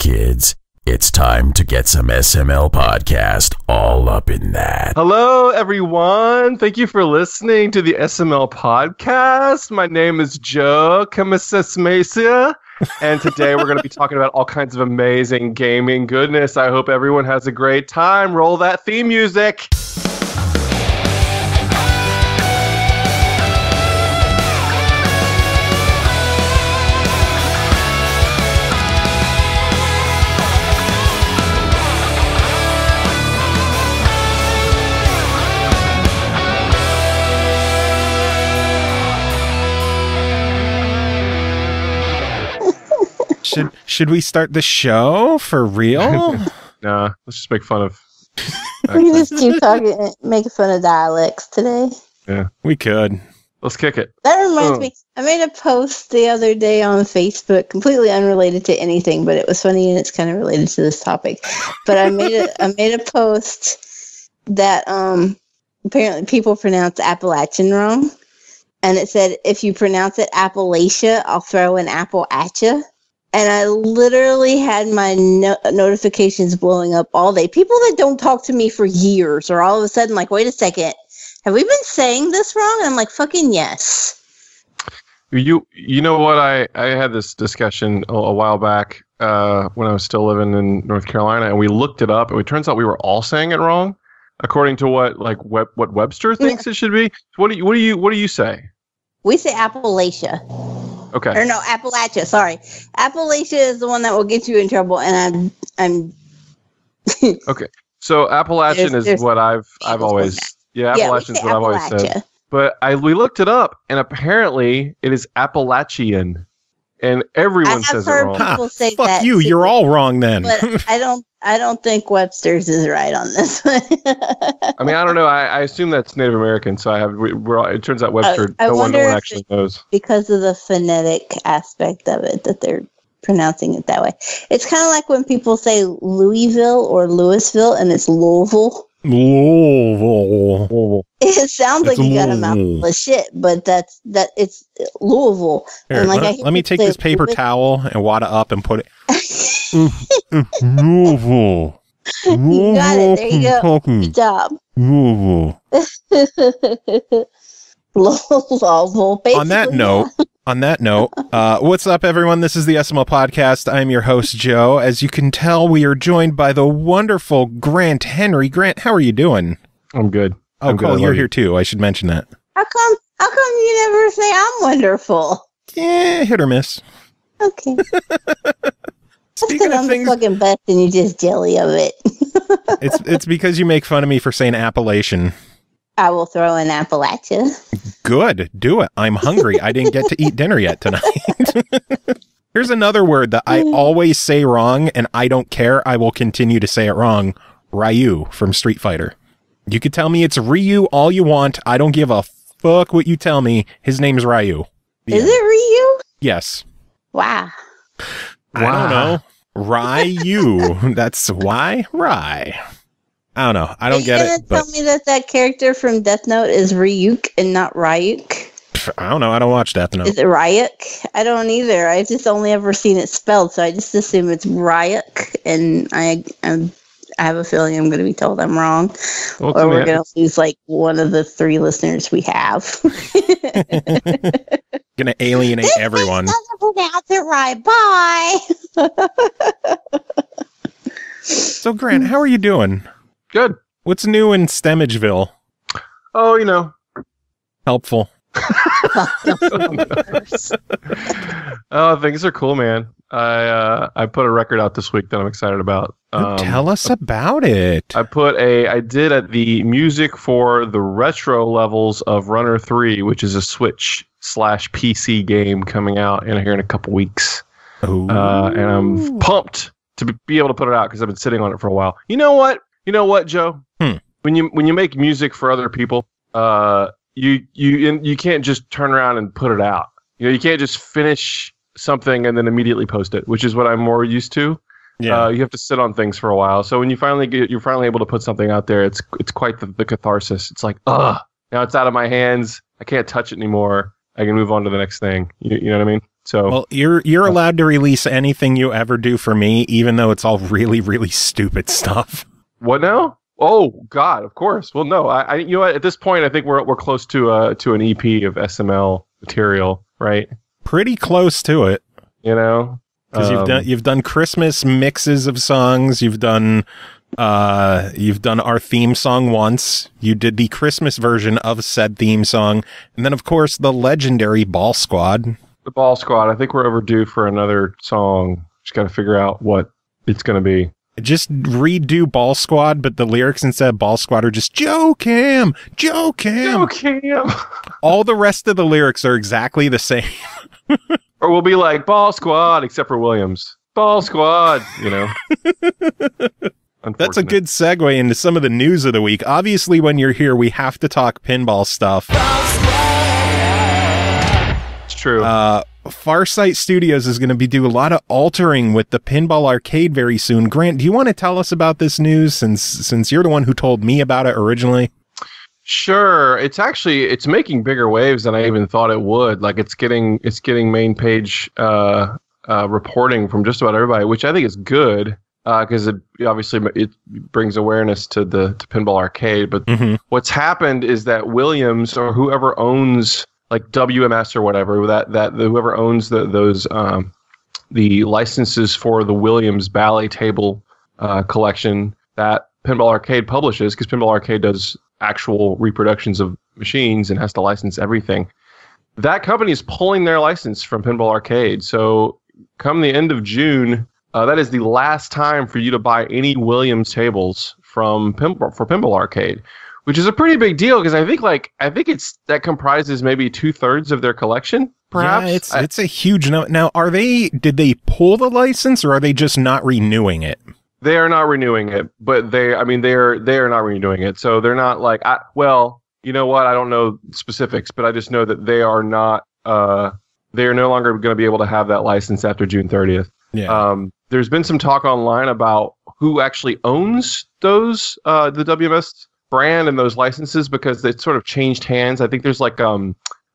kids. It's time to get some SML podcast all up in that. Hello, everyone. Thank you for listening to the SML podcast. My name is Joe Kamasesmesia, and today we're going to be talking about all kinds of amazing gaming goodness. I hope everyone has a great time. Roll that theme music. Should we start the show for real? Nah, let's just make fun of. We can just keep talking, making fun of dialects today. Yeah, we could. Let's kick it. That reminds me. I made a post the other day on Facebook, completely unrelated to anything, but it was funny and it's kind of related to this topic. But I made a post that apparently people pronounce Appalachian wrong, and it said if you pronounce it Appalachia, I'll throw an apple at you. And I literally had my notifications blowing up all day. People that don't talk to me for years are all of a sudden like, wait a second, have we been saying this wrong? And I'm like, fucking yes. You know what? I had this discussion a while back when I was still living in North Carolina, and we looked it up, and it turns out we were all saying it wrong, according to what Webster thinks it should be. What do you say? We say Appalachia. Okay. Or no, Appalachia. Sorry, Appalachia is the one that will get you in trouble, and I'm. Okay, so Appalachian is what I've always Appalachian is what I've always said. But we looked it up, and apparently it is Appalachian, and everyone says it wrong. People say fuck that you! too, you're all wrong then. But I don't think Webster's is right on this one. I mean, I don't know. I assume that's Native American, so it turns out Webster, no one actually knows. Because of the phonetic aspect of it, that they're pronouncing it that way. It's kind of like when people say Louisville or Louisville, and it's Louisville. Louisville. It sounds like you got a mouthful of shit, but it's Louisville. Here, and like, let me take this paper towel and wad it up and put it. Louisville. You got it. There you go. Good job. Louisville. Louisville. On that note, what's up, everyone? This is the SML Podcast. I'm your host, Joe. As you can tell, we are joined by the wonderful Grant Henry. Grant, how are you doing? I'm good. Oh, cool. You're here too. I should mention that. How come you never say I'm wonderful? Yeah, hit or miss. Okay. Speaking of things, the fucking best, and you just jelly of it. it's because you make fun of me for saying Appalachian. I will throw an Appalachia. Good, do it. I'm hungry. I didn't get to eat dinner yet tonight. Here's another word that I always say wrong, and I don't care. I will continue to say it wrong. Ryu from Street Fighter. You could tell me it's Ryu all you want. I don't give a fuck what you tell me. His name's Ryu. Is it Ryu? Yes. Wow. I don't know. Ryu. That's why? Rye. I don't know. I don't get it. Are you going to tell me that character from Death Note is Ryuk and not Ryuk? I don't know. I don't watch Death Note. Is it Ryuk? I don't either. I've just only ever seen it spelled, so I just assume it's Ryuk, and I have a feeling I'm going to be told I'm wrong, or we're going to lose like one of the 3 listeners we have. Going to alienate everyone. Doesn't pronounce it right. Bye. So, Grant, how are you doing? Good. What's new in Stemageville? Oh, you know. Helpful. Oh, things are cool, man. I put a record out this week that I'm excited about. Tell us about it. I did the music for the retro levels of Runner 3, which is a Switch/PC game coming out here in a couple weeks. And I'm pumped to be able to put it out because I've been sitting on it for a while. You know what, Joe? When you make music for other people, you can't just turn around and put it out. You can't just finish something and then immediately post it, which is what I'm more used to. Yeah. You have to sit on things for a while. So when you're finally able to put something out there, it's quite the catharsis. It's like, now it's out of my hands. I can't touch it anymore. I can move on to the next thing. You know what I mean? So well, you're allowed to release anything you ever do for me, even though it's all really, really stupid stuff. What now? Oh God, of course. Well, no, I you know what? At this point, I think we're close to an EP of SML material, right? Pretty close to it. You know, because you've done Christmas mixes of songs. You've done our theme song once. You did the Christmas version of said theme song, and then of course the legendary Ball Squad. The Ball Squad. I think we're overdue for another song. Just got to figure out what it's going to be. Just redo Ball Squad, but the lyrics instead of Ball Squad are just Joe Cam, Joe Cam. Joe Cam. All the rest of the lyrics are exactly the same. Or we'll be like Ball Squad, except for Williams. Ball Squad, you know. That's a good segue into some of the news of the week. Obviously, when you're here, we have to talk pinball stuff. It's true. Farsight Studios is going to do a lot of altering with the Pinball Arcade very soon. Grant, do you want to tell us about this news since you're the one who told me about it originally? Sure. It's making bigger waves than I even thought it would. Like it's getting main page reporting from just about everybody, which I think is good because it brings awareness to Pinball Arcade. But what's happened is that Williams or whoever owns like WMS or whatever, that whoever owns the licenses for the Williams Bally table collection that Pinball Arcade publishes, because Pinball Arcade does actual reproductions of machines and has to license everything. That company is pulling their license from Pinball Arcade. So come the end of June, that is the last time for you to buy any Williams tables for Pinball Arcade, which is a pretty big deal because I think that comprises maybe 2/3 of their collection. Perhaps. Yeah, it's a huge number. Now, did they pull the license or are they just not renewing it? They are not renewing it, but they are not renewing it. So they're not like, you know what? I don't know specifics, but I just know that they are not. They are no longer going to be able to have that license after June 30th. Yeah. There's been some talk online about who actually owns those the WMS brand and those licenses because they sort of changed hands. I think there's like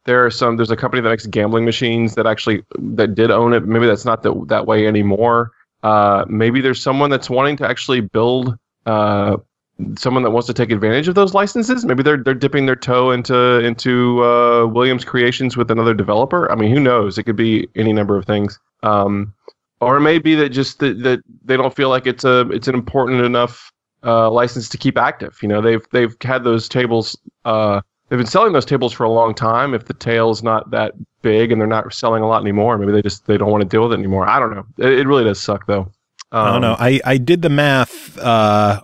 there's a company that makes gambling machines that did own it. Maybe that's not that way anymore. Maybe there's someone that's wanting to actually build someone that wants to take advantage of those licenses. Maybe they're dipping their toe into Williams Creations with another developer. I mean, who knows? It could be any number of things. Or it may be that just that they don't feel like it's an important enough license to keep active. You know, they've had those tables. They've been selling those tables for a long time. If the tail's not that big and they're not selling a lot anymore, maybe they don't want to deal with it anymore. I don't know. It really does suck though. I don't know. I did the math.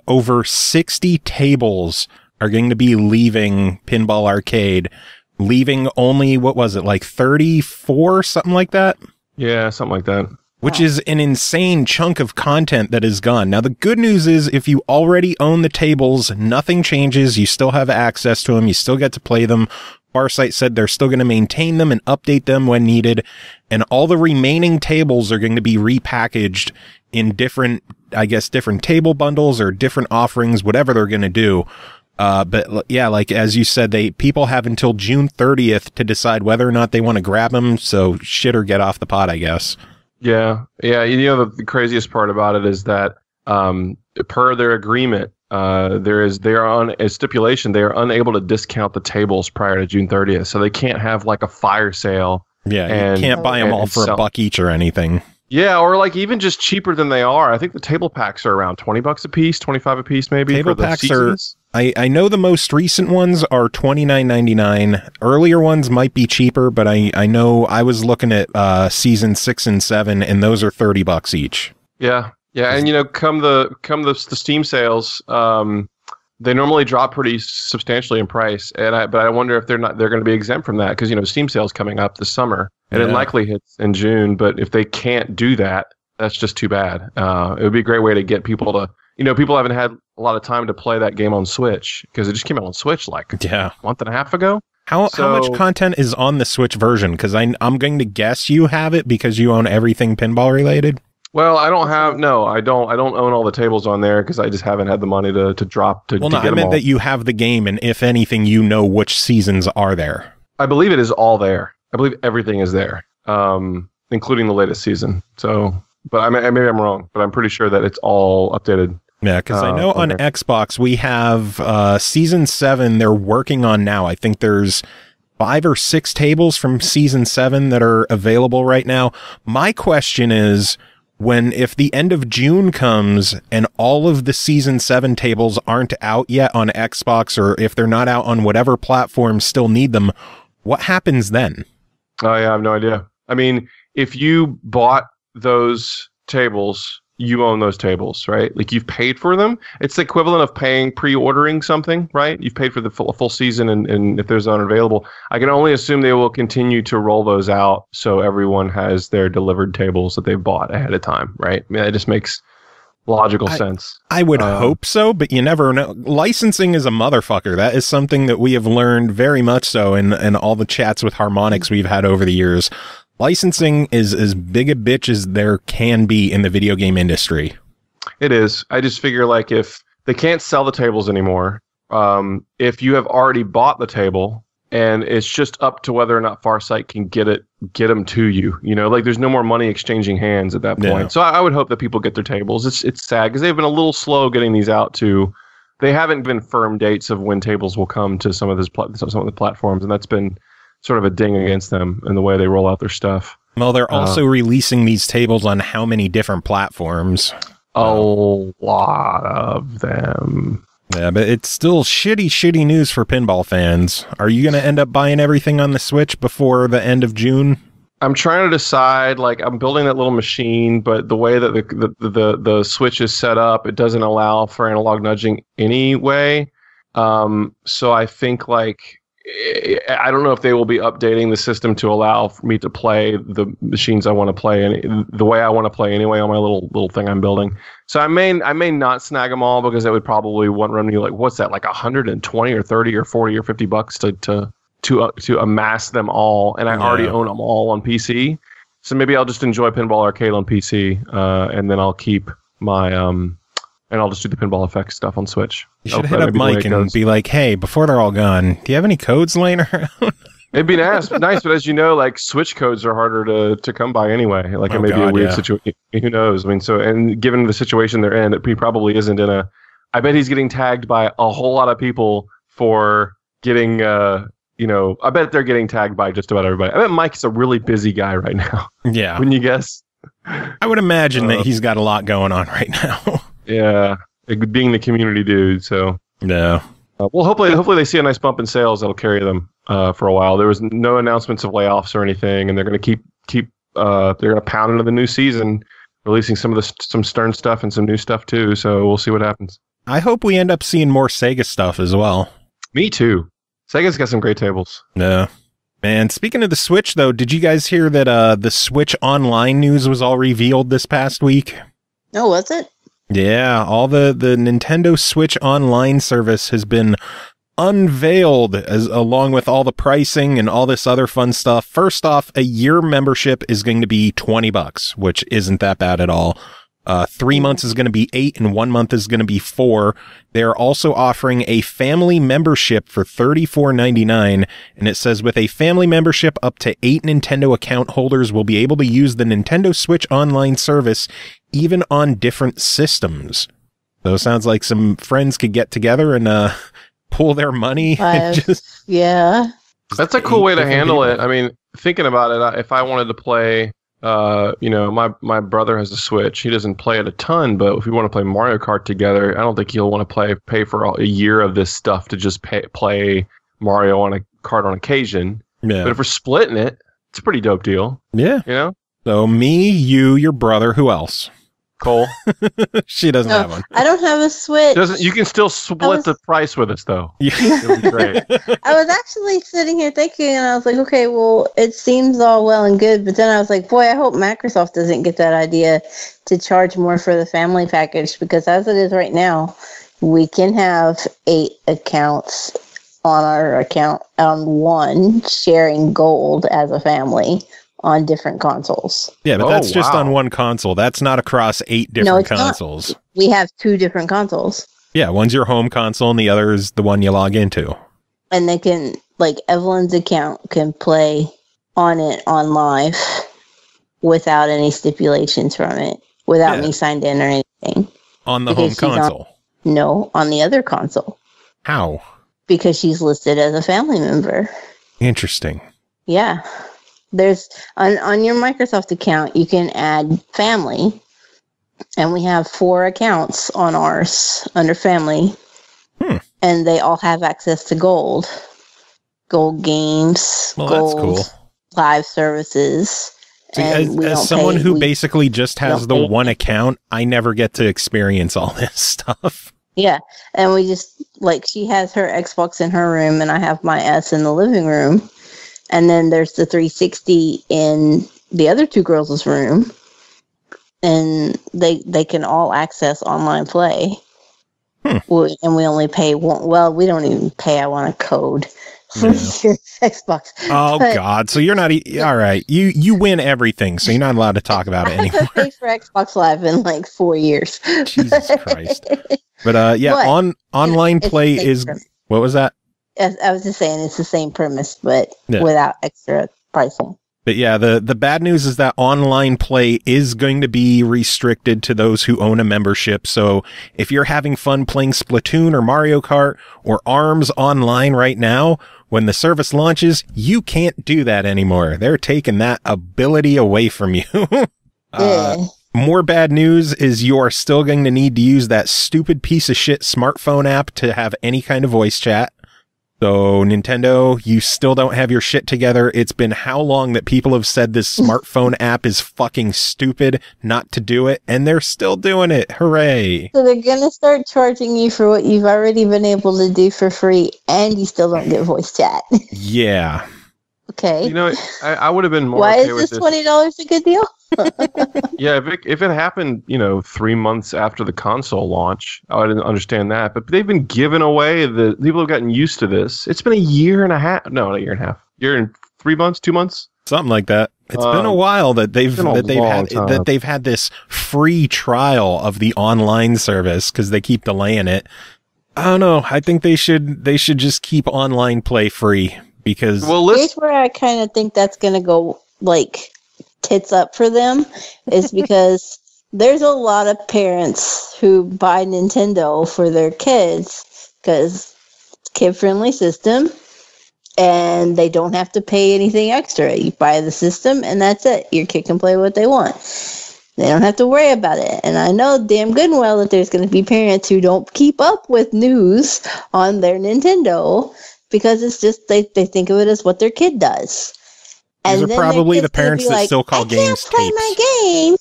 Over 60 tables are going to be leaving Pinball Arcade, leaving only, what was it, like 34, something like that? Yeah, something like that. Which is an insane chunk of content that is gone. Now, the good news is if you already own the tables, nothing changes. You still have access to them. You still get to play them. Farsight said they're still going to maintain them and update them when needed. And all the remaining tables are going to be repackaged in different table bundles or different offerings, whatever they're going to do. But yeah, like as you said, people have until June 30th to decide whether or not they want to grab them. So shit or get off the pot, I guess. Yeah. You know, the craziest part about it is that per their agreement, they are on a stipulation. They are unable to discount the tables prior to June 30th, so they can't have like a fire sale. Yeah, you can't buy them all for $1 each or anything. Yeah, or like even just cheaper than they are. I think the table packs are around $20 a piece, $25 a piece maybe. Table for the packs seasons. I know the most recent ones are $29.99. Earlier ones might be cheaper, but I know I was looking at season 6 and 7, and those are $30 each. Yeah, and you know, come the Steam sales, they normally drop pretty substantially in price, but I wonder if they're going to be exempt from that because you know Steam sales coming up this summer, and it likely hits in June. But if they can't do that, that's just too bad. It would be a great way to get people to. You know, people haven't had a lot of time to play that game on Switch because it just came out on Switch like a month and a half ago. How much content is on the Switch version? Because I'm going to guess you have it because you own everything pinball related. Well, I don't own all the tables on there because I just haven't had the money to drop to. Well, no, I meant that you have the game, and if anything, you know which seasons are there. I believe it is all there. I believe everything is there. including the latest season. So, but maybe I'm wrong, but I'm pretty sure that it's all updated. Yeah, because I know on Xbox we have Season 7 they're working on now. I think there's 5 or 6 tables from Season 7 that are available right now. My question is, if the end of June comes and all of the Season 7 tables aren't out yet on Xbox, or if they're not out on whatever platforms still need them, what happens then? Oh, yeah, I have no idea. I mean, if you bought those tables, you own those tables, right? Like, you've paid for them. It's the equivalent of pre-ordering something, right? You've paid for the full season, and if there's unavailable, I can only assume they will continue to roll those out so everyone has their delivered tables that they've bought ahead of time, right? I mean, that just makes logical sense. I would hope so, but you never know. Licensing is a motherfucker. That is something that we have learned very much so in all the chats with Harmonix we've had over the years. Licensing is as big a bitch as there can be in the video game industry. It is. I just figure, like, if they can't sell the tables anymore, if you have already bought the table and it's just up to whether or not Farsight can get them to you, you know, like, there's no more money exchanging hands at that point. Yeah. So I would hope that people get their tables. It's sad because they've been a little slow getting these out to. They haven't been firm dates of when tables will come to some of the platforms, and that's been sort of a ding against them in the way they roll out their stuff. Well, they're also releasing these tables on how many different platforms? A lot of them. Yeah, but it's still shitty news for pinball fans. Are you going to end up buying everything on the Switch before the end of June? I'm trying to decide. Like, I'm building that little machine, but the way that the Switch is set up, it doesn't allow for analog nudging anyway. So I think, like, I don't know if they will be updating the system to allow for me to play the machines I want to play and the way I want to play anyway on my little thing I'm building. So I may not snag them all because it would probably run me, like, what's that, like 120 or 30 or 40 or $50 to amass them all, and I already own them all on PC. So maybe I'll just enjoy Pinball Arcade on PC, and then I'll keep my and I'll just do the pinball effects stuff on Switch. You should hit up Mike and be like, hey, before they're all gone, do you have any codes laying around? It'd be nice, but as you know, like, Switch codes are harder to come by anyway. Like, it may be a weird situation. Who knows? I mean, and given the situation they're in, he probably isn't in a. I bet he's getting tagged by a whole lot of people for getting. I bet they're getting tagged by just about everybody. I bet Mike's a really busy guy right now. Yeah. Wouldn't you guess? I would imagine that he's got a lot going on right now. Yeah, being the community dude. So yeah. Well, hopefully they see a nice bump in sales that'll carry them for a while. There was no announcements of layoffs or anything, and they're going to keep they're going to pound into the new season, releasing some Stern stuff and some new stuff too. So we'll see what happens. I hope we end up seeing more Sega stuff as well. Me too. Sega's got some great tables. Yeah. Man, speaking of the Switch, though, did you guys hear that the Switch Online news was all revealed this past week? Oh, was it? Yeah, all the Nintendo Switch Online service has been unveiled, along with all the pricing and all this other fun stuff. First off, a year membership is going to be $20, which isn't that bad at all. 3 months is going to be $8, and 1 month is going to be $4. They're also offering a family membership for $34.99, and it says with a family membership, up to 8 Nintendo account holders will be able to use the Nintendo Switch Online service even on different systems. So it sounds like some friends could get together and pool their money. Yeah. That's a cool way to handle it. I mean, thinking about it, if I wanted to play, my brother has a Switch. He doesn't play it a ton, but if we want to play Mario Kart together, I don't think he'll want to pay for a year of this stuff to just play Mario on a kart on occasion. Yeah. But if we're splitting it, it's a pretty dope deal. Yeah. You know? So me, you, your brother, who else? Cole. She doesn't have one. I don't have a Switch. You can still split the price with us, though. Yeah. It would be great. I was actually sitting here thinking, and I was like, okay, well, it seems all well and good, but then I was like, boy, I hope Microsoft doesn't get that idea to charge more for the family package, because as it is right now, we can have 8 accounts on our account on one, sharing gold as a family on different consoles. Yeah, but that's just on one console. That's not across 8 different consoles. Not. We have 2 different consoles. Yeah, one's your home console and the other is the one you log into. And they can, like, Evelyn's account can play on it on live. without any stipulations from it, without me signed in or anything. On the home console? No, on the other console. How? Because she's listed as a family member. Interesting. Yeah. There's on your Microsoft account, you can add family, and we have 4 accounts on ours under family, and they all have access to gold games, well, gold that's cool. Live services. See, as someone who basically just has the one account, I never get to experience all this stuff. Yeah, and we just, like, she has her Xbox in her room, and I have my S in the living room. And then there's the 360 in the other 2 girls' room. And they can all access online play. And we only pay one. Well, we don't even pay. I want a code for your Xbox. Oh, God. So you're not... all right. You win everything, so you're not allowed to talk about it anymore. I haven't paid for Xbox Live in like 4 years. Jesus Christ. But online play is... What was that? I was just saying it's the same premise, but without extra pricing. But yeah, the bad news is that online play is going to be restricted to those who own a membership. So if you're having fun playing Splatoon or Mario Kart or ARMS online right now, when the service launches, you can't do that anymore. They're taking that ability away from you. More bad news is you are still going to need to use that stupid piece of shit smartphone app to have any kind of voice chat. So, Nintendo, you still don't have your shit together. It's been how long that people have said this smartphone app is fucking stupid not to do it, and they're still doing it. Hooray. So they're going to start charging you for what you've already been able to do for free, and you still don't get voice chat. Yeah. Okay. You know, I would have been more Why okay is with this $20 a good deal? Yeah, if it happened, 3 months after the console launch, I didn't understand that. But they've been giving away people have gotten used to this. It's been a year and a half. No, not a year and a half. Year and 3 months, 2 months, something like that. It's been a while that they've had this free trial of the online service because they keep delaying it. I don't know. I think they should just keep online play free because here's where I kind of think that's going to go like tits up for them is because there's a lot of parents who buy Nintendo for their kids because it's a kid-friendly system and they don't have to pay anything extra. You buy the system and that's it. Your kid can play what they want. They don't have to worry about it. And I know damn good and well that there's going to be parents who don't keep up with news on their Nintendo because it's just they think of it as what their kid does. These are probably the parents that still call games tapes. I can't play my game.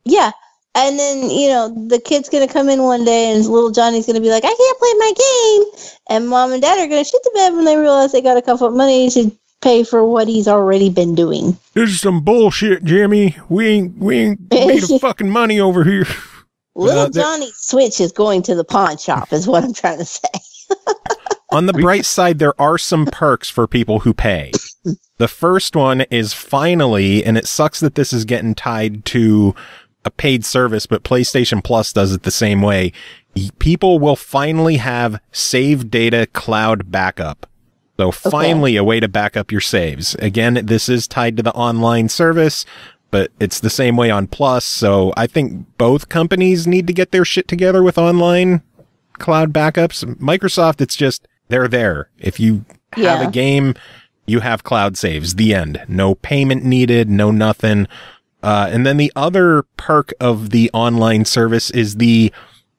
Yeah. And then, the kid's going to come in one day and little Johnny's going to be like, I can't play my game. And mom and dad are going to shit the bed when they realize they got a couple of money to pay for what he's already been doing. This is some bullshit, Jimmy. We ain't made a fucking money over here. Little Johnny's Switch is going to the pawn shop is what I'm trying to say. On the bright side, there are some perks for people who pay. The first one is finally, and it sucks that this is getting tied to a paid service, but PlayStation Plus does it the same way. People will finally have save data cloud backup. So finally a way to back up your saves. Again, this is tied to the online service, but it's the same way on Plus. So I think both companies need to get their shit together with online cloud backups. Microsoft, it's just, they're there. If you have a game, you have cloud saves. The end. No payment needed, no nothing. And then the other perk of the online service is the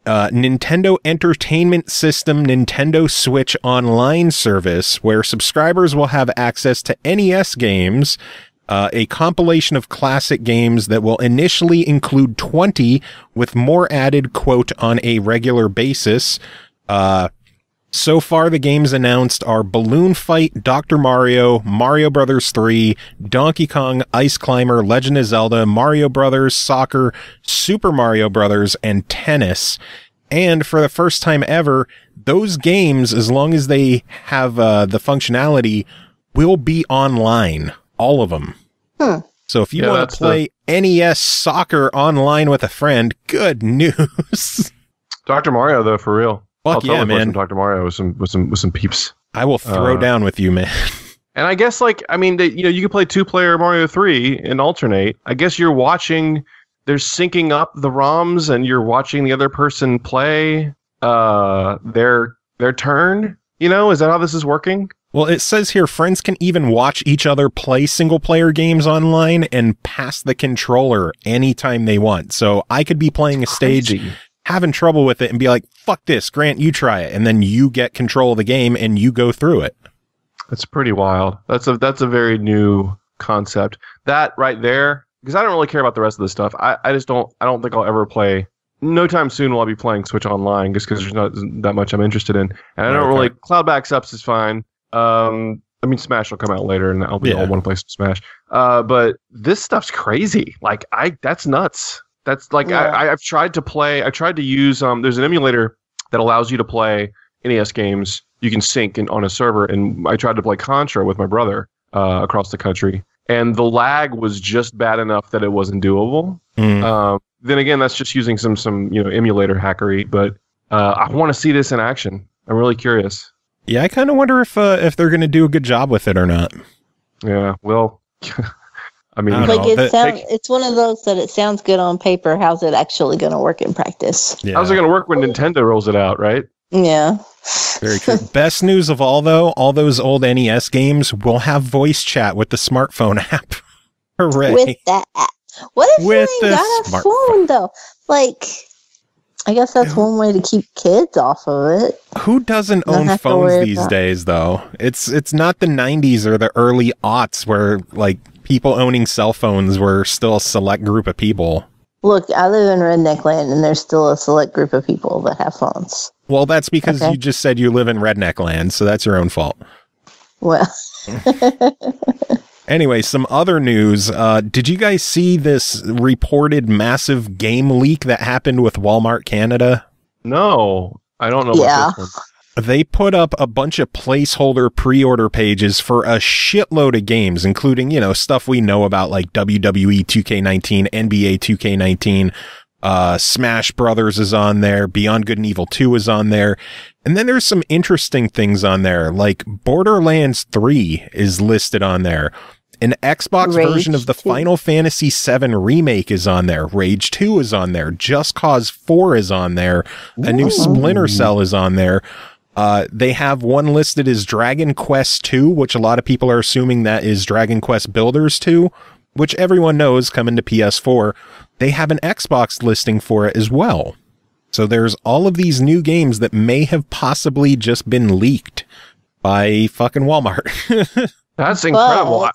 Nintendo Entertainment System Nintendo Switch Online service, where subscribers will have access to NES games, a compilation of classic games that will initially include 20, with more added, quote, on a regular basis. So far, the games announced are Balloon Fight, Dr. Mario, Mario Bros. 3, Donkey Kong, Ice Climber, Legend of Zelda, Mario Bros., Soccer, Super Mario Bros., and Tennis. And for the first time ever, those games, as long as they have the functionality, will be online. All of them. So if you want to play NES Soccer online with a friend, good news. Dr. Mario, though, for real. Fuck yeah, man. Dr. Mario with some peeps. I will throw down with you, man. And I guess, like, I mean, you can play 2-player Mario 3 and alternate. I guess you're watching, they're syncing up the ROMs and you're watching the other person play their turn. Is that how this is working? Well, it says here, friends can even watch each other play single-player games online and pass the controller anytime they want. So I could be playing a stage, having trouble with it, and be like, fuck this, Grant, you try it. And then you get control of the game and you go through it. That's pretty wild. That's a very new concept. That right there, because I don't really care about the rest of the stuff. I don't think I'll ever play. No time soon will I be playing Switch Online, just because there's not that much I'm interested in. And I don't really, cloud backups is fine. I mean, Smash will come out later, and I'll be all one place to Smash. But this stuff's crazy. Like, that's nuts. That's like, I've tried to use, there's an emulator that allows you to play NES games. You can sync on a server, and I tried to play Contra with my brother across the country, and the lag was just bad enough that it wasn't doable. Then again, that's just using some emulator hackery, but I want to see this in action. I'm really curious. Yeah, I kind of wonder if they're going to do a good job with it or not. Yeah, well, I mean, it's one of those that it sounds good on paper. How's it actually going to work in practice? Yeah. How's it going to work when Nintendo rolls it out, right? Yeah. Very true. Best news of all, though, all those old NES games will have voice chat with the smartphone app. Hooray. With that app. What if you ain't got a phone, though? Like, I guess that's one way to keep kids off of it. Who doesn't own phones these days, though? It's not the 90s or the early aughts where, like, people owning cell phones were still a select group of people. Look, I live in Redneck Land, and there's still a select group of people that have phones. Well, that's because you just said you live in Redneck Land, so that's your own fault. Well. Anyway, some other news. Did you guys see this reported massive game leak that happened with Walmart Canada? No, I don't know about this one. They put up a bunch of placeholder pre-order pages for a shitload of games, including, stuff we know about like WWE 2K19, NBA 2K19, Smash Brothers is on there, Beyond Good and Evil 2 is on there. And then there's some interesting things on there, like Borderlands 3 is listed on there. An Xbox version of the Final Fantasy VII Remake is on there. Rage 2 is on there. Just Cause 4 is on there. A new Splinter Cell is on there. They have one listed as Dragon Quest 2, which a lot of people are assuming that is Dragon Quest Builders 2, which everyone knows coming to PS4. They have an Xbox listing for it as well. So there's all of these new games that may have possibly just been leaked by fucking Walmart. That's incredible.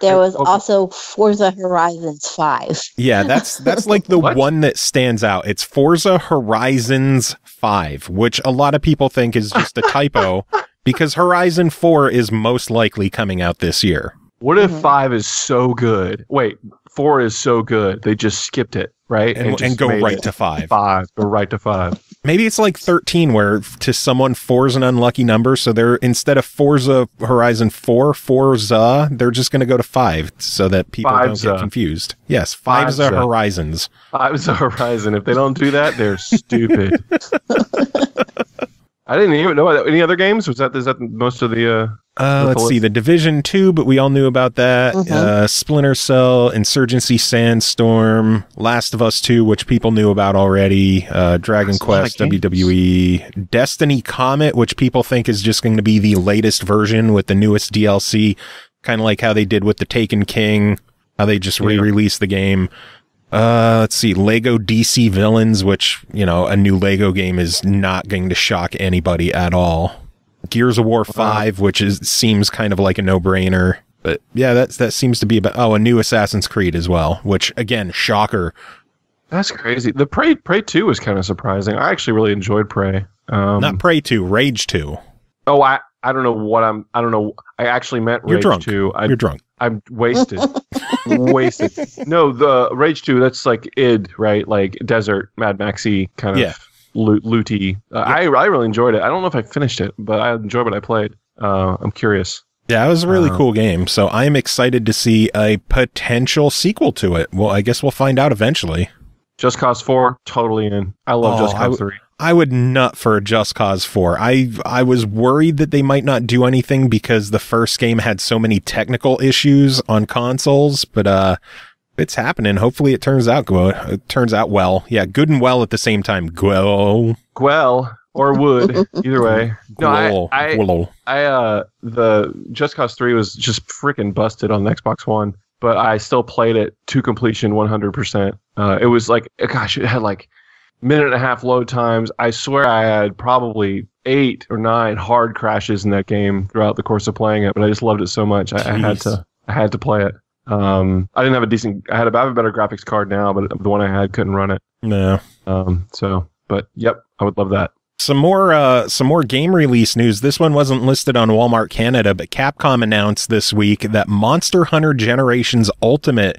There was also Forza Horizons 5. Yeah, that's like the one that stands out. It's Forza Horizons 5, which a lot of people think is just a typo because Horizon 4 is most likely coming out this year. What if 5 is so good? Wait, 4 is so good they just skipped it, right? And go right to 5. Go right to 5. Maybe it's like 13 where to someone 4 is an unlucky number, so they're instead of Forza Horizon 4, Forza, they're just going to go to 5 so that people don't get confused. Yes, 5's a Horizons. 5's a Horizon. If they don't do that, they're stupid. I didn't even know any other games. Is that most of the let's see, The Division 2, but we all knew about that. Splinter Cell, Insurgency Sandstorm, Last of Us 2, which people knew about already. Dragon Quest, WWE, Destiny Comet, which people think is just going to be the latest version with the newest DLC, kind of like how they did with the Taken King, how they just re-released the game. Let's see, Lego DC Villains, which, a new Lego game is not going to shock anybody at all. Gears of War 5, which seems kind of like a no-brainer. But yeah, that seems to be about... Oh, a new Assassin's Creed as well, which, again, shocker. That's crazy. The Prey 2 was kind of surprising. I actually really enjoyed Prey. Not Prey 2, Rage 2. Oh, I don't know what I don't know. I actually meant Rage 2. You're drunk. I'm wasted. Wasted. No, the Rage 2, that's like id, right? Like desert, Mad Maxy kind of looty. I really enjoyed it. I don't know if I finished it, but I enjoyed what I played. I'm curious. Yeah, it was a really cool game. So I'm excited to see a potential sequel to it. Well, I guess we'll find out eventually. Just Cause 4, totally in. I love Just Cause 3. I would nut for a Just Cause 4. I was worried that they might not do anything because the first game had so many technical issues on consoles, but it's happening. Hopefully it turns out well. Yeah, good and well at the same time. Gwell or wood, either way. No, the Just Cause 3 was just freaking busted on the Xbox One, but I still played it to completion 100%. It was like, gosh, it had like minute and a half load times. I swear I had probably 8 or 9 hard crashes in that game throughout the course of playing it, but I just loved it so much. I had to play it. I didn't have I have a better graphics card now, but the one I had couldn't run it. No. But yep, I would love that. Some more game release news. This one wasn't listed on Walmart Canada, but Capcom announced this week that Monster Hunter Generations Ultimate,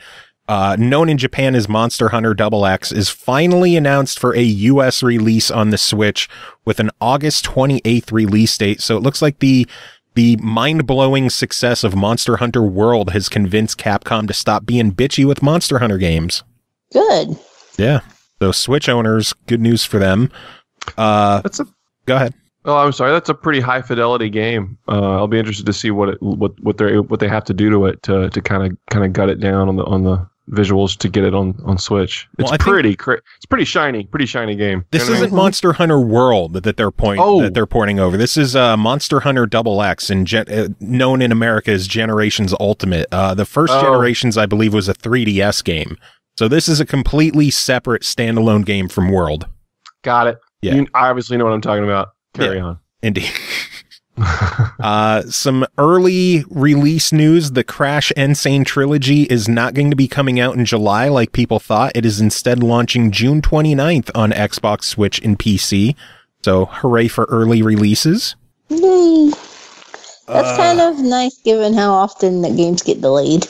known in Japan as Monster Hunter XX, is finally announced for a US release on the Switch with an August 28th release date. So it looks like the mind-blowing success of Monster Hunter World has convinced Capcom to stop being bitchy with Monster Hunter games. Good. Yeah. So Switch owners, good news for them. Go ahead. Oh, I'm sorry. That's a pretty high fidelity game. I'll be interested to see what they have to do to it to kind of gut it down on the visuals to get it on Switch. It's pretty shiny game. This isn't Monster Hunter World that they're porting over. This is Monster Hunter XX, known in America as Generations Ultimate. The first Generations, I believe, was a 3DS game. So this is a completely separate standalone game from World. Got it. Yeah. You obviously know what I'm talking about. Carry on. Indeed. Some early release news. The Crash Insane Trilogy is not going to be coming out in July like people thought. It is instead launching June 29th on Xbox, Switch, and PC. So hooray for early releases. Yay. That's kind of nice given how often the games get delayed.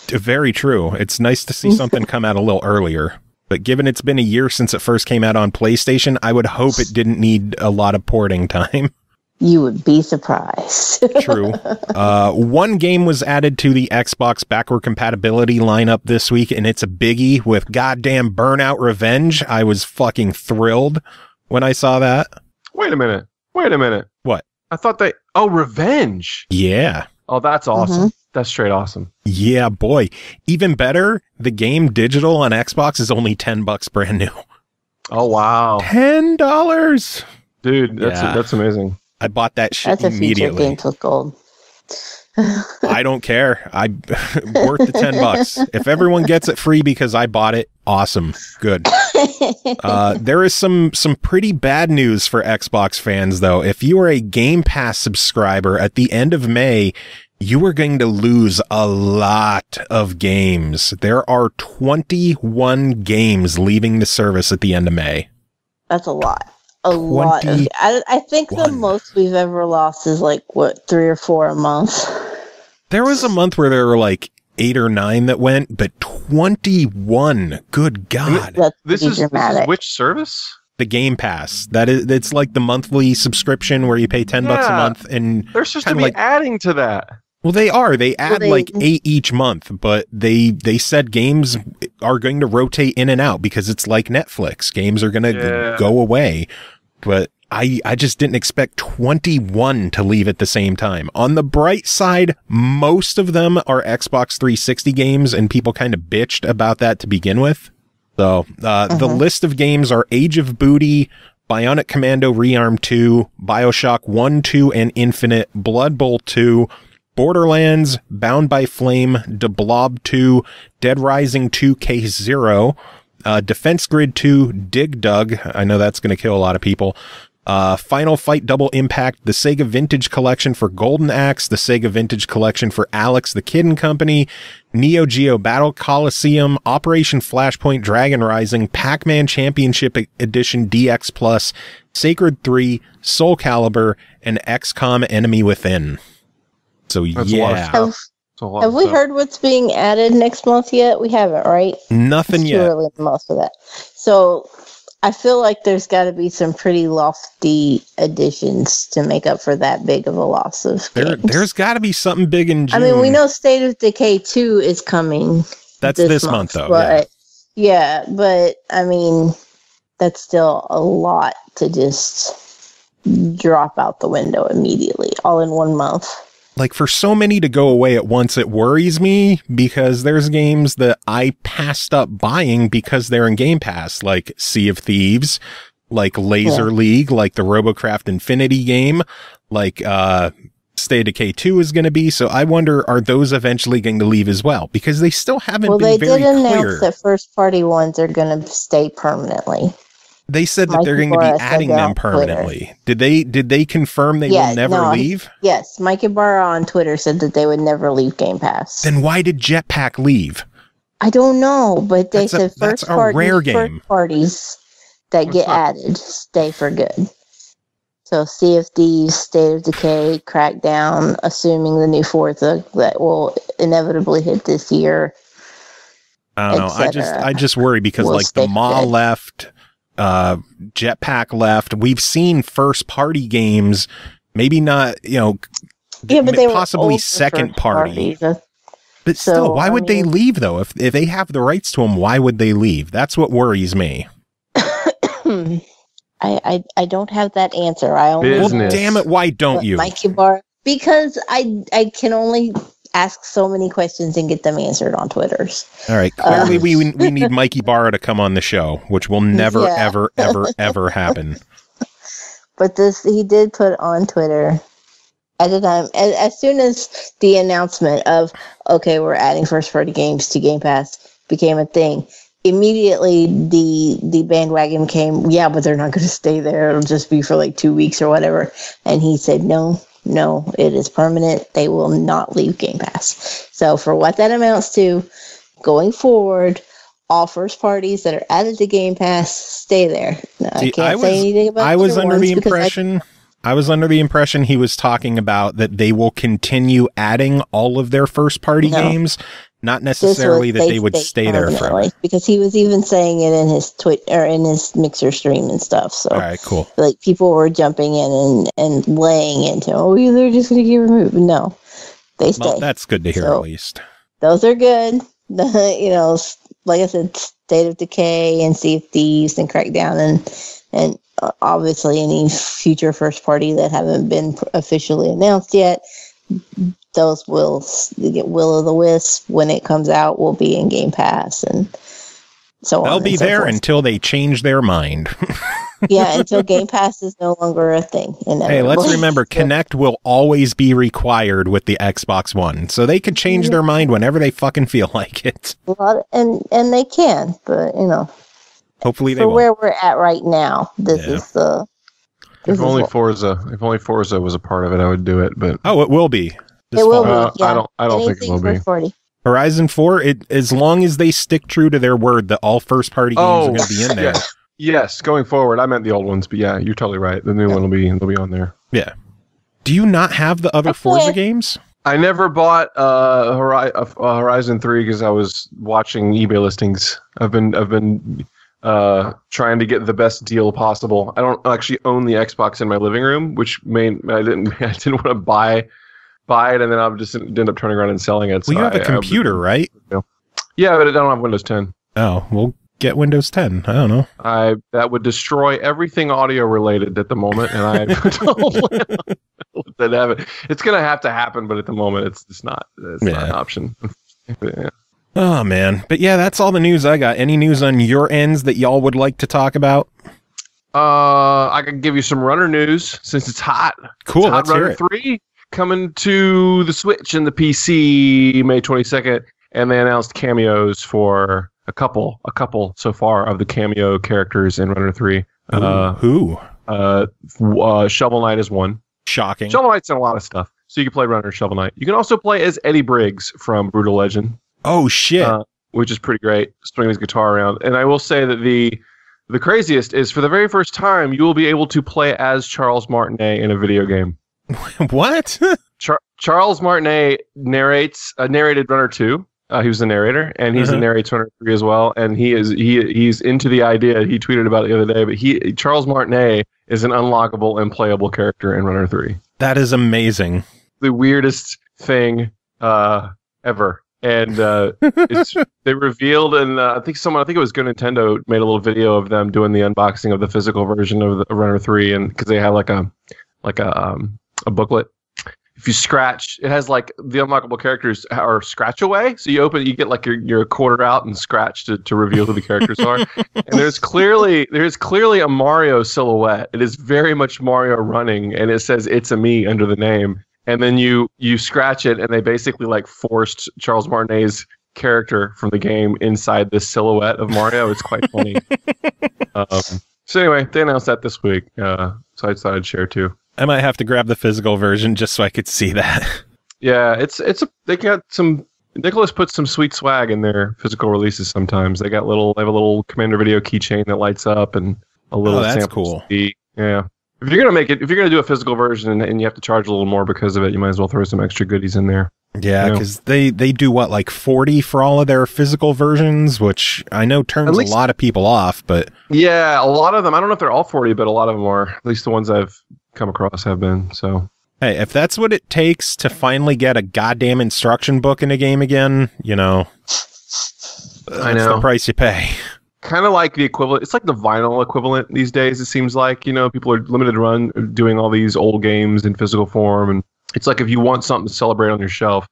Very true. It's nice to see something come out a little earlier. But given it's been a year since it first came out on PlayStation, I would hope it didn't need a lot of porting time. You would be surprised. True. One game was added to the Xbox backward compatibility lineup this week, and it's a biggie with goddamn Burnout Revenge. I was fucking thrilled when I saw that. Wait a minute. What? I thought Revenge. Yeah. Oh, that's awesome. Mm-hmm. That's straight awesome. Yeah, boy. Even better, the game digital on Xbox is only $10 brand new. Oh, wow. $10. Dude, that's amazing. I bought that shit immediately. That's a feature game with gold. I don't care. Worth the $10. If everyone gets it free because I bought it, awesome. Good. There is some pretty bad news for Xbox fans, though. If you are a Game Pass subscriber at the end of May, you are going to lose a lot of games. There are 21 games leaving the service at the end of May. That's a lot. A lot. I think the most we've ever lost is 3 or 4 a month. There was a month where there were 8 or 9 that went, but 21. Good God. This is which service? The Game Pass. It's like the monthly subscription where you pay $10 a month, and they're supposed to be adding to that. Well, they are. They add 8 each month, but they said games are going to rotate in and out because it's like Netflix. Games are going to go away. But I just didn't expect 21 to leave at the same time. On the bright side, most of them are Xbox 360 games, and people kind of bitched about that to begin with. So the list of games are Age of Booty, Bionic Commando Rearm 2, BioShock 1, 2, and Infinite, Blood Bowl 2, Borderlands, Bound by Flame, De Blob 2, Dead Rising 2 Case 0, Defense Grid 2, Dig Dug, I know that's going to kill a lot of people, Final Fight Double Impact, the Sega Vintage Collection for Golden Axe, the Sega Vintage Collection for Alex the Kid and Company, Neo Geo Battle Coliseum, Operation Flashpoint Dragon Rising, Pac-Man Championship Edition DX Plus, Sacred 3, Soul Calibur, and XCOM Enemy Within. So that's have we heard what's being added next month yet? We haven't, right? Nothing yet. Too early in the month for that. So I feel like there's got to be some pretty lofty additions to make up for that big of a loss of games. There's got to be something big in June. I mean, we know State of Decay 2 is coming. That's this month though. But, yeah, but I mean, that's still a lot to just drop out the window immediately, all in 1 month. Like, for so many to go away at once, it worries me, because there's games that I passed up buying because they're in Game Pass, like Sea of Thieves, like Laser League, like the Robocraft Infinity game, like State of Decay 2 is going to be. So I wonder, are those eventually going to leave as well? Because they still haven't been very clear. Well, they did announce that first-party ones are going to stay permanently. They said that they're going to be adding them permanently. Did they confirm they will never leave? Yes, Mike Ibarra on Twitter said that they would never leave Game Pass. Then why did Jetpack leave? I don't know, but they said that's a rare game. First parties that get added stay for good. So Sea of Thieves, State of Decay, Crackdown, assuming the new Forza that will inevitably hit this year. I don't know. I just worry because like the Maw left. Jetpack left. We've seen first party games, maybe not, but they possibly second party. But still, why would they leave though? If they have the rights to them, why would they leave? That's what worries me. I don't have that answer. Well, damn it, why don't you? Mikey Bar, because I can only ask so many questions and get them answered on Twitters. All right. Clearly, we need Mikey Barra to come on the show, which will never, ever, ever, ever happen. But he did put on Twitter at the time, as soon as the announcement of, okay, we're adding first-party games to Game Pass became a thing, immediately the bandwagon came, but they're not going to stay there. It'll just be for like 2 weeks or whatever. And he said, no, it is permanent. They will not leave Game Pass. So for what that amounts to, going forward, all first parties that are added to Game Pass stay there. I can't say anything about I was under the impression he was talking about that they will continue adding all of their first party games, not necessarily that they would stay there forever. Because he was even saying it in his in his Mixer stream and stuff. So, all right, cool. Like people were jumping in and laying into, they're just going to get removed. No, they stay. Well, that's good to hear, at least. Those are good. Like I said, State of Decay and Sea of Thieves and Crackdown and obviously any future first party that haven't been officially announced yet. Those will get Will-O-the-Wisp when it comes out will be in Game Pass and so on. They'll be there until they change their mind. Until Game Pass is no longer a thing. Hey, let's remember, Kinect will always be required with the Xbox One, so they could change their mind whenever they fucking feel like it. And they can, but hopefully they for won't. Where we're at right now, this is the. If only Forza was a part of it, I would do it. But it will be. It will be. I don't think it will be. 40. Horizon 4, as long as they stick true to their word that all first party games are going to be in there. Yes, going forward. I meant the old ones, but yeah, you're totally right. The new one will be on there. Yeah. Do you not have the other Forza games? I never bought Horizon 3 because I was watching eBay listings. I've been trying to get the best deal possible. I don't actually own the Xbox in my living room, which I didn't want to buy it, and then I just end up turning around and selling it. Well, you have a computer, right? Yeah, but I don't have Windows 10. Oh, well, get Windows 10. I don't know. That would destroy everything audio related at the moment, and I don't have it. It's going to have to happen, but at the moment, it's not an option. Yeah. Oh, man. But yeah, that's all the news I got. Any news on your ends that y'all would like to talk about? I can give you some Runner news since it's hot. Cool, it's hot. Let's hear it. 3 coming to the Switch and the PC May 22nd, and they announced cameos for a couple so far of the cameo characters in Runner 3. Who? Shovel Knight is one. Shocking. Shovel Knight's in a lot of stuff, so you can play Runner Shovel Knight. You can also play as Eddie Briggs from Brutal Legend. Oh, shit. Which is pretty great, swinging his guitar around. And I will say that the craziest is for the very first time, you will be able to play as Charles Martinet in a video game. What? Charles Martinet narrated Runner 2. He was the narrator, and he's the narrator Runner 3 as well. And he's into the idea. He tweeted about it the other day, but Charles Martinet is an unlockable and playable character in Runner 3. That is amazing. The weirdest thing ever. And they revealed, and I think it was Go Nintendo, made a little video of them doing the unboxing of the physical version of the Runner 3, and because they have like a booklet. If you scratch, it has like the unlockable characters are scratch away. So you open it, you get like your quarter out and scratch to reveal who the characters are. And there's clearly a Mario silhouette. It is very much Mario running, and it says "It's a Me" under the name. And then you scratch it, and they basically like forced Charles Martinet's character from the game inside this silhouette of Mario. It's quite funny. So anyway, they announced that this week. So I decided to share too. I might have to grab the physical version just so I could see that. Yeah, they got some. Nicholas puts some sweet swag in their physical releases. Sometimes they have a little Commander Video keychain that lights up and a little. Oh, that's sample cool. Yeah. If you're gonna do a physical version and you have to charge a little more because of it, you might as well throw some extra goodies in there. Yeah, because they do what, like 40 for all of their physical versions, which I know turns a lot of people off. But yeah, a lot of them. I don't know if they're all 40, but a lot of them are. At least the ones I've come across have been. So hey, if that's what it takes to finally get a goddamn instruction book in a game again, that's the price you pay. Kind of like the equivalent. It's like the vinyl equivalent these days. It seems like people are limited run doing all these old games in physical form, and it's like if you want something to celebrate on your shelf,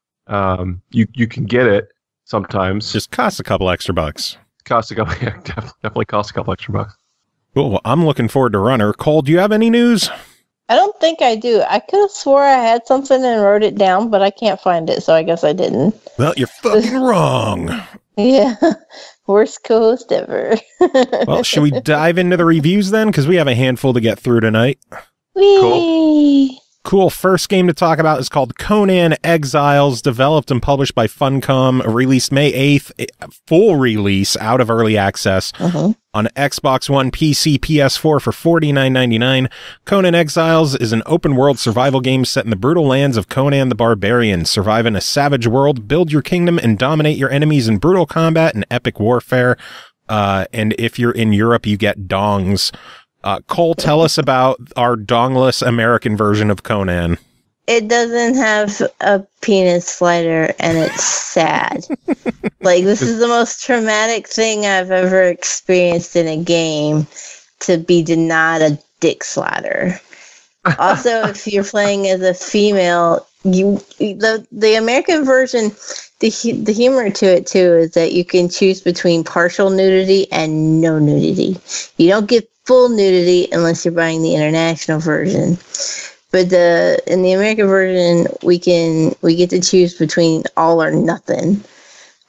you can get it sometimes. Just costs a couple extra bucks. Definitely costs a couple extra bucks. Cool. Well, I'm looking forward to Runner. Cole, do you have any news? I don't think I do. I could have swore I had something and wrote it down, but I can't find it, so I guess I didn't. Well, you're fucking wrong. Yeah. Worst co-host ever. Well, should we dive into the reviews then? Because we have a handful to get through tonight. Whee! Cool. First game to talk about is called Conan Exiles, developed and published by Funcom, released May 8th, full release out of early access on Xbox One, PC, PS4 for $49.99. Conan Exiles is an open-world survival game set in the brutal lands of Conan the Barbarian. Survive in a savage world, build your kingdom, and dominate your enemies in brutal combat and epic warfare. And if you're in Europe, you get dongs. Cole, tell us about our dongless American version of Conan. It doesn't have a penis slider, and it's sad. Like, this is the most traumatic thing I've ever experienced in a game, to be denied a dick slider. Also, if you're playing as a female, the American version, the humor to it too is that you can choose between partial nudity and no nudity. You don't get full nudity unless you're buying the international version. But in the American version, we get to choose between all or nothing.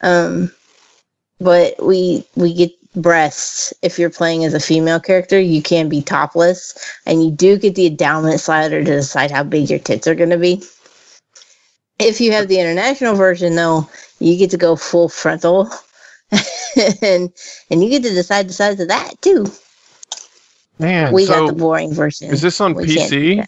But we get breasts. If you're playing as a female character, you can be topless, and you do get the endowment slider to decide how big your tits are going to be. If you have the international version, though, you get to go full frontal, and you get to decide the size of that too. Man, we got the boring version. Is this on PC?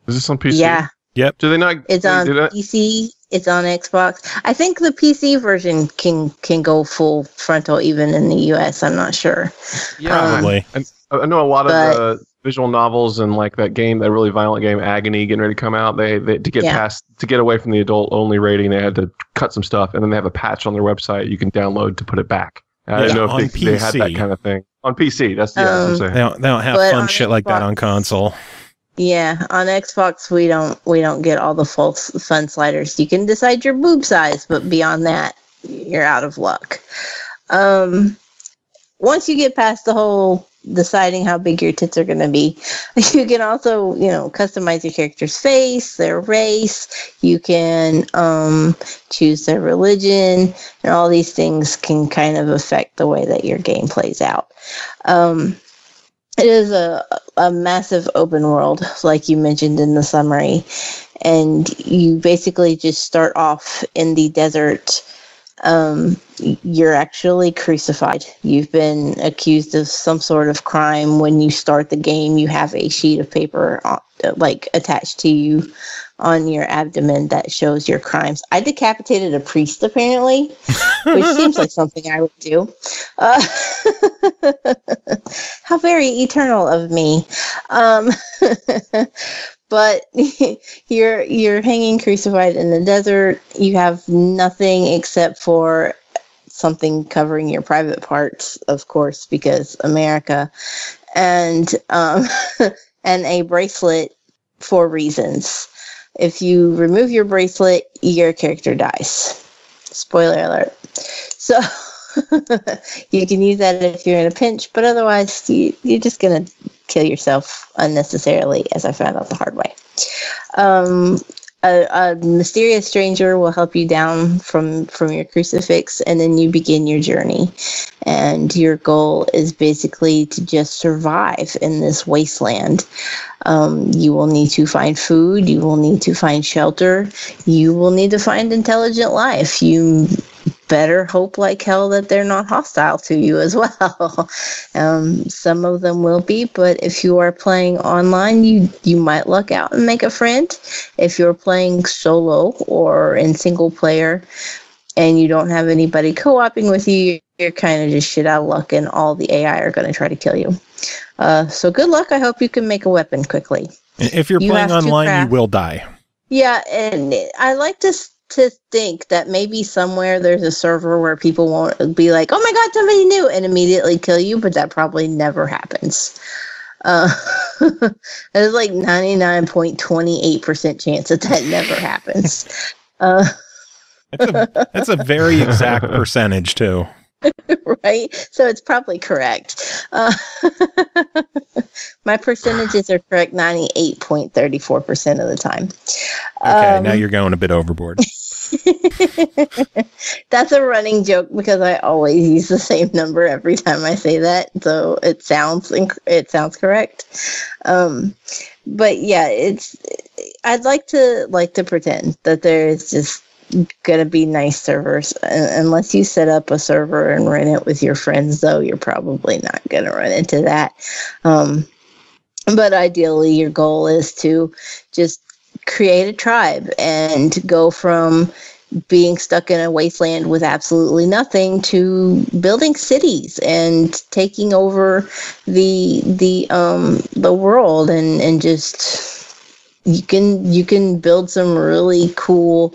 Is this on PC? Yeah. Yep. Do they not? It's on PC. It's on Xbox. I think the PC version can go full frontal even in the US. I'm not sure. Yeah, probably. I know a lot of visual novels and like that game, that really violent game, Agony, getting ready to come out. They to get away from the adult only rating, they had to cut some stuff, and then they have a patch on their website you can download to put it back. I didn't know if they had that kind of thing on PC. That's what I'm saying. They don't have fun shit like that on console. Yeah, on Xbox we don't get all the fun sliders. You can decide your boob size, but beyond that, you're out of luck. Once you get past the whole deciding how big your tits are going to be, you can also, customize your character's face, their race. You can choose their religion, and all these things can kind of affect the way that your game plays out. It is a massive open world, like you mentioned in the summary, and you basically just start off in the desert. You're actually crucified. You've been accused of some sort of crime. When you start the game, you have a sheet of paper attached to you on your abdomen that shows your crimes. I decapitated a priest, apparently, which seems like something I would do. How very eternal of me. But you're hanging crucified in the desert. You have nothing except for something covering your private parts, of course, because America, and and a bracelet for reasons. If you remove your bracelet, your character dies. Spoiler alert. So you can use that if you're in a pinch, but otherwise you're just going to kill yourself unnecessarily, as I found out the hard way. A mysterious stranger will help you down from your crucifix, and then you begin your journey. And your goal is basically to just survive in this wasteland. You will need to find food. You will need to find shelter. You will need to find intelligent life. You better hope like hell that they're not hostile to you as well. Some of them will be, but if you are playing online, you might luck out and make a friend. If you're playing solo or in single player and you don't have anybody co-oping with you, you're kind of just shit out of luck, and all the AI are going to try to kill you. So good luck. I hope you can make a weapon quickly. If you're playing online, you will die. Yeah, and I like to think that maybe somewhere there's a server where people won't be like, oh my god, somebody new, and immediately kill you, but that probably never happens. There's like 99.28% chance that never happens. That's a very exact percentage too. Right? So it's probably correct. My percentages are correct 98.34% of the time. Okay, now you're going a bit overboard. That's a running joke because I always use the same number every time I say that, so it sounds correct. But yeah, I'd like to pretend that there is just gonna be nice servers, unless you set up a server and run it with your friends, though you're probably not gonna run into that. But ideally your goal is to just create a tribe and go from being stuck in a wasteland with absolutely nothing to building cities and taking over the world, and just you can build some really cool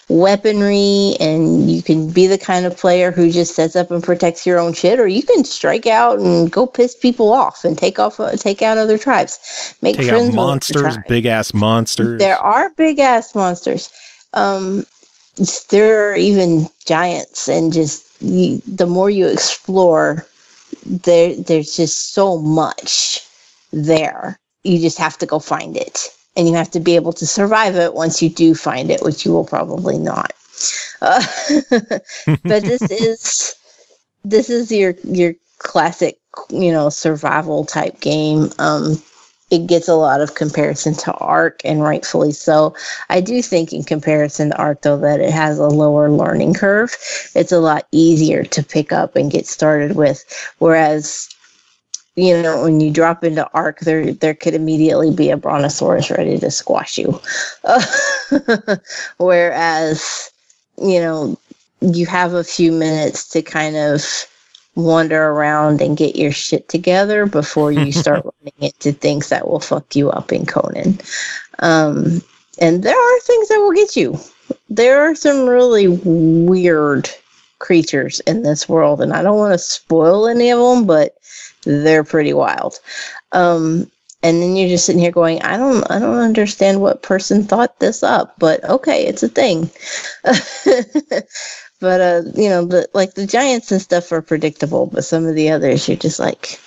weaponry, and you can be the kind of player who just sets up and protects your own shit, or you can strike out and go piss people off and take out other tribes, make friends with monsters, big ass monsters. There are big ass monsters. There are even giants, and just the more you explore, there's just so much there. You just have to go find it. And you have to be able to survive it once you do find it, which you will probably not. But this is your classic, survival type game. It gets a lot of comparison to Ark, and rightfully so. I do think in comparison to Ark, though, that it has a lower learning curve. It's a lot easier to pick up and get started with, whereas when you drop into Ark, there could immediately be a brontosaurus ready to squash you. Whereas, you have a few minutes to kind of wander around and get your shit together before you start running into things that will fuck you up in Conan. And there are things that will get you. There are some really weird creatures in this world, and I don't want to spoil any of them, but they're pretty wild. And then you're just sitting here going, I don't understand what person thought this up, but okay, it's a thing. But the giants and stuff are predictable, but some of the others you're just like,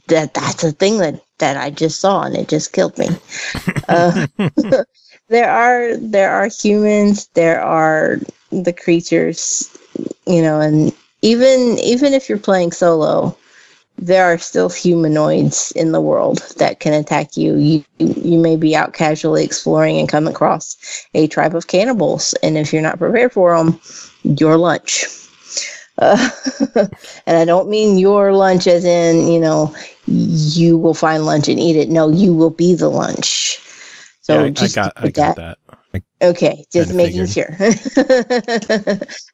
that's a thing that I just saw and it just killed me. There are humans, there are the creatures, and even if you're playing solo, there are still humanoids in the world that can attack you. You may be out casually exploring and come across a tribe of cannibals, and if you're not prepared for them, your lunch. And I don't mean your lunch as in, you will find lunch and eat it. No, you will be the lunch. So yeah, I got that. Okay, just making sure.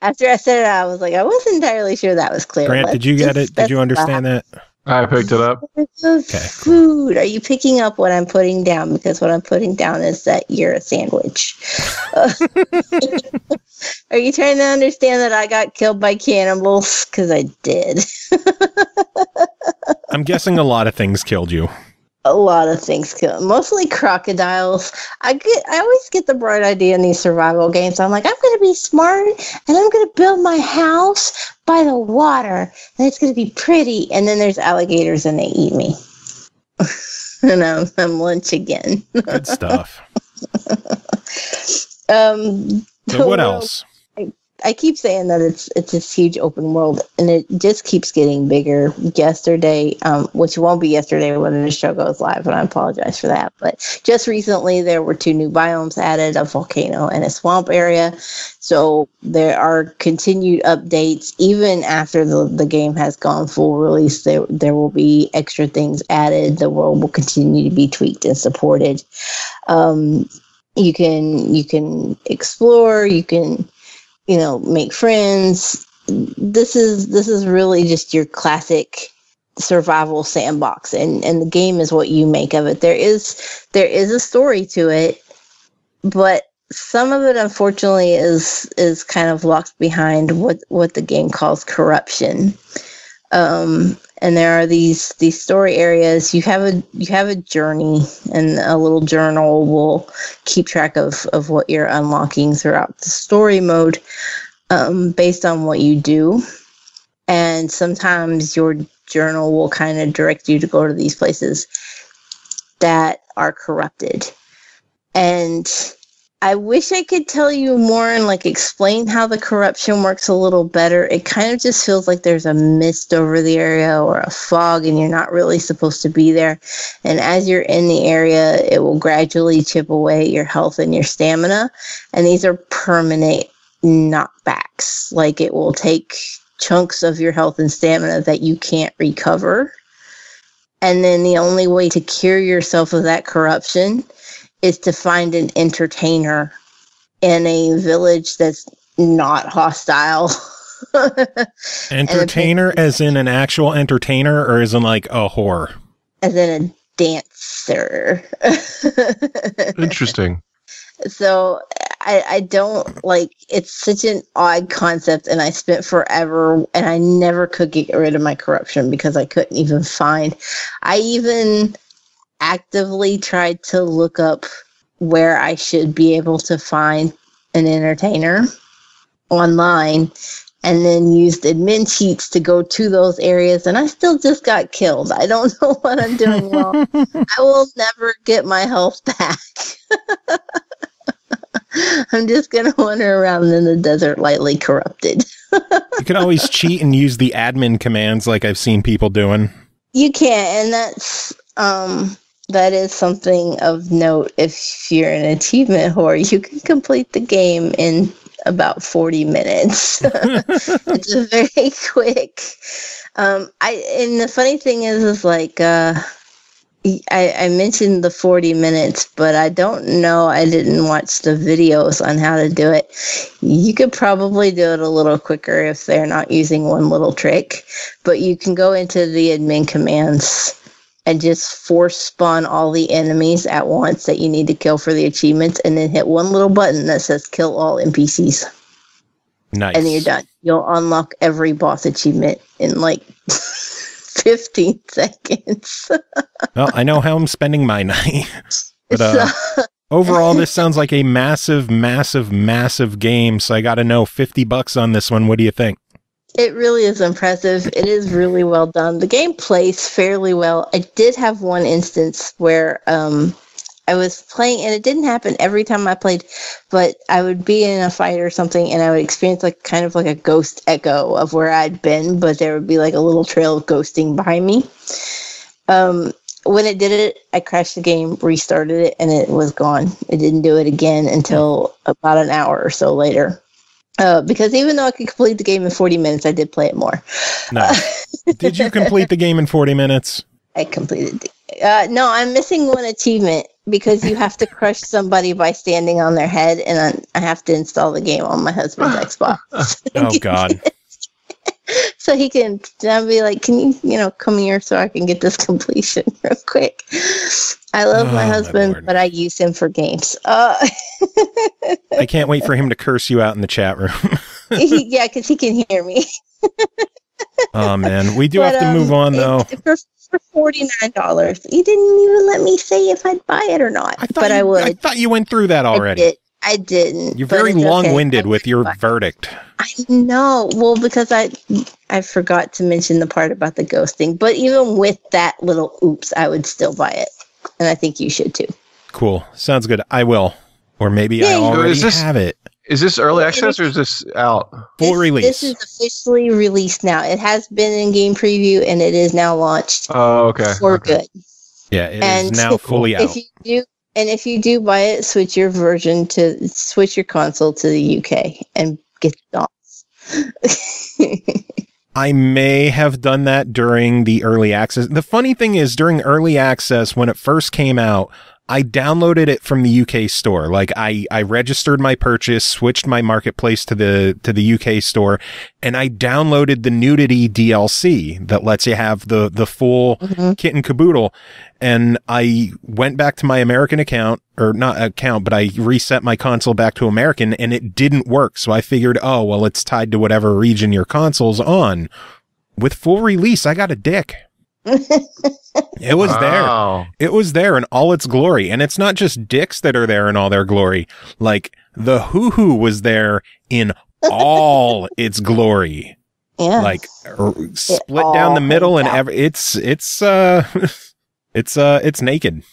After I said it, I was like, I wasn't entirely sure that was clear. Grant, did you get it? Did you understand that? I picked it up. Okay. Food. Are you picking up what I'm putting down? Because what I'm putting down is that you're a sandwich. Are you trying to understand that I got killed by cannibals? Because I did. I'm guessing a lot of things killed you. A lot of things killed. Mostly crocodiles. I always get the bright idea in these survival games. I'm like, I'm going to be smart and I'm going to build my house by the water and it's going to be pretty. And then there's alligators and they eat me. And I'm lunch again. Good stuff. So what else? I keep saying that it's this huge open world, and it just keeps getting bigger. Yesterday, which won't be yesterday when the show goes live, and I apologize for that. But just recently, there were 2 new biomes added: a volcano and a swamp area. So there are continued updates, even after the game has gone full release. There will be extra things added. The world will continue to be tweaked and supported. You can explore. You can make friends. This is really just your classic survival sandbox, and the game is what you make of it. There is a story to it, but some of it unfortunately is kind of locked behind what the game calls corruption. And there are these story areas. You have a journey, and a little journal will keep track of what you're unlocking throughout the story mode, based on what you do. And sometimes your journal will kind of direct you to go to these places that are corrupted. And I wish I could tell you more and explain how the corruption works a little better. It kind of just feels like there's a mist over the area or a fog and you're not really supposed to be there. And as you're in the area, it will gradually chip away your health and your stamina. And these are permanent knockbacks. It will take chunks of your health and stamina that you can't recover. And then the only way to cure yourself of that corruption is to find an entertainer in a village that's not hostile. Entertainer as in an actual entertainer, or as in a whore? As in a dancer. Interesting. So I don't it's such an odd concept, and I spent forever, and I never could get rid of my corruption because I couldn't even find. I even actively tried to look up where I should be able to find an entertainer online, and then used admin cheats to go to those areas, and I still just got killed. I don't know what I'm doing wrong. I will never get my health back. I'm just going to wander around in the desert lightly corrupted. You can always cheat and use the admin commands like I've seen people doing. You can, and that's that is something of note. If you're an achievement whore, you can complete the game in about 40 minutes. It's a very quick. And the funny thing is I mentioned the 40 minutes, but I don't know. I didn't watch the videos on how to do it. You could probably do it a little quicker if they're not using one little trick, but you can go into the admin commands and just force spawn all the enemies at once that you need to kill for the achievements, and then hit one little button that says kill all NPCs. Nice. And then you're done. You'll unlock every boss achievement in 15 seconds. Well, I know how I'm spending my night. But overall, this sounds like a massive, massive, massive game. So I got to know, $50 on this one. What do you think? It really is impressive. It is really well done. The game plays fairly well. I did have one instance where I was playing, and it didn't happen every time I played, but I would be in a fight or something, and I would experience kind of a ghost echo of where I'd been, but there would be a little trail of ghosting behind me. When it did it, I crashed the game, restarted it, and it was gone. It didn't do it again until about an hour or so later. Because even though I could complete the game in 40 minutes, I did play it more. Nice. Did you complete the game in 40 minutes? I completed no, I'm missing one achievement because you have to crush somebody by standing on their head, and I have to install the game on my husband's Xbox. Oh, God. So he can, I'll be like, can you, come here so I can get this completion real quick. I love my husband, but I use him for games. I can't wait for him to curse you out in the chat room. Yeah, because he can hear me. Oh, man. We do have to move on, though. For $49. You didn't even let me say if I'd buy it or not, I would. I thought you went through that already. I didn't. You're very long-winded with your verdict. I know. Well, because I forgot to mention the part about the ghosting. But even with that little oops, I would still buy it. And I think you should too. Cool. Sounds good. I will. Or maybe I already have it. Is this early access or is this out? Full release. This is officially released now. It has been in game preview and it is now launched. Oh, okay. For good. Yeah, it is now fully out. If you do buy it, switch your console to the UK and get it on. I may have done that during the early access. The funny thing is, during early access, when it first came out, I downloaded it from the UK store. Like I registered my purchase, switched my marketplace to the UK store, and I downloaded the nudity DLC that lets you have the full kit and caboodle. And I went back to my American account, or not account, but I reset my console back to American, and it didn't work. So I figured, oh, well, it's tied to whatever region your console's on. With full release, I got a dick. It was there. It was there in all its glory. And it's not just dicks that are there in all their glory. Like, the hoo-hoo was there in all its glory. Yeah. Like, split down the middle and it's naked.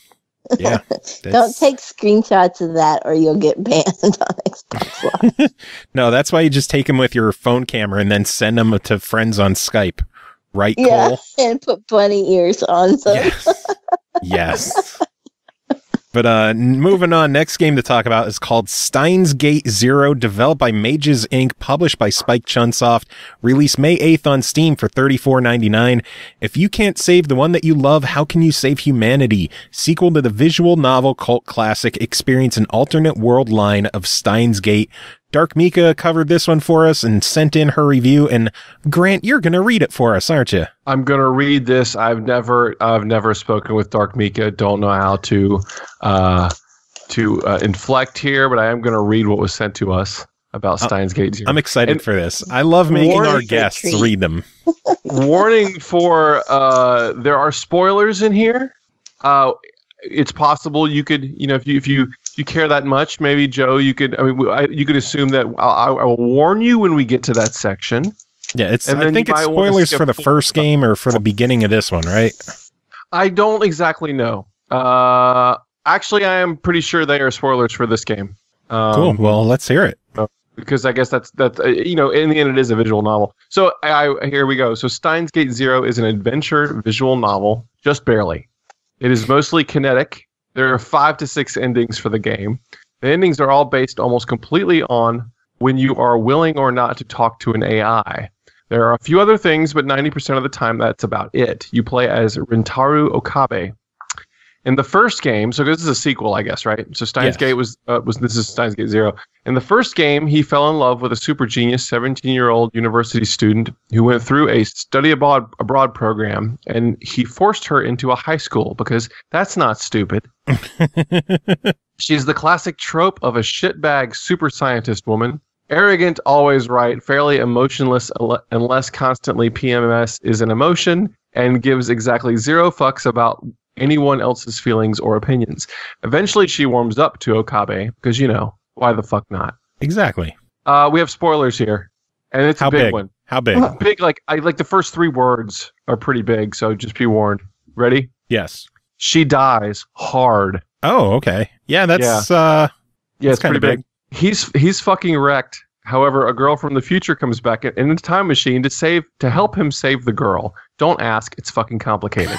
Yeah. Don't take screenshots of that or you'll get banned on Xbox Live. No, that's why you just take them with your phone camera and then send them to friends on Skype. Right, yeah, Kool? And put bunny ears on them. Yes. Yes. But moving on, next game to talk about is called Steins Gate Zero, developed by MAGES Inc., published by Spike Chunsoft, released May 8th on Steam for $34.99. If you can't save the one that you love, how can you save humanity? Sequel to the visual novel cult classic, experience an alternate world line of Steins Gate. DarkMika covered this one for us and sent in her review. And Grant, you're going to read it for us, aren't you? I'm going to read this. I've never spoken with DarkMika. Don't know how to inflect here, but I am going to read what was sent to us about Steins Gate Zero. I'm excited for this. I love making our guests read them. Warning for there are spoilers in here. It's possible you could, if you care that much, maybe Joe, you could. You could assume that I will warn you when we get to that section. Yeah, I think it's spoilers for the first game or for the beginning of this one, right? I don't exactly know. Actually, I am pretty sure they are spoilers for this game. Cool. Well, let's hear it. Because I guess that's in the end it is a visual novel. So here we go. So Steins Gate Zero is an adventure visual novel, just barely. It is mostly kinetic. There are 5 to 6 endings for the game. The endings are all based almost completely on when you are willing or not to talk to an AI. There are a few other things, but 90% of the time that's about it. You play as Rintaro Okabe. In the first game, so this is a sequel, I guess, right? So Steins Gate this is Steins Gate Zero. In the first game, he fell in love with a super genius 17-year-old university student who went through a study abroad program, and he forced her into a high school because that's not stupid. She's the classic trope of a shitbag super scientist woman. Arrogant, always right, fairly emotionless unless constantly PMS is an emotion, and gives exactly 0 fucks about anyone else's feelings or opinions. Eventually, she warms up to Okabe because, why the fuck not? Exactly. We have spoilers here, and it's a big one. How big? Big, like the first 3 words are pretty big, so just be warned. Ready? Yes. She dies hard. Oh, okay. Yeah, that's it's pretty big. He's fucking wrecked. However, a girl from the future comes back in a time machine to help him save the girl. Don't ask; it's fucking complicated.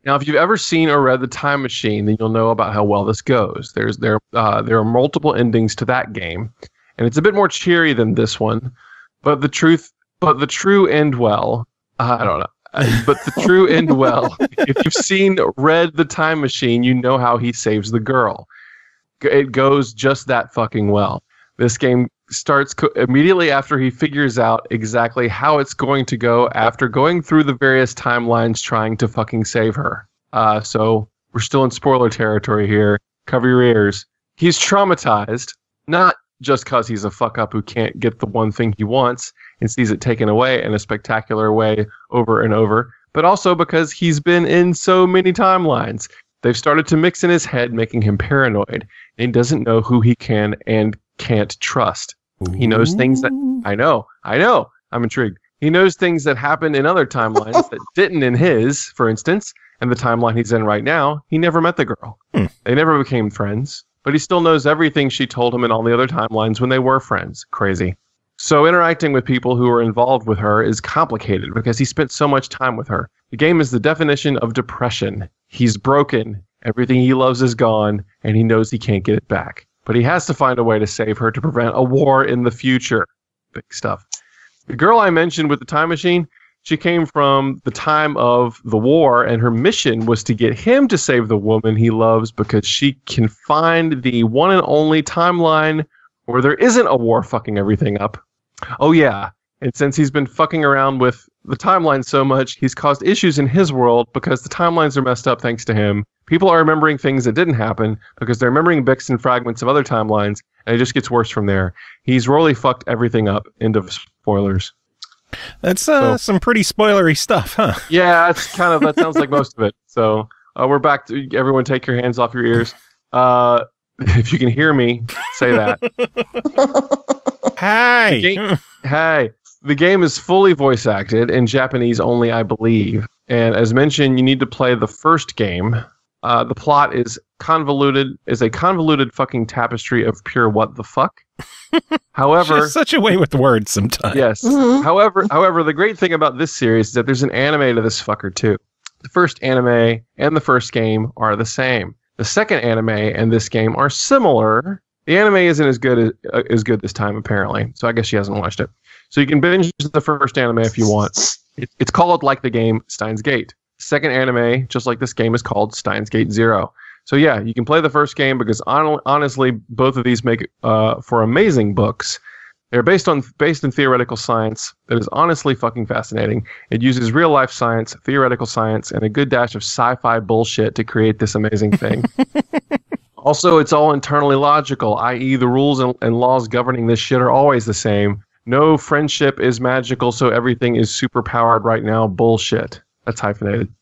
Now, if you've ever seen or read The Time Machine, then you'll know about how well this goes. There are multiple endings to that game, and it's a bit more cheery than this one. But the true end well. I don't know. But the true end well. If you've read The Time Machine, you know how he saves the girl. It goes just that fucking well. This game starts immediately after he figures out exactly how it's going to go after going through the various timelines trying to fucking save her. So we're still in spoiler territory here. Cover your ears. He's traumatized, not just because he's a fuck up who can't get the one thing he wants and sees it taken away in a spectacular way over and over, but also because he's been in so many timelines. They've started to mix in his head, making him paranoid, and he doesn't know who he can and can't trust. Ooh. He knows things that... I know, I'm intrigued. He knows things that happened in other timelines that didn't in his, for instance, and the timeline he's in right now, he never met the girl. They never became friends, but he still knows everything she told him in all the other timelines when they were friends. Crazy. So interacting with people who are involved with her is complicated because he spent so much time with her. The game is the definition of depression. He's broken. Everything he loves is gone, and he knows he can't get it back. But he has to find a way to save her to prevent a war in the future. Big stuff. The girl I mentioned with the time machine, she came from the time of the war, and her mission was to get him to save the woman he loves because she can find the one and only timeline where there isn't a war fucking everything up. Oh yeah, and since he's been fucking around with the timeline so much, he's caused issues in his world because the timelines are messed up thanks to him. People are remembering things that didn't happen because they're remembering bits and fragments of other timelines, and it just gets worse from there. He's really fucked everything up. End of spoilers. That's some pretty spoilery stuff, huh? Yeah, it's kind of, that sounds like most of it. So we're back to, everyone take your hands off your ears. If you can hear me, say that. Hey! Hey! The game is fully voice acted in Japanese only, I believe. And as mentioned, you need to play the first game. The plot is a convoluted fucking tapestry of pure what the fuck. However, such a way with words sometimes. Yes. Mm-hmm. However, the great thing about this series is that there's an anime to this fucker too. The first anime and the first game are the same. The second anime and this game are similar. The anime isn't as good this time, apparently. So I guess she hasn't watched it. So you can binge the first anime if you want. It's called, like the game, Steins Gate. Second anime, just like this game, is called Steins Gate Zero. So yeah, you can play the first game because honestly, both of these make for amazing books. They're based in theoretical science that is honestly fucking fascinating. It uses real life science, theoretical science, and a good dash of sci-fi bullshit to create this amazing thing. Also, it's all internally logical, i.e. the rules and laws governing this shit are always the same. No friendship is magical, so everything is super powered right now. Bullshit. That's hyphenated.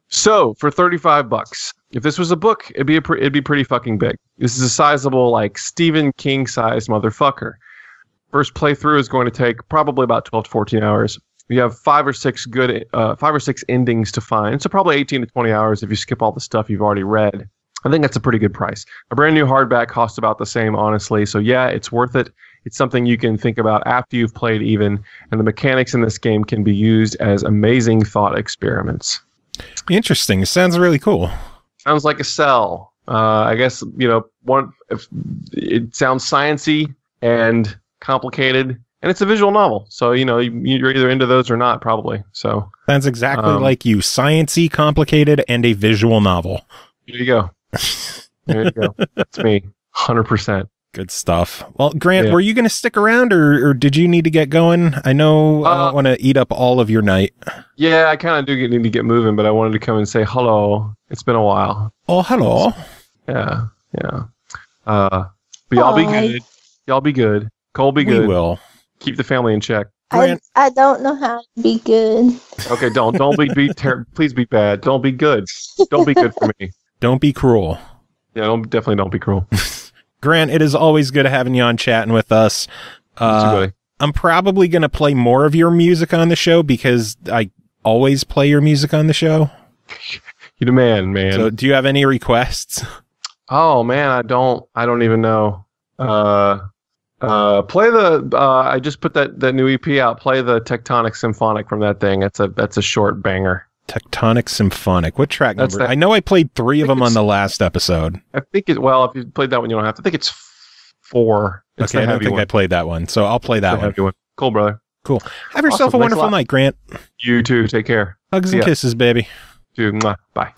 So, for $35, if this was a book, it'd be pretty fucking big. This is a sizable, like, Stephen King-sized motherfucker. First playthrough is going to take probably about 12 to 14 hours. You have 5 or 6 endings to find, so probably 18 to 20 hours if you skip all the stuff you've already read. I think that's a pretty good price. A brand new hardback costs about the same, honestly, so yeah, it's worth it. It's something you can think about after you've played even, and the mechanics in this game can be used as amazing thought experiments. Interesting. Sounds really cool. Sounds like a cell. I guess, it sounds sciencey and complicated, and it's a visual novel. So, you're either into those or not, probably. So sounds exactly like you. Sciencey, complicated, and a visual novel. There you go. There you go. That's me. 100%. Good stuff. Well, Grant, were you going to stick around or did you need to get going? I know I don't want to eat up all of your night. Yeah, I kind of do need to get moving, but I wanted to come and say hello. It's been a while. Oh, hello. Yeah. But y'all be good. Y'all be good. Cole be good. We will. Keep the family in check. I don't know how to be good. Okay, don't please be bad. Don't be good. Don't be good for me. Don't be cruel. Yeah, definitely don't be cruel. Grant, it is always good having you on chatting with us. I'm probably going to play more of your music on the show because I always play your music on the show. You're the man. So do you have any requests? Oh man, I don't even know. Play the I just put that new EP out. Play the Tectonic Symphonic from that thing. That's a short banger. Tectonic Symphonic. What track number? I know I played 3 of them on the last episode. I think if you played that one, you don't have to. I think it's 4. It's okay, I don't think I played that one, so I'll play that one. Cool, brother. Cool. Have yourself a wonderful night, Grant. You too. Take care. Hugs and kisses, baby. Dude, bye.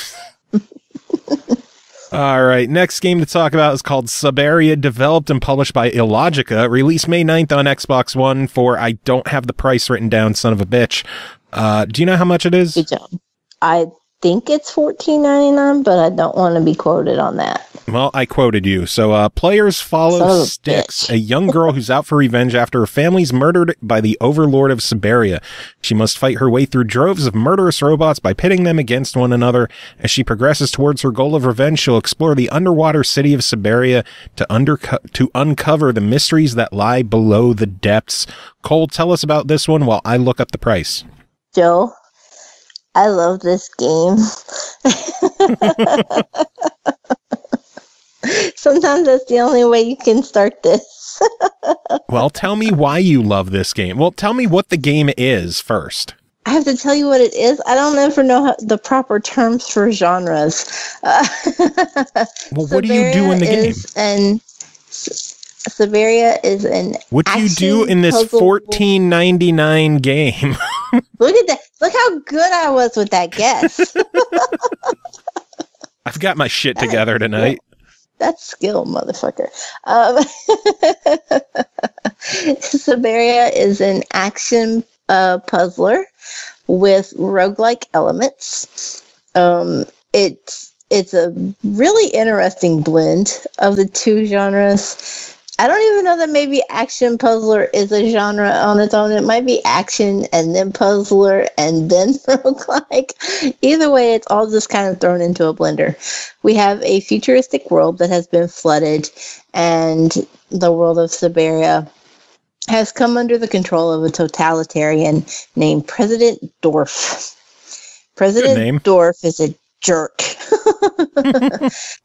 All right, next game to talk about is called Subaeria, developed and published by iLLOGIKA, released May 9th on Xbox One for, I don't have the price written down, son of a bitch. Do you know how much it is? Good job. I think it's $14.99, but I don't want to be quoted on that. Well, I quoted you. So, players follow Styx, a young girl who's out for revenge after her family's murdered by the overlord of Subaeria. She must fight her way through droves of murderous robots by pitting them against one another. As she progresses towards her goal of revenge, she'll explore the underwater city of Subaeria to uncover the mysteries that lie below the depths. Cole, tell us about this one while I look up the price. Joe, I love this game. Sometimes that's the only way you can start this. Well, tell me why you love this game. Well, tell me what the game is first. I have to tell you what it is. I don't ever know the proper terms for genres. Well, what do you do in the game? Subaeria is an What do you do in this $14.99 game? Look at that. Look how good I was with that guess. I've got my shit together tonight. That's skill, motherfucker. Subaeria is an action puzzler with roguelike elements. It's a really interesting blend of the two genres. I don't even know that maybe action puzzler is a genre on its own. It might be action and then puzzler and then roguelike. Either way, it's all just kind of thrown into a blender. We have a futuristic world that has been flooded, and the world of Subaeria has come under the control of a totalitarian named President Dorf. President Dorf is a jerk.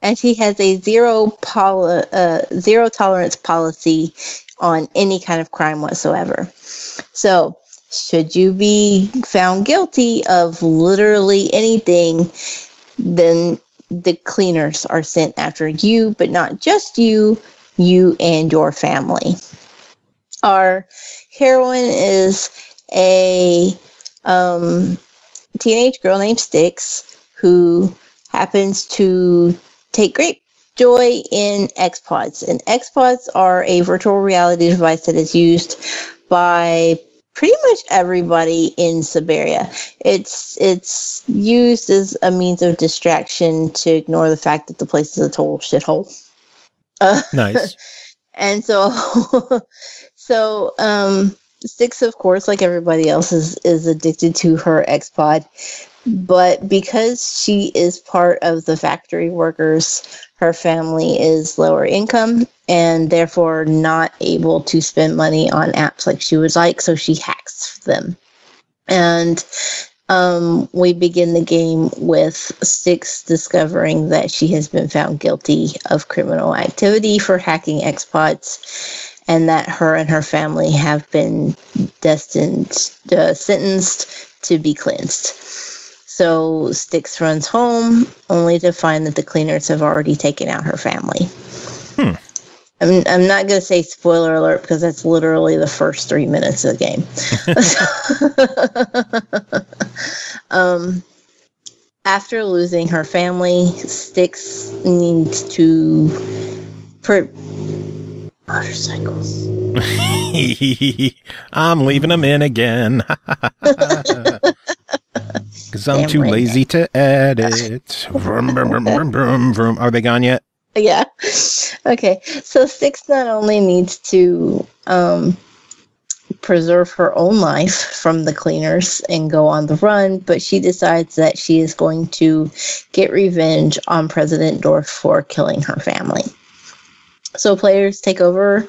And he has a zero tolerance policy on any kind of crime whatsoever. So, should you be found guilty of literally anything, then the cleaners are sent after you, but not just you and your family. Our heroine is a teenage girl named Styx, who happens to take great joy in X-Pods. And X-Pods are a virtual reality device that is used by pretty much everybody in Subaeria. It's used as a means of distraction to ignore the fact that the place is a total shithole. Nice. And so Styx, of course, like everybody else, is addicted to her X-Pod. But because she is part of the factory workers, her family is lower income and therefore not able to spend money on apps like she would like, so she hacks them. And we begin the game with Styx discovering that she has been found guilty of criminal activity for hacking X-Pods, and that her and her family have been sentenced to be cleansed. So Styx runs home, only to find that the cleaners have already taken out her family. I'm not going to say spoiler alert, because that's literally the first 3 minutes of the game. After losing her family, Styx needs to motorcycles. I'm leaving them in again. Because I'm too lazy to edit. Vroom, vroom, vroom, vroom, vroom. Are they gone yet? Yeah. Okay. So Styx not only needs to preserve her own life from the cleaners and go on the run, but she decides that she is going to get revenge on President Dorf for killing her family. So players take over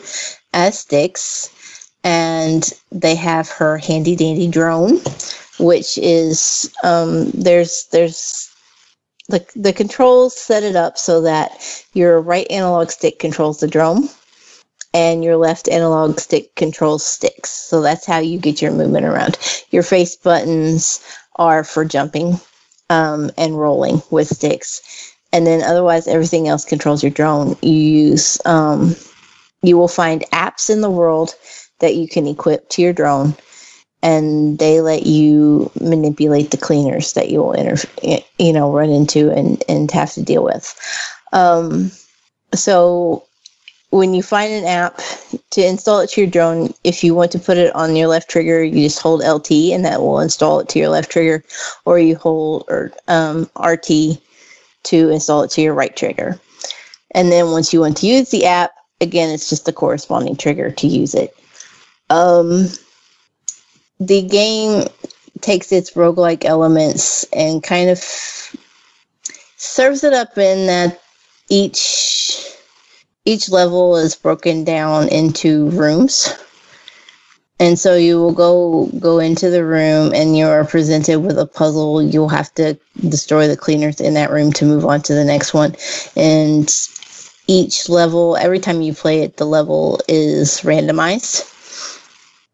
as Styx, and they have her handy dandy drone, which is there's the controls set it up so that your right analog stick controls the drone and your left analog stick controls Styx. So that's how you get your movement around. Your face buttons are for jumping and rolling with Styx. And then otherwise everything else controls your drone. You will find apps in the world that you can equip to your drone, and they let you manipulate the cleaners that you will run into and have to deal with. So when you find an app to install it to your drone, if you want to put it on your left trigger, you just hold LT and that will install it to your left trigger, or you hold RT to install it to your right trigger. And then once you want to use the app, again, it's just the corresponding trigger to use it. The game takes its roguelike elements and kind of serves it up in that each level is broken down into rooms. And so you will go into the room and you are presented with a puzzle. You'll have to destroy the cleaners in that room to move on to the next one. And each level, every time you play it, the level is randomized.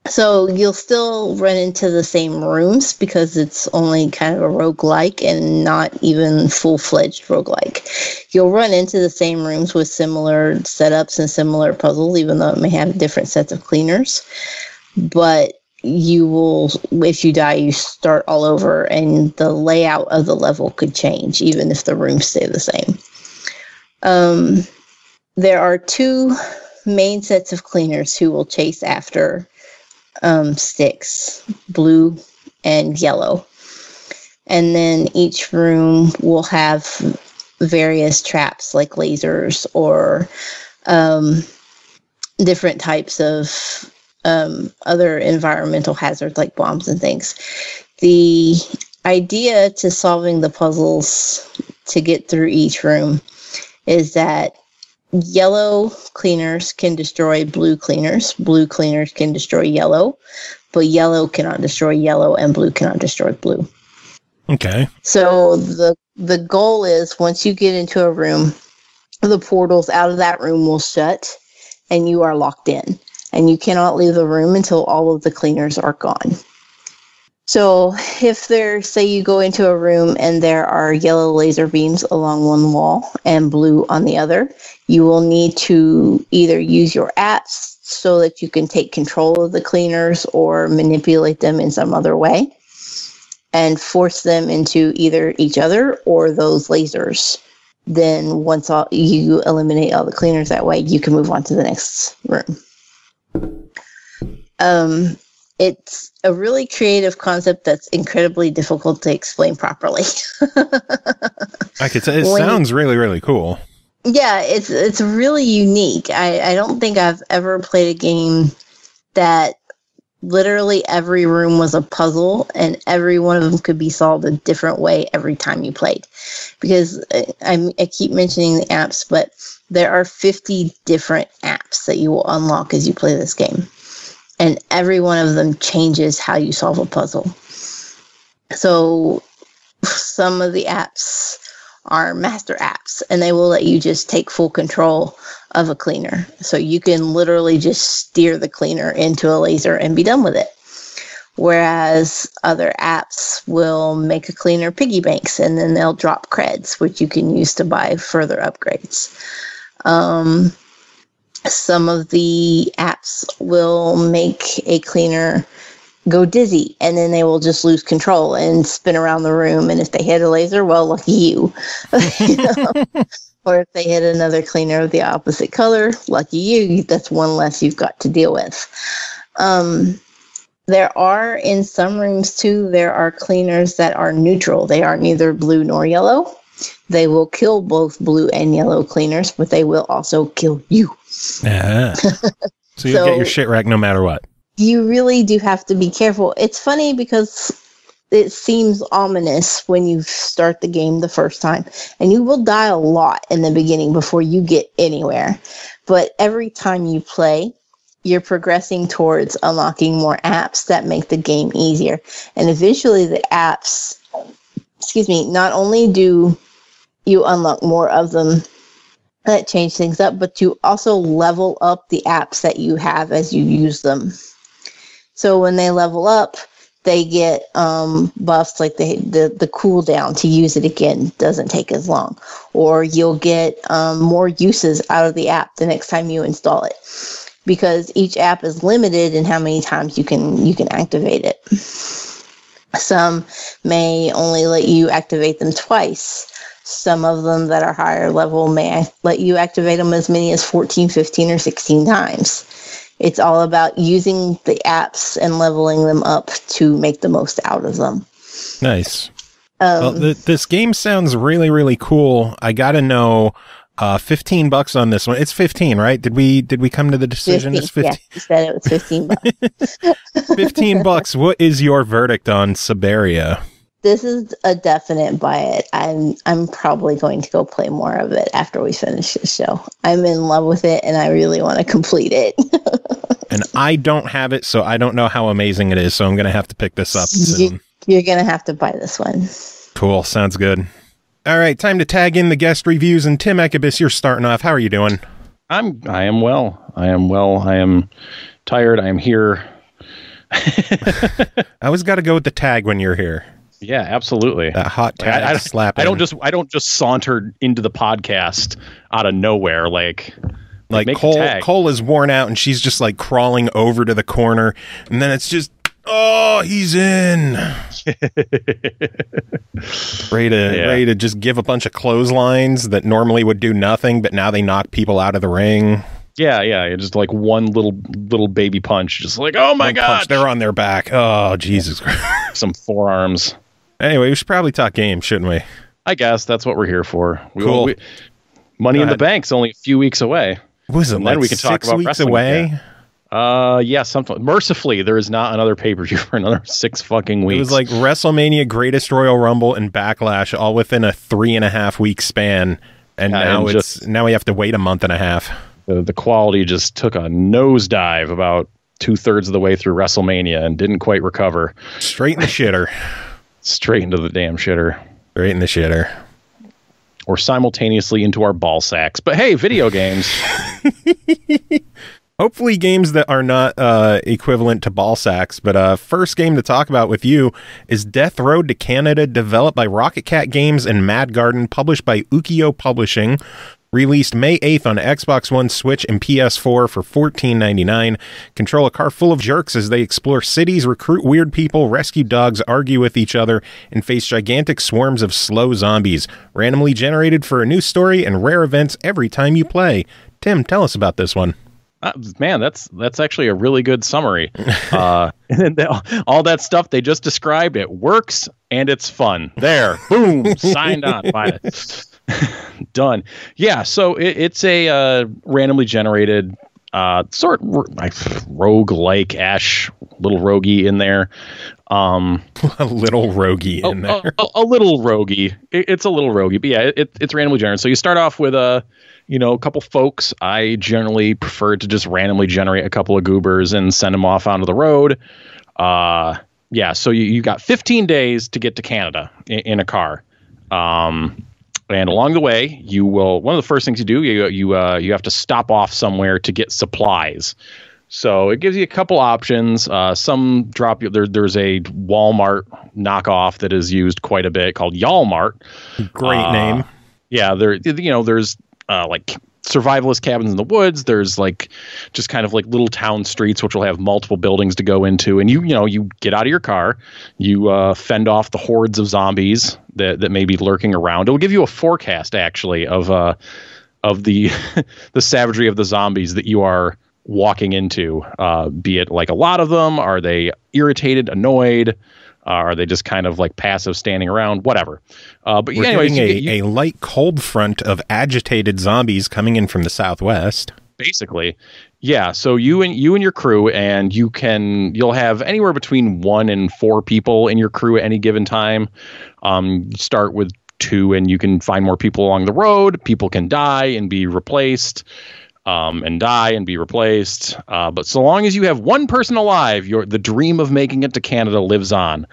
So you'll still run into the same rooms because it's only kind of a roguelike and not even full-fledged roguelike. You'll run into the same rooms with similar setups and similar puzzles, even though it may have different sets of cleaners. But you will, if you die, you start all over, and the layout of the level could change, even if the rooms stay the same. There are two main sets of cleaners who will chase after sticks, blue and yellow. And then each room will have various traps like lasers or different types of other environmental hazards like bombs and things. The idea to solving the puzzles to get through each room is that yellow cleaners can destroy blue cleaners can destroy yellow, but yellow cannot destroy yellow and blue cannot destroy blue. Okay. So the goal is once you get into a room, the portals out of that room will shut and you are locked in. And you cannot leave the room until all of the cleaners are gone. So if say you go into a room and there are yellow laser beams along one wall and blue on the other, you will need to either use your apps so that you can take control of the cleaners or manipulate them in some other way and force them into either each other or those lasers. Then once you eliminate all the cleaners that way, you can move on to the next room. It's a really creative concept that's incredibly difficult to explain properly. I could say it sounds really, really cool. Yeah, it's really unique. I don't think I've ever played a game that literally every room was a puzzle and every one of them could be solved a different way every time you played. Because I keep mentioning the apps, but there are 50 different apps that you will unlock as you play this game. And every one of them changes how you solve a puzzle. So some of the apps are master apps, and they will let you just take full control of a cleaner. So you can literally just steer the cleaner into a laser and be done with it. Whereas other apps will make a cleaner piggy banks, and then they'll drop creds, which you can use to buy further upgrades. Some of the apps will make a cleaner go dizzy, and then they will just lose control and spin around the room. And if they hit a laser, well, lucky you. Or if they hit another cleaner of the opposite color, lucky you. That's one less you've got to deal with. There are, in some rooms too, there are cleaners that are neutral. They are neither blue nor yellow. They will kill both blue and yellow cleaners, but they will also kill you. So you'll get your shit wrecked no matter what. You really do have to be careful. It's funny because it seems ominous when you start the game the first time, and you will die a lot in the beginning before you get anywhere. But every time you play, you're progressing towards unlocking more apps that make the game easier. And eventually the apps, not only do you unlock more of them that change things up, but you also level up the apps that you have as you use them. So when they level up, they get buffs like the cooldown to use it again doesn't take as long. Or you'll get more uses out of the app the next time you install it. Because each app is limited in how many times you can activate it. Some may only let you activate them twice. Some of them that are higher level may let you activate them as many as 14, 15, or 16 times. It's all about using the apps and leveling them up to make the most out of them. Nice. Well, this game sounds really, really cool. I got to know, $15 on this one. It's 15, right? Did we come to the decision? 15, It's 15. yeah, you said it was $15. $15. What is your verdict on Subaeria? This is a definite buy it. I'm probably going to go play more of it after we finish this show. I'm in love with it, and I really want to complete it. And I don't have it, so I don't know how amazing it is, so I'm going to have to pick this up soon. You're going to have to buy this one. Cool. Sounds good. All right, time to tag in the guest reviews, and Tim Ekkebus, you're starting off. How are you doing? I am well. I am tired. I am here. I always got to go with the tag when you're here. Yeah, absolutely. That hot tag slap. I don't just saunter into the podcast out of nowhere like Kool is worn out and she's just like crawling over to the corner, and then it's just, oh, he's in. ready to just give a bunch of clotheslines that normally would do nothing, but now they knock people out of the ring. Yeah, just like one little baby punch, just like, oh my god, they're on their back. Oh, Jesus Christ. Some forearms. Anyway, we should probably talk games, shouldn't we? I guess that's what we're here for. Cool. Money in the Bank's only a few weeks away. Was it? And then we can talk about wrestling away. Yeah, something. Mercifully, there is not another pay-per-view for another 6 fucking weeks. It was like WrestleMania, Greatest Royal Rumble, and Backlash all within a 3.5 week span, and now we have to wait a month and a half. The quality just took a nosedive about 2/3 of the way through WrestleMania and didn't quite recover. Straight in the shitter. Straight into the damn shitter. Straight in the shitter. Or simultaneously into our ball sacks. But hey, video games. Hopefully games that are not equivalent to ball sacks. But first game to talk about with you is Death Road to Canada, developed by Rocketcat Games and Madgarden, published by UKIYO Publishing. Released May 8th on Xbox One, Switch, and PS4 for $14.99. Control a car full of jerks as they explore cities, recruit weird people, rescue dogs, argue with each other, and face gigantic swarms of slow zombies. Randomly generated for a new story and rare events every time you play. Tim, tell us about this one. Man, that's actually a really good summary. And all that stuff they just described, it works and it's fun. There, boom, signed on. Buy it. Done. Yeah, so it's a randomly generated sort of like rogue-like-ash little roguey in there. A little roguey in there. A little roguey. It's a little roguey, but yeah, it's randomly generated. So you start off with a couple folks. I generally prefer to just randomly generate a couple of goobers and send them off onto the road. Yeah, so you got 15 days to get to Canada in a car. And along the way, you will. One of the first things you do, you have to stop off somewhere to get supplies. So it gives you a couple options. Some drop you. There's a Walmart knockoff that is used quite a bit called Y'allmart. Great name. Yeah, there's like survivalist cabins in the woods. There's like just kind of like little town streets which will have multiple buildings to go into, and you get out of your car, you fend off the hordes of zombies that may be lurking around. It'll give you a forecast actually of the the savagery of the zombies that you are walking into, be it like a lot of them, are they irritated, annoyed, are they just kind of like passive standing around, whatever. But we're anyways, getting a light cold front of agitated zombies coming in from the southwest. Basically, yeah. So you and your crew, and you'll have anywhere between 1 and 4 people in your crew at any given time. Start with 2, and you can find more people along the road. People can die and be replaced. And die and be replaced. But so long as you have one person alive, the dream of making it to Canada lives on.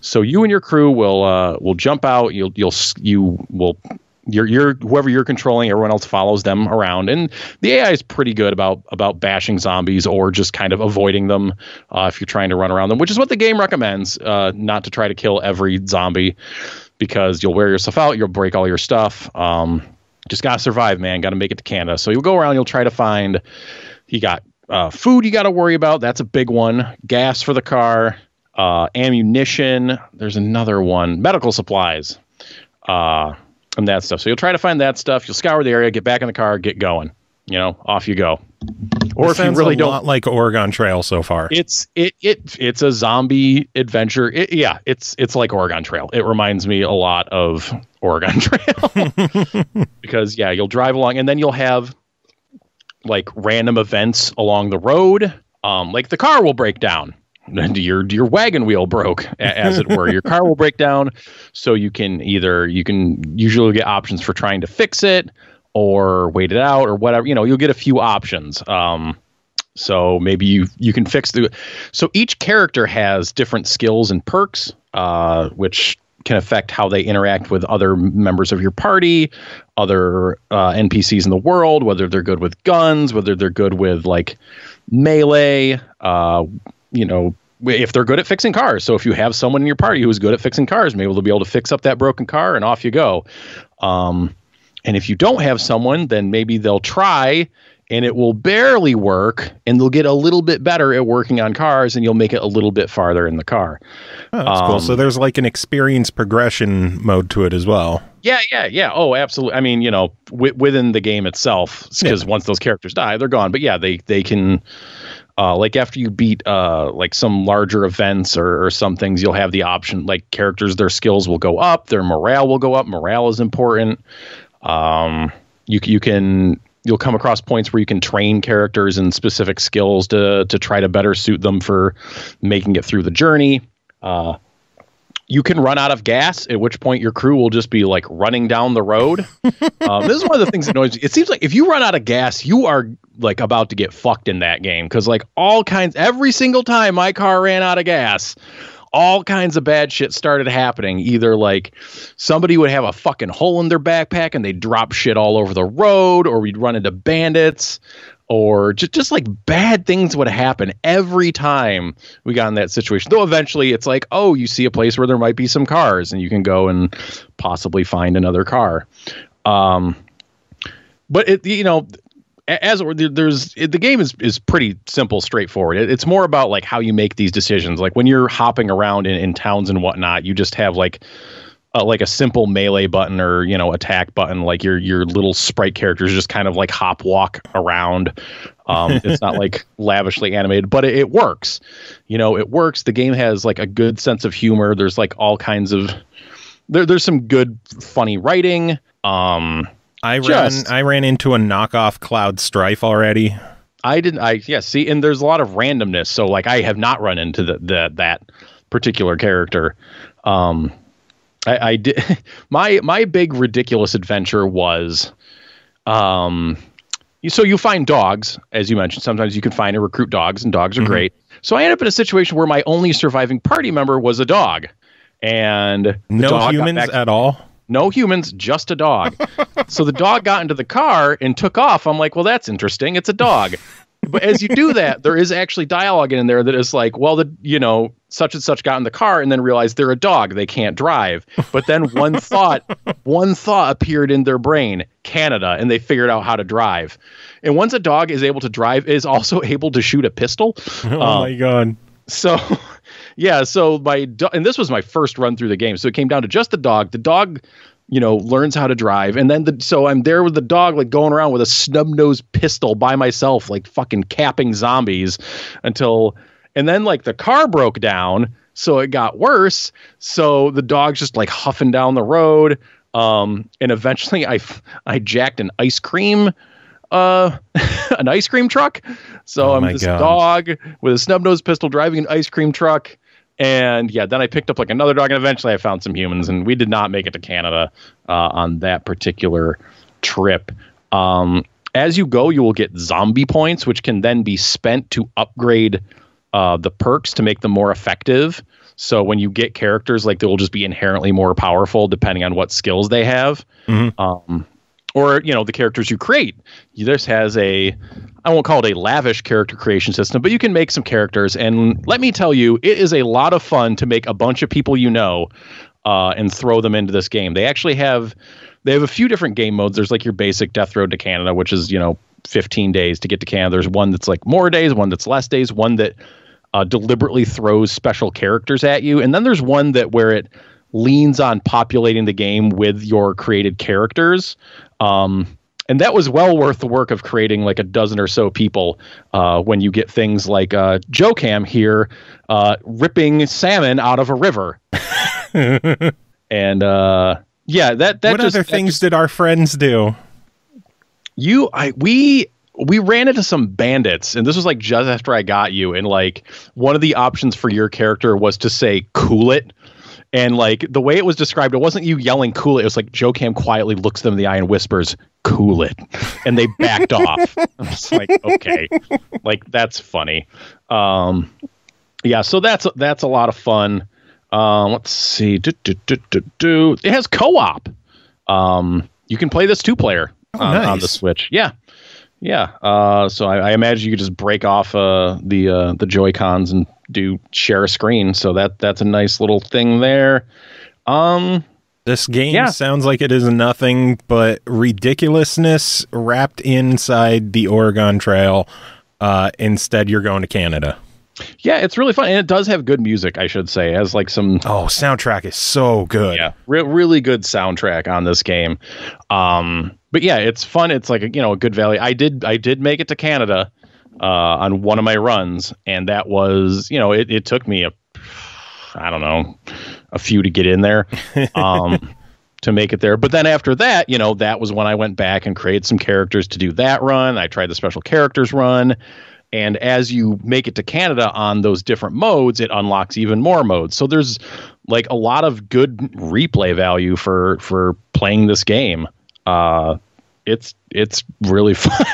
So you and your crew will jump out. Whoever you're controlling, everyone else follows them around, and the AI is pretty good about bashing zombies or just kind of avoiding them if you're trying to run around them, which is what the game recommends. Not to try to kill every zombie, because you'll wear yourself out, you'll break all your stuff. Just gotta survive, man. Gotta make it to Canada. So you'll go around, you'll try to find. You got food you gotta worry about. That's a big one. Gas for the car, ammunition. There's another one. Medical supplies. that stuff. So you'll try to find that stuff. You'll scour the area, get back in the car, get going. Off you go. Or if you really don't, lot like Oregon Trail so far. It's a zombie adventure. It's like Oregon Trail. It reminds me a lot of Oregon Trail because you'll drive along and then you'll have like random events along the road. Like the car will break down. Your wagon wheel broke, as it were. Your car will break down, so you can usually get options for trying to fix it or wait it out or whatever. You'll get a few options. So maybe you can fix so each character has different skills and perks, which can affect how they interact with other members of your party, other NPCs in the world, whether they're good with guns, whether they're good with like melee, if they're good at fixing cars. So if you have someone in your party who's good at fixing cars, maybe they'll be able to fix up that broken car and off you go. And if you don't have someone, then maybe they'll try and it will barely work and they'll get a little bit better at working on cars and you'll make it a little bit farther in the car. Oh, that's cool. So there's like an experience progression mode to it as well. Yeah. Oh, absolutely. I mean, within the game itself, because once those characters die, they're gone. But they can, like after you beat like some larger events or some things, you'll have the option, like characters, their skills will go up, their morale will go up. Morale is important. You'll come across points where you can train characters in specific skills to try to better suit them for making it through the journey. You can run out of gas, at which point your crew will just be like running down the road. This is one of the things that annoys me. It seems like if you run out of gas, you are like about to get fucked in that game. Because like every single time my car ran out of gas, all kinds of bad shit started happening. Either like somebody would have a fucking hole in their backpack and they'd drop shit all over the road, or we'd run into bandits, or just like bad things would happen every time we got in that situation. Though eventually it's like, oh, you see a place where there might be some cars and you can go and possibly find another car. But the game is pretty simple, straightforward. It's more about like how you make these decisions. Like when you're hopping around in towns and whatnot, you just have like a simple melee button or attack button. Like your little sprite characters just kind of like hop walk around. It's not like lavishly animated, but it works. It works. The game has like a good sense of humor. There's like all kinds of there's some good funny writing. I ran into a knockoff Cloud Strife already. See, and there's a lot of randomness. So like I have not run into that particular character. I did my big ridiculous adventure was so you find dogs, as you mentioned. Sometimes you can find and recruit dogs, and dogs are great. So I ended up in a situation where my only surviving party member was a dog, and no humans at all. No humans, just a dog. So the dog got into the car and took off. I'm like, well, that's interesting. It's a dog. But as you do that, there is actually dialogue in there that is like, well, such and such got in the car and then realized they're a dog. They can't drive. But then one thought appeared in their brain, Canada, and they figured out how to drive. And once a dog is able to drive, it is also able to shoot a pistol. Oh my God. So... yeah, so and this was my first run through the game. So it came down to just the dog. The dog, learns how to drive. And then so I'm there with the dog, like going around with a snub-nosed pistol by myself, like fucking capping zombies and then like the car broke down. So it got worse. So the dog's just like huffing down the road. And eventually I jacked an ice cream truck. So I'm this dog with a snub-nosed pistol driving an ice cream truck. And then I picked up like another dog, and eventually I found some humans, and we did not make it to Canada on that particular trip. As you go, you will get zombie points, which can then be spent to upgrade the perks to make them more effective. So when you get characters, like they will just be inherently more powerful depending on what skills they have. Mm-hmm. Or, the characters you create. This has I won't call it a lavish character creation system, but you can make some characters. And let me tell you, it is a lot of fun to make a bunch of people and throw them into this game. They actually have a few different game modes. There's like your basic Death Road to Canada, which is, 15 days to get to Canada. There's one that's like more days, one that's less days, one that deliberately throws special characters at you. And then there's one where it leans on populating the game with your created characters. And that was well worth the work of creating like a dozen or so people when you get things like Joe Cam here ripping salmon out of a river. And yeah, that what just, other things did our friends do? We ran into some bandits, and this was like just after I got you, and like one of the options for your character was to say "Kool it." And like the way it was described, it wasn't you yelling "Kool it." It was like Joe Cam quietly looks them in the eye and whispers "Kool it," and they backed off. I was like, okay, like that's funny. Yeah, so that's a lot of fun. Let's see. It has co-op. You can play this 2-player on the Switch. Yeah. So I imagine you could just break off the Joy-Cons and share a screen. So that's a nice little thing there. This game sounds like it is nothing but ridiculousness wrapped inside the Oregon Trail. Instead, you're going to Canada. Yeah, it's really fun, and it does have good music, I should say. It has like some soundtrack is so good. Yeah, really good soundtrack on this game. But yeah, it's fun. It's like a good value. I did make it to Canada on one of my runs, and that was it took me a few to get in there to make it there. But then after that, that was when I went back and created some characters to do that run. I tried the special characters run. And as you make it to Canada on those different modes, it unlocks even more modes. So there's like a lot of good replay value for playing this game. It's really fun.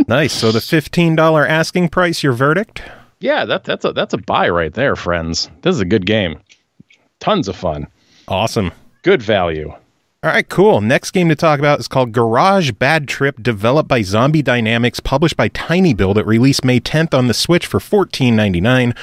Nice. So the $15 asking price, your verdict? Yeah, that's a buy right there, friends. This is a good game. Tons of fun. Awesome. Good value. All right, cool. Next game to talk about is called Garage Bad Trip, developed by Zombie Dynamics, published by tinyBuild. It released May 10th on the Switch for $14.99.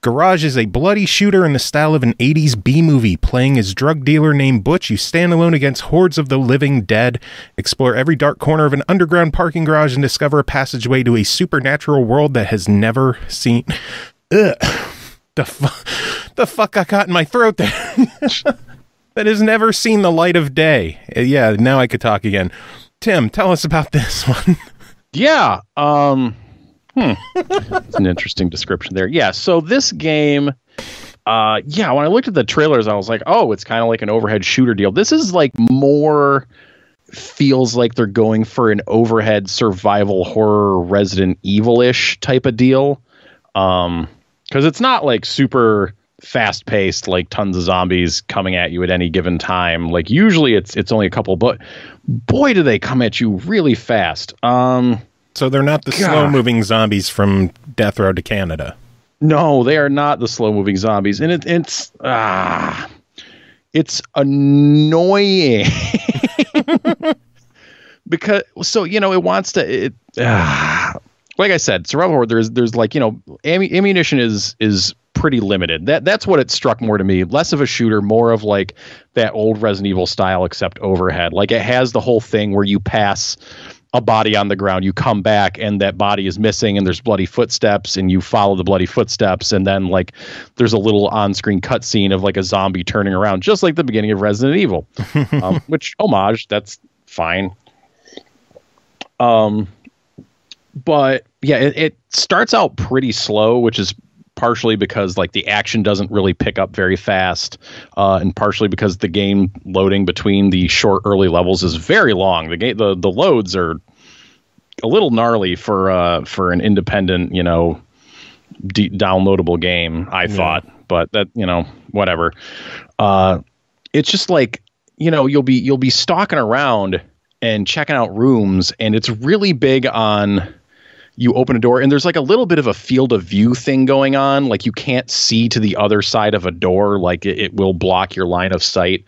Garage is a bloody shooter in the style of an 80s B-movie. Playing as drug dealer named Butch, you stand alone against hordes of the living dead. Explore every dark corner of an underground parking garage and discover a passageway to a supernatural world that has never seen... Ugh. The fuck I got in my throat there? That has never seen the light of day. Yeah, now I could talk again. Tim, tell us about this one. Yeah. It's an interesting description there. Yeah, so this game, when I looked at the trailers, I was like, oh, it's kind of like an overhead shooter deal. This is like more feels like they're going for an overhead survival horror Resident Evil-ish type of deal. Because it's not like super fast paced, like tons of zombies coming at you at any given time. Like usually it's only a couple, but boy, do they come at you really fast. So they're not the slow moving zombies from Death Road to Canada. No, they are not the slow moving zombies. And it's annoying because it wants to, like I said, survival horror, there's like, ammunition is pretty limited. That's what it struck more to me. Less of a shooter, more of like that old Resident Evil style, except overhead. Like it has the whole thing where you pass a body on the ground, you come back and that body is missing and there's bloody footsteps and you follow the bloody footsteps. And then like there's a little on-screen cutscene of like a zombie turning around, just like the beginning of Resident Evil, which homage, that's fine. But yeah, it starts out pretty slow, which is partially because like the action doesn't really pick up very fast, and partially because the game loading between the short early levels is very long. The loads are a little gnarly for an independent, downloadable game, I thought, but that, whatever. It's just like, you'll be stalking around and checking out rooms, and it's really big on, you open a door and there's like a little bit of a field of view thing going on. Like you can't see to the other side of a door. Like it will block your line of sight,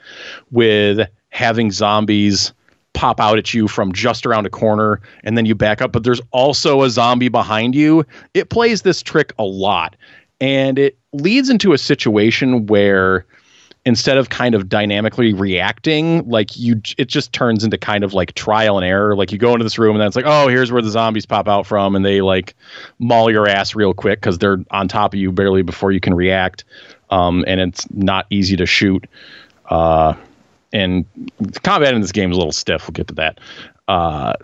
with having zombies pop out at you from just around a corner and then you back up, but there's also a zombie behind you. It plays this trick a lot, and it leads into a situation where instead of kind of dynamically reacting, like it just turns into kind of like trial and error. Like you go into this room and then it's like, oh, here's where the zombies pop out from. And they like maul your ass real quick because they're on top of you barely before you can react. and it's not easy to shoot. And the combat in this game is a little stiff. We'll get to that.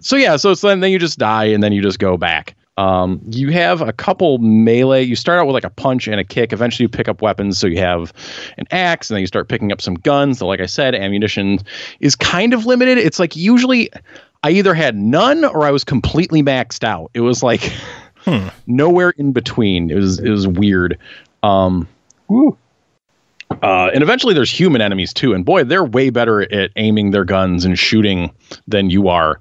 So then you just die and then you just go back. You have a couple melee. You start out with like a punch and a kick. Eventually you pick up weapons. So you have an axe and then you start picking up some guns. So like I said, ammunition is kind of limited. It's like usually I either had none or I was completely maxed out. It was like nowhere in between. It was weird. And eventually there's human enemies too. And boy, they're way better at aiming their guns and shooting than you are.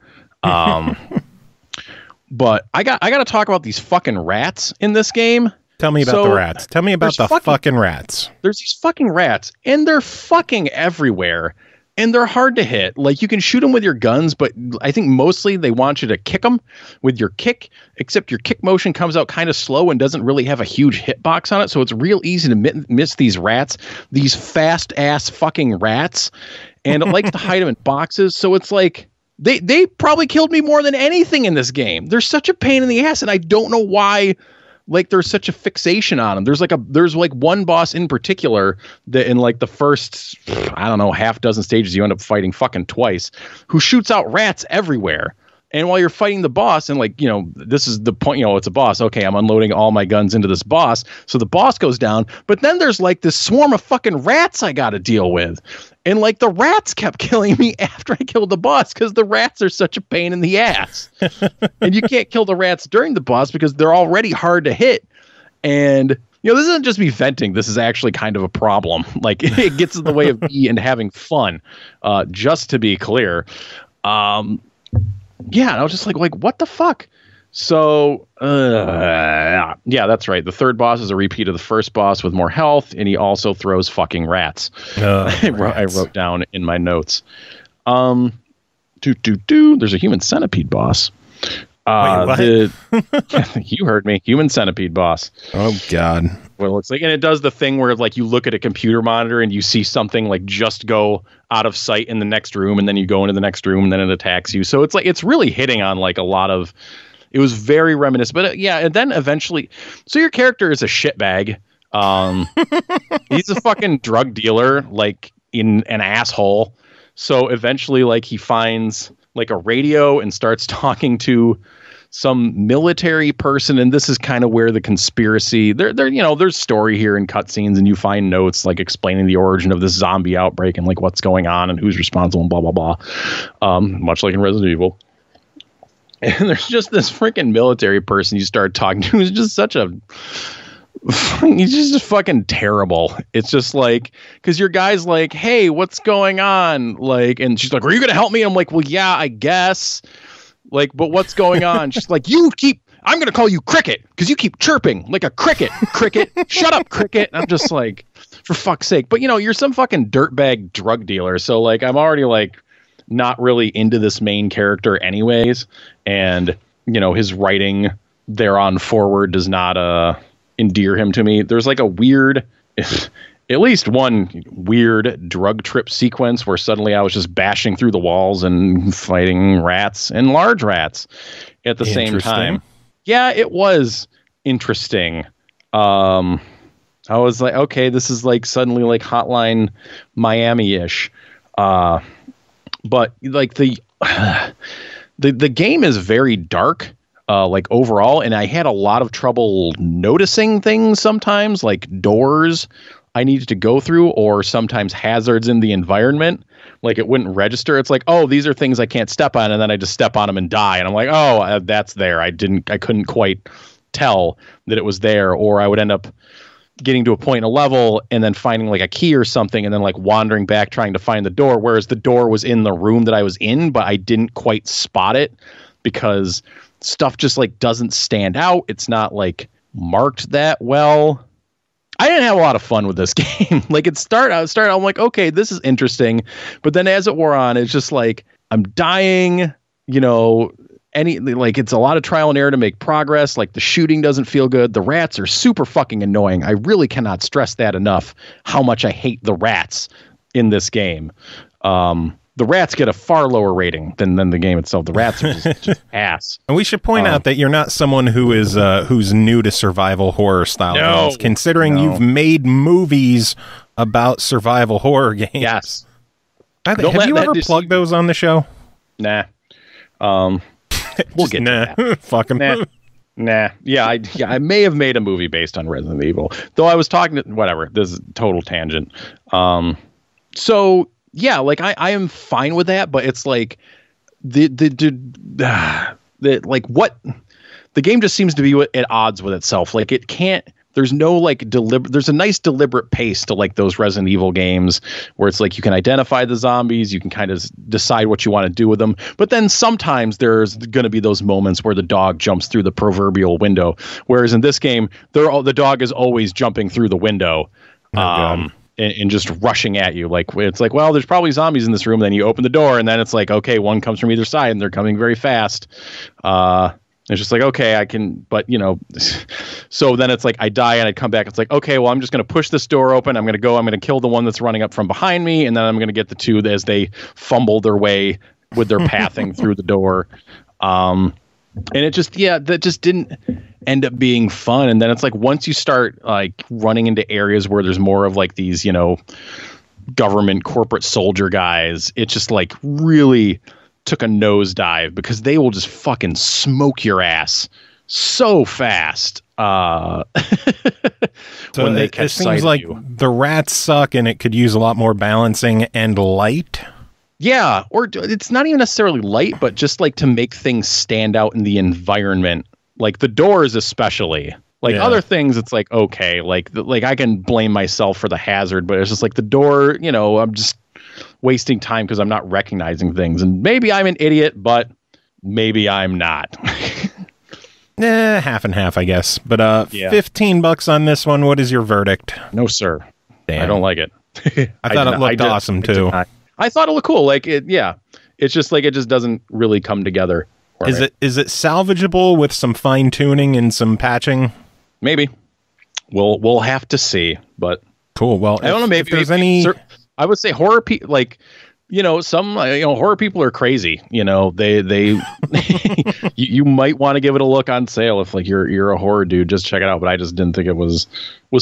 But I got to talk about these fucking rats in this game. Tell me about the rats. Tell me about the fucking rats. There's these fucking rats, and they're fucking everywhere, and they're hard to hit. Like, you can shoot them with your guns, but I think mostly they want you to kick them with your kick, except your kick motion comes out kind of slow and doesn't really have a huge hitbox on it, so it's real easy to miss these rats, these fast-ass fucking rats, and it likes to hide them in boxes, so it's like... They probably killed me more than anything in this game. They're such a pain in the ass, and I don't know why. Like, there's such a fixation on them. There's one boss in particular that in like the first, I don't know, half dozen stages you end up fighting fucking twice, who shoots out rats everywhere. And while you're fighting the boss, and like, you know, this is the point, you know, it's a boss. Okay, I'm unloading all my guns into this boss. So the boss goes down, but then there's like this swarm of fucking rats I got to deal with. And like the rats kept killing me after I killed the boss because the rats are such a pain in the ass. And you can't kill the rats during the boss because they're already hard to hit. And, you know, this isn't just me venting. This is actually kind of a problem. Like, it gets in the way of me and having fun, just to be clear. Yeah, and I was just like, what the fuck? So, yeah, that's right. The third boss is a repeat of the first boss with more health, and he also throws fucking rats. I wrote down in my notes. There's a human centipede boss. Wait, You heard me. Human centipede boss. Oh, God. What it looks like. And it does the thing where like you look at a computer monitor and you see something like just go out of sight in the next room, and then you go into the next room and then it attacks you. So it's like, it's really hitting on like a lot of, it was very reminiscent, but yeah. And then eventually, so your character is a shitbag. He's a fucking drug dealer, like in an asshole. So eventually like he finds like a radio and starts talking to some military person, and this is kind of where the conspiracy you know, there's story here and cutscenes, and you find notes like explaining the origin of this zombie outbreak and like what's going on and who's responsible and blah blah blah, much like in Resident Evil. And there's just this freaking military person you start talking to who's just he's just fucking terrible. It's just like, because your guy's like, hey, what's going on? Like, and she's like, are you gonna help me? I'm like, well, yeah, I guess. Like, but what's going on? She's like, I'm going to call you Cricket because you keep chirping like a cricket. Cricket, shut up, Cricket. And I'm just like, for fuck's sake. But, you know, you're some fucking dirtbag drug dealer. So, like, I'm already, like, not really into this main character anyways. And, you know, his writing thereon forward does not endear him to me. There's, like, a weird... At least one weird drug trip sequence where suddenly I was just bashing through the walls and fighting rats and large rats at the same time. Yeah, it was interesting. I was like, okay, this is like suddenly like Hotline Miami-ish. But like the game is very dark. Like overall, and I had a lot of trouble noticing things sometimes, like doors I needed to go through, or sometimes hazards in the environment. Like it wouldn't register. It's like, oh, these are things I can't step on, and then I just step on them and die. And I'm like, oh, that's there. I couldn't quite tell that it was there, or I would end up getting to a point in a level and then finding like a key or something, and then like wandering back trying to find the door, whereas the door was in the room that I was in, but I didn't quite spot it because stuff just like doesn't stand out. It's not like marked that well. I didn't have a lot of fun with this game. Like I'm like, okay, this is interesting. But then as it wore on, it's just like, I'm dying, you know, it's a lot of trial and error to make progress. Like the shooting doesn't feel good. The rats are super fucking annoying. I really cannot stress that enough, how much I hate the rats in this game. the rats get a far lower rating than the game itself. The rats are just ass. And we should point out that you're not someone who is who's new to survival horror style games, considering you've made movies about survival horror games. Yes. Have you ever plugged those on the show? Nah. We'll get to that. Fuck them. Nah. Yeah, I may have made a movie based on Resident Evil. Though I was talking to whatever. This is a total tangent. So yeah, like I am fine with that, but it's like the game just seems to be at odds with itself. Like it can't. There's no like there's a nice deliberate pace to like those Resident Evil games where it's like you can identify the zombies, you can kind of decide what you want to do with them. But then sometimes there's going to be those moments where the dog jumps through the proverbial window. Whereas in this game, the dog is always jumping through the window. And just rushing at you. Like it's like, well, there's probably zombies in this room. Then you open the door and then it's like, okay, one comes from either side and they're coming very fast. It's just like, okay, I can, but you know, so then it's like I die and I come back. It's like, okay, well, I'm just going to push this door open. I'm going to kill the one that's running up from behind me. And then I'm going to get the two as they fumble their way with their pathing through the door. And it just, that just didn't end up being fun. And then it's like, once you start like running into areas where there's more of like these, you know, government corporate soldier guys, it just like really took a nosedive because they will just fucking smoke your ass so fast. So when they catch it seems like you. The rats suck and it could use a lot more balancing and light. Yeah, or it's not even necessarily light, but just like to make things stand out in the environment. Like the doors especially. Like other things, it's like, okay, like I can blame myself for the hazard, but it's just like the door, you know, I'm just wasting time because I'm not recognizing things. And maybe I'm an idiot, but maybe I'm not. Half and half, I guess. But $15 on this one. What is your verdict? No, sir. Damn. I don't like it. I thought it looked awesome, too. I thought it looked cool. Like it, it's just like it just doesn't really come together. Is it salvageable with some fine tuning and some patching? Maybe. We'll have to see. But cool. Well, I don't know. Maybe if there's any. I would say horror people, like, you know, some horror people are crazy. You know, they you might want to give it a look on sale if like you're a horror dude. Just check it out. But I just didn't think it was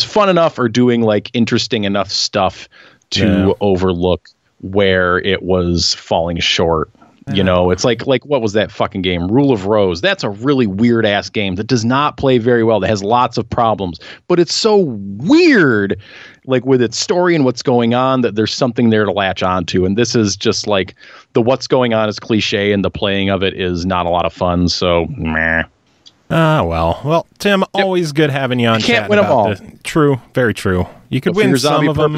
fun enough or doing like interesting enough stuff to overlook where it was falling short. You know, it's like what was that fucking game? Rule of Rose. That's a really weird ass game that does not play very well. That has lots of problems, but it's so weird, like with its story and what's going on, that there's something there to latch onto. And this is just like the what's going on is cliche, and the playing of it is not a lot of fun. So, meh. Well, Tim, always good having you on. You can't win them all. True, very true. You could win some of them.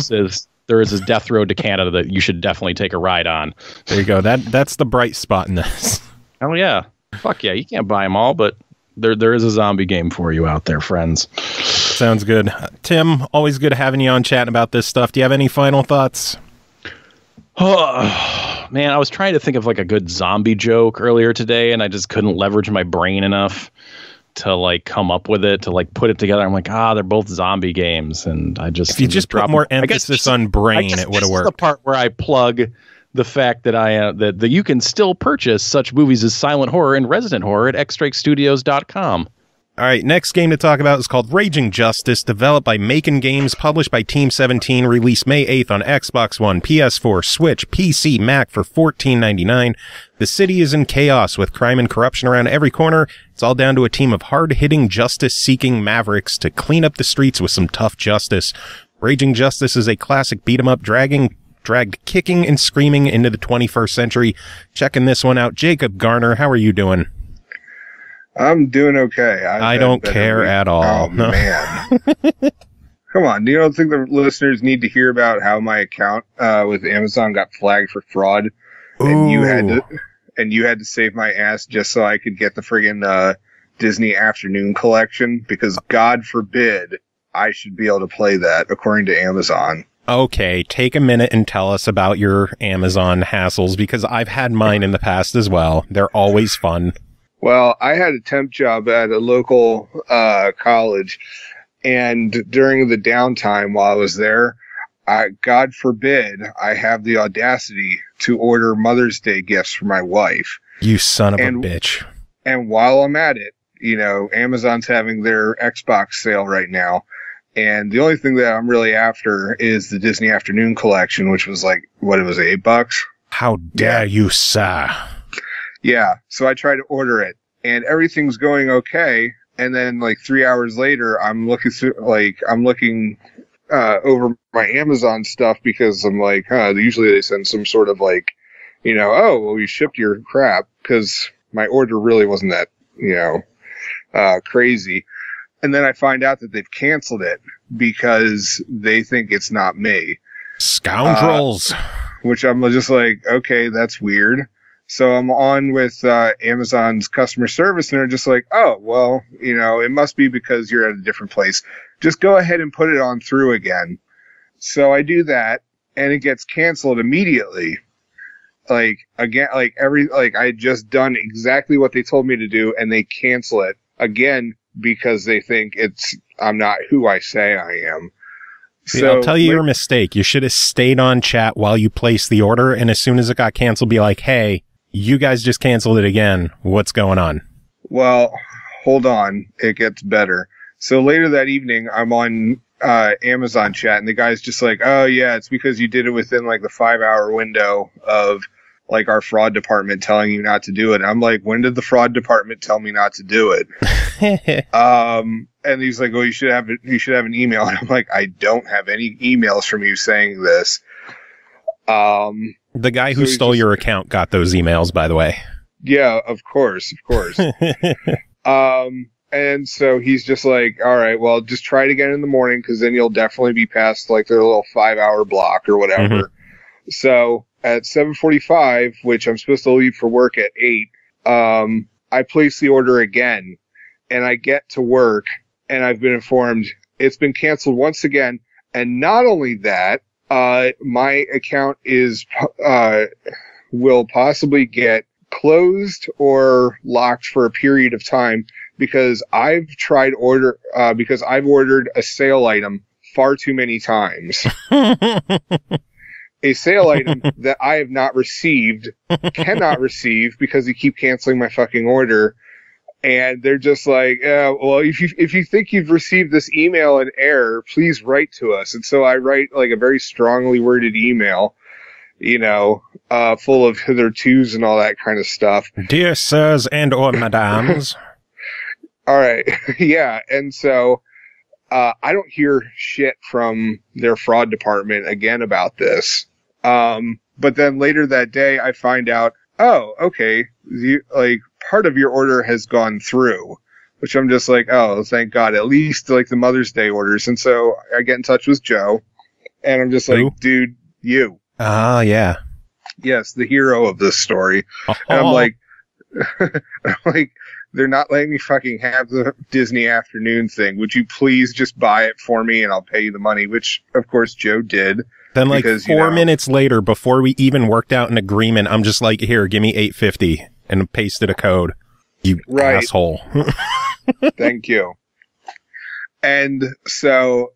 There is a Death Road to Canada that you should definitely take a ride on. There you go. That's the bright spot in this. Oh yeah, fuck yeah! You can't buy them all, but there is a zombie game for you out there, friends. Sounds good. Tim, always good having you on chatting about this stuff. Do you have any final thoughts? Oh, man, I was trying to think of like a good zombie joke earlier today, and I just couldn't leverage my brain enough to like come up with it, to like put it together. I'm like, they're both zombie games, and I just, if you just put more emphasis on brain, it would have worked. The part where I plug the fact that that you can still purchase such movies as silent horror and resident horror at xstrakestudios.com. All right, next game to talk about is called Raging Justice, developed by Makin Games, published by Team17, released May 8th on Xbox One, PS4, Switch, PC, Mac for $14.99. The city is in chaos with crime and corruption around every corner. It's all down to a team of hard-hitting, justice-seeking mavericks to clean up the streets with some tough justice. Raging Justice is a classic beat-em-up dragged kicking and screaming into the 21st century. Checking this one out. Jacob Garner, how are you doing? I'm doing okay. I don't care at all. Oh, no. Man. Come on. You don't think the listeners need to hear about how my account with Amazon got flagged for fraud? And you had to save my ass just so I could get the friggin' Disney Afternoon collection, because God forbid I should be able to play that according to Amazon. Okay, take a minute and tell us about your Amazon hassles, because I've had mine in the past as well. They're always fun. Well, I had a temp job at a local college, and during the downtime while I was there, God forbid I have the audacity to order Mother's Day gifts for my wife. You son of a bitch. And while I'm at it, you know, Amazon's having their Xbox sale right now. And the only thing that I'm really after is the Disney Afternoon collection, which was like, what, it was $8? How dare you, sir? Yeah. So I tried to order it and everything's going okay. And then like 3 hours later, I'm looking over my Amazon stuff because I'm like, usually they send some sort of like, you know, oh, well, you shipped your crap, because my order really wasn't that, you know, crazy. And then I find out that they've canceled it because they think it's not me. Scoundrels. Which I'm just like, okay, that's weird. So I'm on with Amazon's customer service, and they're just like, oh, well, you know, it must be because you're at a different place. Just go ahead and put it on through again. So I do that, and it gets canceled immediately. Like, again, like I had just done exactly what they told me to do, and they cancel it again because they think I'm not who I say I am. See, I'll tell you your mistake. You should have stayed on chat while you placed the order, and as soon as it got canceled, be like, hey, you guys just canceled it again. What's going on? Well, hold on. It gets better. So later that evening, I'm on Amazon chat, and the guy's just like, oh, yeah, it's because you did it within like the 5-hour window of like our fraud department telling you not to do it. And I'm like, when did the fraud department tell me not to do it? And he's like, well, you should have an email. And I'm like, I don't have any emails from you saying this. The guy who stole your account got those emails, by the way. Yeah, of course. And so he's just like, all right, well, just try it again in the morning, because then you'll definitely be past like their little 5-hour block or whatever. Mm-hmm. So at 7:45, which I'm supposed to leave for work at 8, I place the order again, and I get to work, and I've been informed it's been canceled once again. And not only that, my account will possibly get closed or locked for a period of time because I've ordered a sale item far too many times. A sale item that I have not received, cannot receive, because they keep canceling my fucking order. And they're just like, well, if you think you've received this email in error, please write to us. And so I write like a very strongly worded email, you know, full of hithertos and all that kind of stuff. Dear sirs and or madams. All right. Yeah. And so I don't hear shit from their fraud department again about this. But then later that day, I find out, oh, okay, part of your order has gone through, which I'm just like, oh, thank God, at least like the Mother's Day orders. And so I get in touch with Joe, and I'm just like, dude, you. Ah, yeah. Yes, the hero of this story. And I'm like, they're not letting me fucking have the Disney Afternoon thing. Would you please just buy it for me and I'll pay you the money? Which, of course, Joe did. Then like because, 4 minutes later, before we even worked out an agreement, I'm just like, here, give me $8.50 and pasted a code. You asshole. Thank you. And so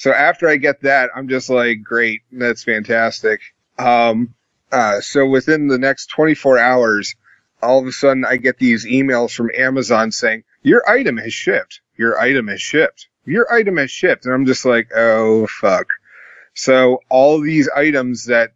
after I get that, I'm just like, great, that's fantastic. So within the next 24 hours, all of a sudden I get these emails from Amazon saying, your item has shipped. Your item has shipped. Your item has shipped. And I'm just like, oh, fuck. So all these items that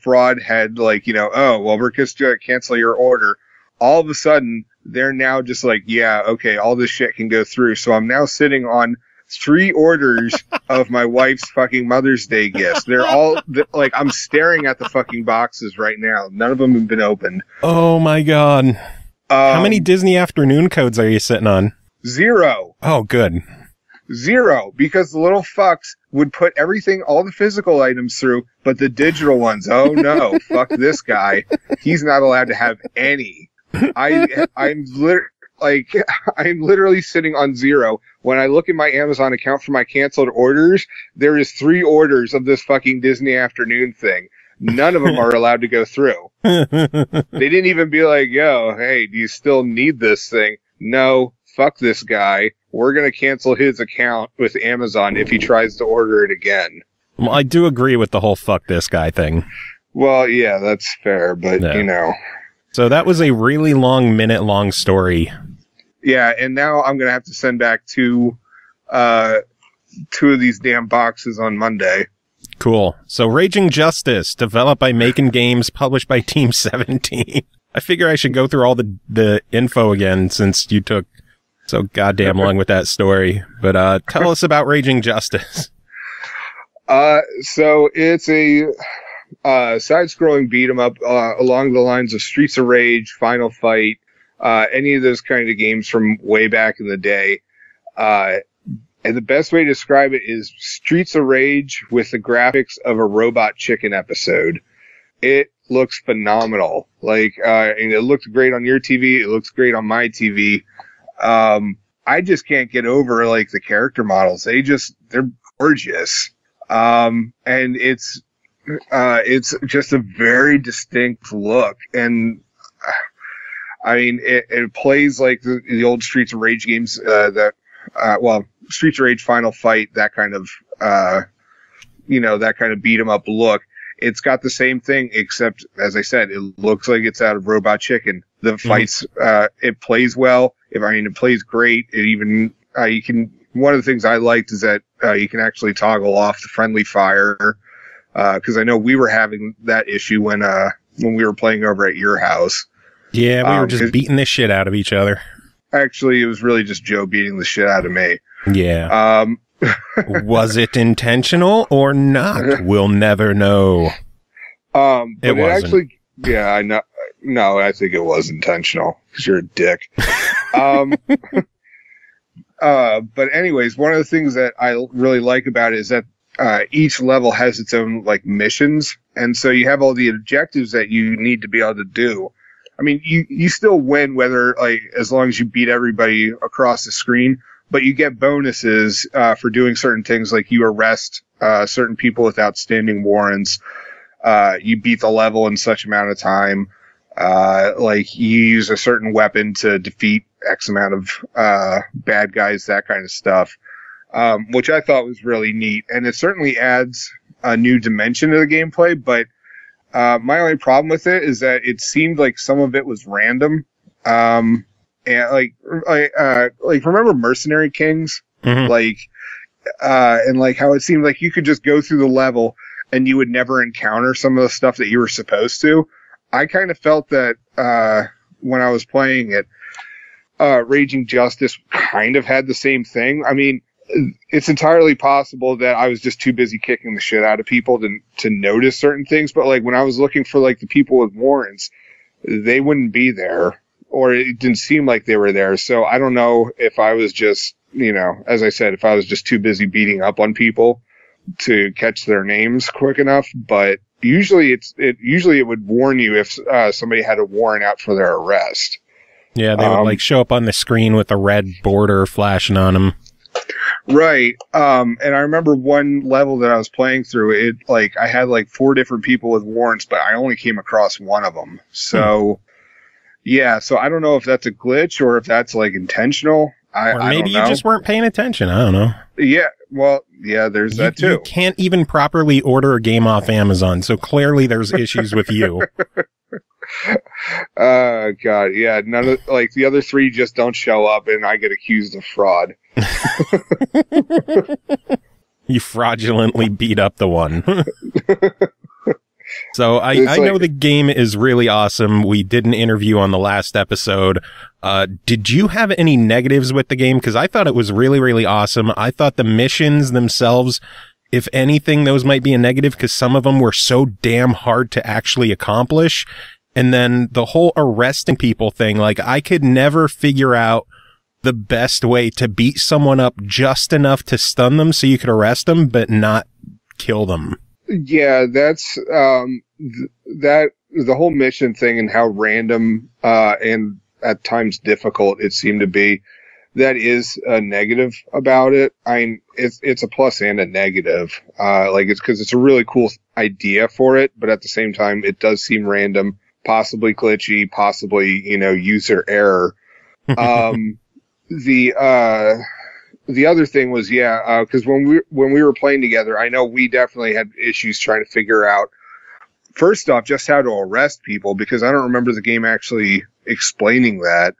fraud had, like, you know, oh, well, we're just going to cancel your order. All of a sudden, they're now just like, yeah, okay, all this shit can go through. So I'm now sitting on 3 orders of my wife's fucking Mother's Day gifts. They're all, like, I'm staring at the fucking boxes right now. None of them have been opened. Oh, my God. How many Disney Afternoon codes are you sitting on? 0. Oh, good. 0, because the little fucks would put everything, all the physical items through, but the digital ones, oh no, fuck this guy. He's not allowed to have any. I'm literally sitting on 0. When I look at my Amazon account for my canceled orders, there is 3 orders of this fucking Disney Afternoon thing. None of them are allowed to go through. They didn't even be like, yo, hey, do you still need this thing? No, fuck this guy. We're going to cancel his account with Amazon if he tries to order it again. Well, I do agree with the whole fuck this guy thing. Well, yeah, that's fair, but Yeah. you know. So that was a really minute-long story. Yeah, and now I'm going to have to send back two of these damn boxes on Monday. Cool. So Raging Justice, developed by Makin Games, published by Team17. I figure I should go through all the info again since you took so goddamn long with that story. But tell us about Raging Justice. So it's a side-scrolling beat-em-up along the lines of Streets of Rage, Final Fight, any of those kind of games from way back in the day. And the best way to describe it is Streets of Rage with the graphics of a Robot Chicken episode. It looks phenomenal. And it looked great on your TV. It looks great on my TV. I just can't get over the character models. They're gorgeous. And it's just a very distinct look. And it plays like the old Streets of Rage games, Streets of Rage, Final Fight, that kind of, that kind of beat 'em up look. It's got the same thing, except, as I said, it looks like it's out of Robot Chicken. The fights, it plays well. It plays great. It even, one of the things I liked is that, you can actually toggle off the friendly fire. Cause I know we were having that issue when we were playing over at your house. Yeah, we were just beating the shit out of each other. Actually, it was really just Joe beating the shit out of me. Yeah. Was it intentional or not? We'll never know. But it wasn't. Actually, yeah, I know. No, I think it was intentional because you're a dick. But anyways, one of the things that I really like about it is that each level has its own missions, and so you have all the objectives that you need to be able to do. You still win whether as long as you beat everybody across the screen, but you get bonuses for doing certain things, like you arrest certain people with outstanding warrants. You beat the level in such amount of time. You use a certain weapon to defeat X amount of bad guys, that kind of stuff, which I thought was really neat. And it certainly adds a new dimension to the gameplay, but my only problem with it is that it seemed like some of it was random. And remember Mercenary Kings? Mm-hmm. And how it seemed like you could just go through the level and you would never encounter some of the stuff that you were supposed to. I kind of felt that, when I was playing it, Raging Justice kind of had the same thing. It's entirely possible that I was just too busy kicking the shit out of people to notice certain things. But when I was looking for the people with warrants, they wouldn't be there, or it didn't seem like they were there. So I don't know if I was just, as I said, if I was just too busy beating up on people to catch their names quick enough. But usually it would warn you if somebody had a warrant out for their arrest. Yeah, they would show up on the screen with a red border flashing on them. Right. And I remember one level that I was playing through it, I had 4 different people with warrants, but I only came across one of them. So, yeah, so I don't know if that's a glitch or if that's intentional. Or maybe you just weren't paying attention. I don't know. Yeah. Well, yeah, there's that too. You can't even properly order a game off Amazon. So clearly there's issues with you. God. Yeah. None of the other 3 just don't show up and I get accused of fraud. You fraudulently beat up the one. So I know the game is really awesome. We did an interview on the last episode. Did you have any negatives with the game? Because I thought it was really, really awesome. I thought the missions themselves, if anything, those might be a negative because some of them were so damn hard to actually accomplish. And then the whole arresting people thing, I could never figure out the best way to beat someone up just enough to stun them so you could arrest them, but not kill them. Yeah, that's that the whole mission thing and how random and at times difficult it seemed to be. That is a negative about it. It's a plus and a negative. It's because it's a really cool idea for it, but at the same time, it does seem random, possibly glitchy, possibly user error. the other thing was, because when we were playing together, I know we definitely had issues trying to figure out, first off, just how to arrest people, because I don't remember the game actually explaining that.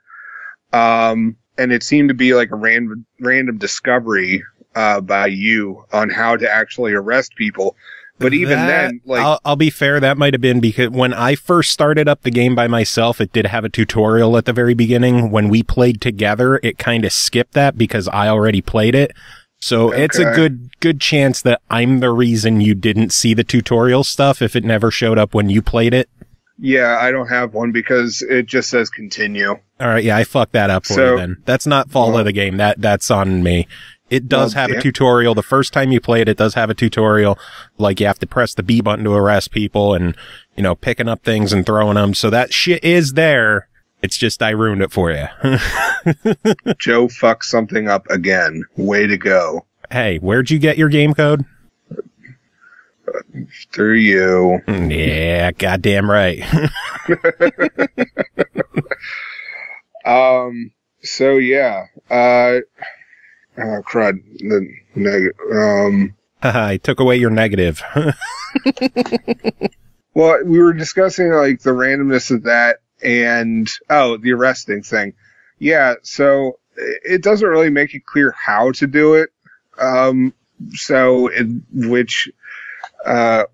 And it seemed to be like a random discovery by you on how to actually arrest people. But even then, like, I'll be fair, that might have been because when I first started up the game by myself, it did have a tutorial at the very beginning. When we played together, it kind of skipped that because I already played it. So it's a good chance that I'm the reason you didn't see the tutorial stuff if it never showed up when you played it. Yeah, I don't have one because it just says continue. All right, yeah, I fucked that up for you then. That's not fault of the game. That's on me. It does have a tutorial. The first time you play it, it does have a tutorial. Like, you have to press the B button to arrest people and, you know, picking up things and throwing them. So that shit is there. It's just I ruined it for you. Joe fucked something up again. Way to go. Hey, where'd you get your game code? Through you. Yeah, goddamn right. So, yeah. Oh, crud. I took away your negative. Well, we were discussing, like, the randomness of that and, the arresting thing. Yeah, so it doesn't really make it clear how to do it.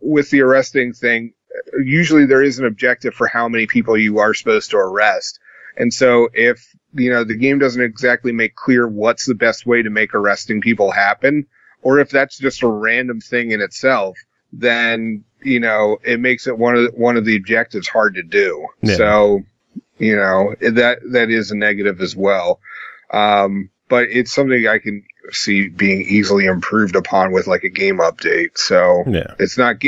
With the arresting thing, usually there is an objective for how many people you are supposed to arrest. And so if, you know, the game doesn't exactly make clear what's the best way to make arresting people happen, or if that's just a random thing in itself, then, you know, it makes it one of the objectives hard to do. Yeah. So, you know, that is a negative as well. But it's something I can see being easily improved upon with like a game update. So yeah. It's not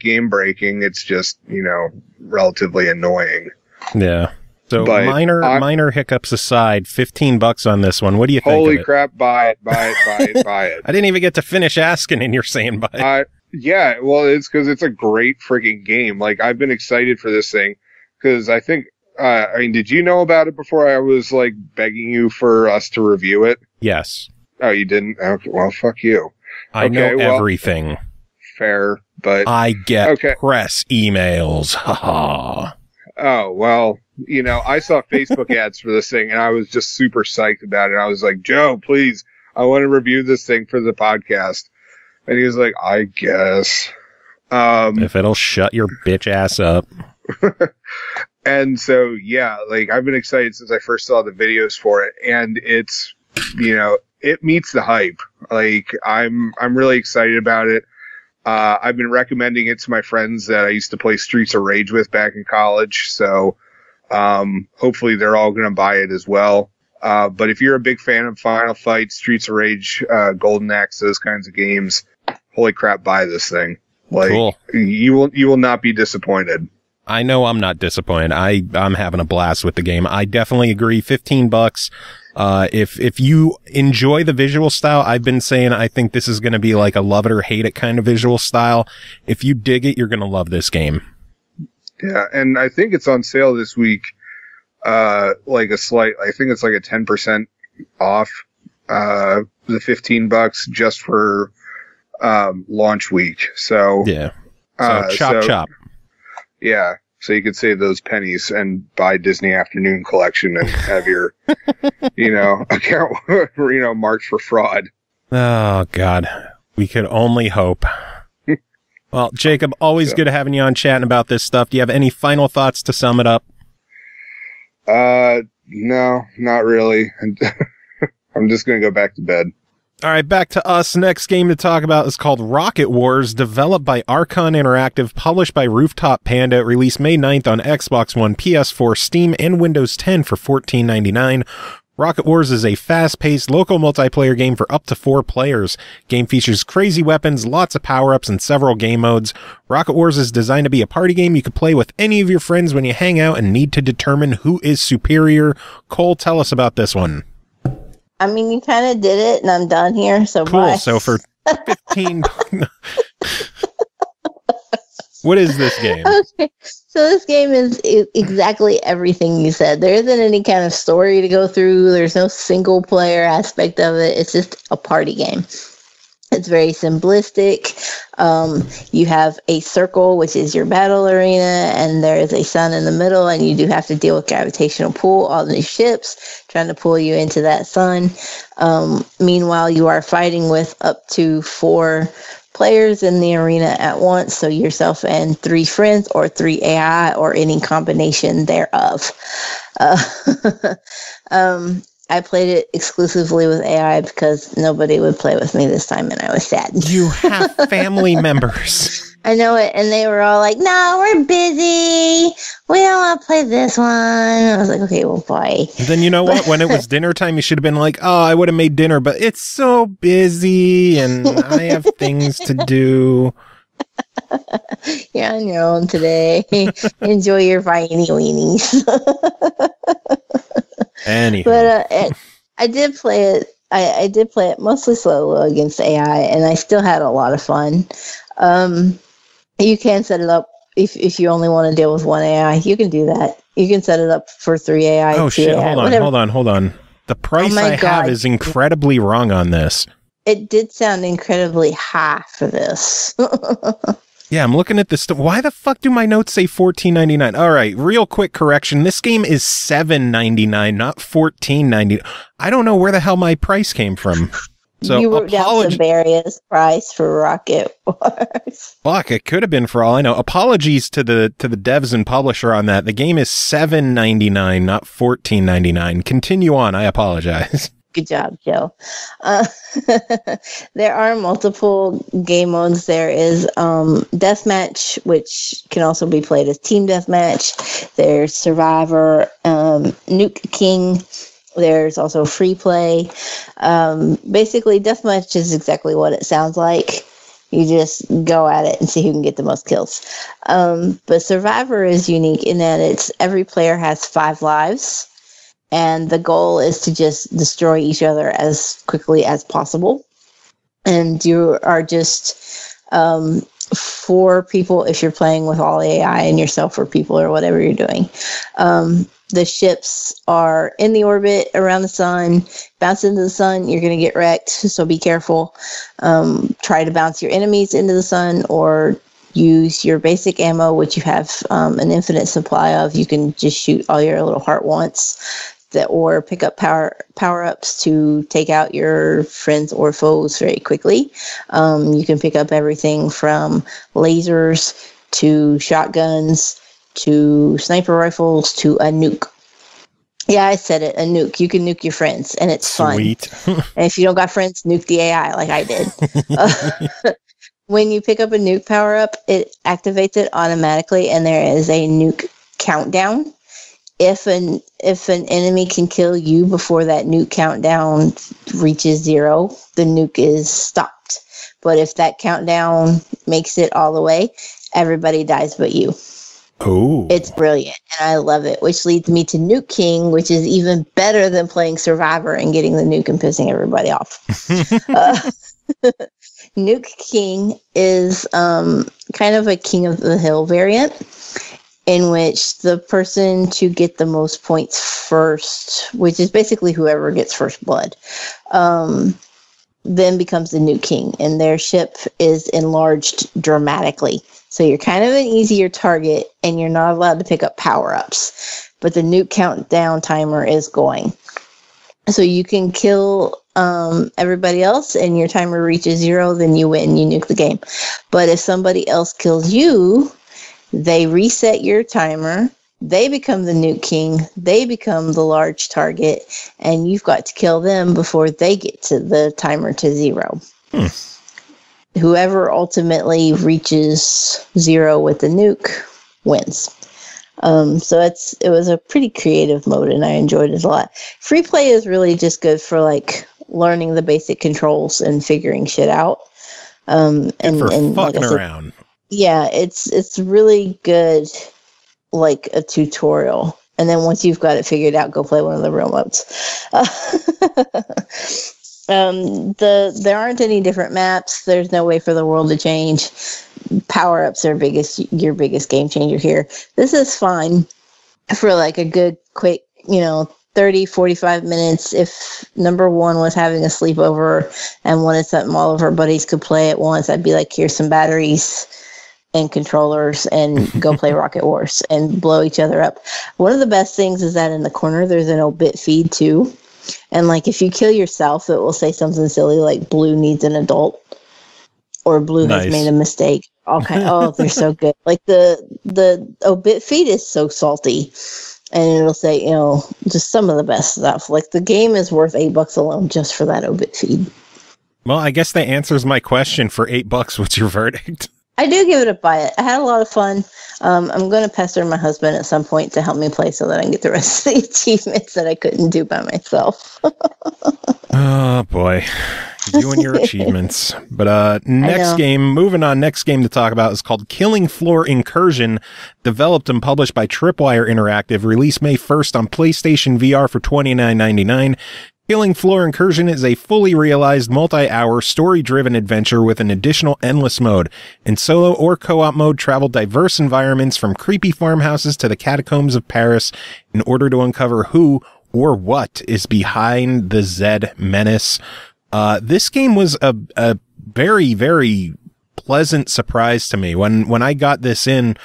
game breaking. It's just, you know, relatively annoying. Yeah. So minor hiccups aside, $15 on this one. What do you think? Holy crap! Buy it! I didn't even get to finish asking, and you're saying buy it. Yeah, well, it's because it's a great freaking game. Like, I've been excited for this thing because I think. I mean, did you know about it before I was like begging you for us to review it? Yes. Oh, you didn't? Okay, well, fuck you. I know everything. Fair, but I get press emails. Haha. Oh, well, you know, I saw Facebook ads for this thing and I was just super psyched about it. I was like, Joe, please, I want to review this thing for the podcast. And he was like, I guess. If it'll shut your bitch ass up. And so, yeah, like, I've been excited since I first saw the videos for it. And it's, you know, it meets the hype. Like, I'm really excited about it. I've been recommending it to my friends that I used to play Streets of Rage with back in college. So, hopefully they're all going to buy it as well. But if you're a big fan of Final Fight, Streets of Rage, Golden Axe, those kinds of games, holy crap, buy this thing. Like, cool. You will not be disappointed. I know I'm not disappointed. I'm having a blast with the game. I definitely agree. $15. If you enjoy the visual style, I've been saying I think this is going to be like a love it or hate it kind of visual style. If you dig it, you're going to love this game. Yeah, and I think it's on sale this week. I think it's like a 10% off, the $15 just for, launch week. So, yeah. So chop. Yeah, so you could save those pennies and buy Disney Afternoon Collection and have your, you know, account, you know, marked for fraud. Oh, God. We could only hope. Well, Jacob, always good having you on chatting about this stuff. Do you have any final thoughts to sum it up? No, not really. I'm just going to go back to bed. All right, back to us. Next game to talk about is called Rocket Wars, developed by Archon Interactive, published by Rooftop Panda, released May 9th on Xbox One, PS4, Steam, and Windows 10 for $14.99. Rocket Wars is a fast-paced local multiplayer game for up to 4 players. Game features crazy weapons, lots of power-ups, and several game modes. Rocket Wars is designed to be a party game you can play with any of your friends when you hang out and need to determine who is superior. Cole, tell us about this one. I mean, you kind of did it, and I'm done here, so cool. Bye. So for 15... What is this game? Okay. So this game is exactly everything you said. There isn't any kind of story to go through. There's no single player aspect of it. It's just a party game. It's very simplistic. You have a circle, which is your battle arena, and there is a sun in the middle, and you do have to deal with gravitational pull, all the ships trying to pull you into that sun. Meanwhile, you are fighting with up to 4 players in the arena at once, so yourself and 3 friends or 3 AI or any combination thereof. I played it exclusively with AI because nobody would play with me this time, and I was sad. You have family members. I know it, and they were all like, "No, we're busy. We don't want to play this one." I was like, "Okay, well, bye." Then you know what? When it was dinner time, you should have been like, "Oh, I would have made dinner, but it's so busy, and I have things to do." You're on your own today. Enjoy your viney weenies. Anywho. But I did play it. I did play it mostly solo against AI, and I still had a lot of fun. You can set it up if you only want to deal with 1 AI. You can do that. You can set it up for 3 AI. Oh shit! AI, Hold on. The price I have is incredibly wrong on this. It did sound incredibly high for this. Yeah, I'm looking at this. Why the fuck do my notes say $14.99? All right, real quick correction. This game is $7.99, not $14.99. I don't know where the hell my price came from. So you wrote down Subaeria's price for Rocket Wars. Fuck, it could have been for all I know. Apologies to the devs and publisher on that. The game is $7.99, not $14.99. Continue on. I apologize. Good job, Joe. There are multiple game modes. There is Deathmatch, which can also be played as Team Deathmatch. There's Survivor, Nuke King. There's also Free Play. Basically, Deathmatch is exactly what it sounds like. You just go at it and see who can get the most kills. But Survivor is unique in that every player has 5 lives. And the goal is to just destroy each other as quickly as possible. And you are just 4 people if you're playing with all AI and yourself 4 people or whatever you're doing. The ships are in the orbit around the sun. Bounce into the sun, you're going to get wrecked. So be careful. Try to bounce your enemies into the sun or use your basic ammo, which you have an infinite supply of. You can just shoot all your little heart once. Or pick up power-ups to take out your friends or foes very quickly. You can pick up everything from lasers to shotguns to sniper rifles to a nuke. Yeah, I said it, a nuke. You can nuke your friends, and it's Sweet. fun. And if you don't got friends, nuke the AI like I did. When you pick up a nuke power-up, it activates it automatically, and there is a nuke countdown. If an enemy can kill you before that nuke countdown reaches 0, the nuke is stopped. But if that countdown makes it all the way, everybody dies but you. Oh, it's brilliant, and I love it. Which leads me to Nuke King, which is even better than playing Survivor and getting the nuke and pissing everybody off. Nuke King is kind of a King of the Hill variant, in which the person to get the most points first, which is basically whoever gets first blood, then becomes the Nuke King, and their ship is enlarged dramatically. So you're kind of an easier target, and you're not allowed to pick up power-ups, but the nuke countdown timer is going. So you can kill everybody else, and your timer reaches 0, then you win, you nuke the game. But if somebody else kills you, they reset your timer, they become the Nuke King, they become the large target, and you've got to kill them before they get to the timer to 0. Whoever ultimately reaches 0 with the nuke wins. So it was a pretty creative mode, and I enjoyed it a lot. Free play is really just good for like learning the basic controls and figuring shit out. And fucking like around. Yeah, it's really good, like a tutorial. And then once you've got it figured out, go play one of the real modes. There aren't any different maps. There's no way for the world to change. power-ups are your biggest game changer here. This is fine for like a good, quick, 30, 45 minutes. If number one was having a sleepover and wanted something all of our buddies could play at once, I'd be like, here's some batteries and controllers and go play Rocket Wars and blow each other up. One of the best things is that in the corner, there's an obit feed too. And like, if you kill yourself, it will say something silly like blue needs an adult or blue has made a mistake. They're so good. Like the obit feed is so salty. And it'll say, just some of the best stuff. Like, the game is worth $8 alone just for that obit feed. Well, I guess that answers my question. For $8, what's your verdict? I do give it a buy it. I had a lot of fun. I'm going to pester my husband at some point to help me play so that I can get the rest of the achievements that I couldn't do by myself. Oh, boy. You and your achievements. But next game to talk about is called Killing Floor Incursion, developed and published by Tripwire Interactive, released May 1st on PlayStation VR for $29.99. Killing Floor Incursion is a fully realized, multi-hour, story-driven adventure with an additional endless mode. In solo or co-op mode, travel diverse environments from creepy farmhouses to the catacombs of Paris in order to uncover who or what is behind the Zed menace. This game was a very, very pleasant surprise to me. When I got this in,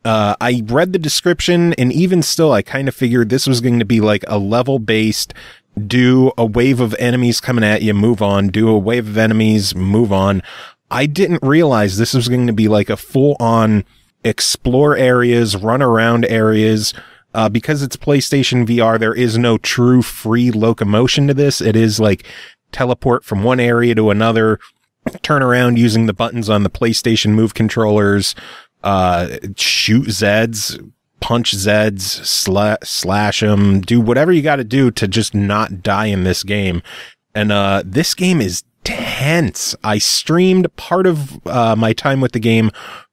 I read the description, and even still, I kind of figured this was going to be like a level-based, do a wave of enemies coming at you, move on, do a wave of enemies, move on. I didn't realize this was going to be like a full-on explore areas, run around areas. Because it's PlayStation VR, there is no true free locomotion to this. It is like teleport from one area to another, turn around using the buttons on the PlayStation Move controllers, shoot Zeds, punch Zeds, slash them, do whatever you got to do to just not die in this game. And this game is tense. I streamed part of my time with the game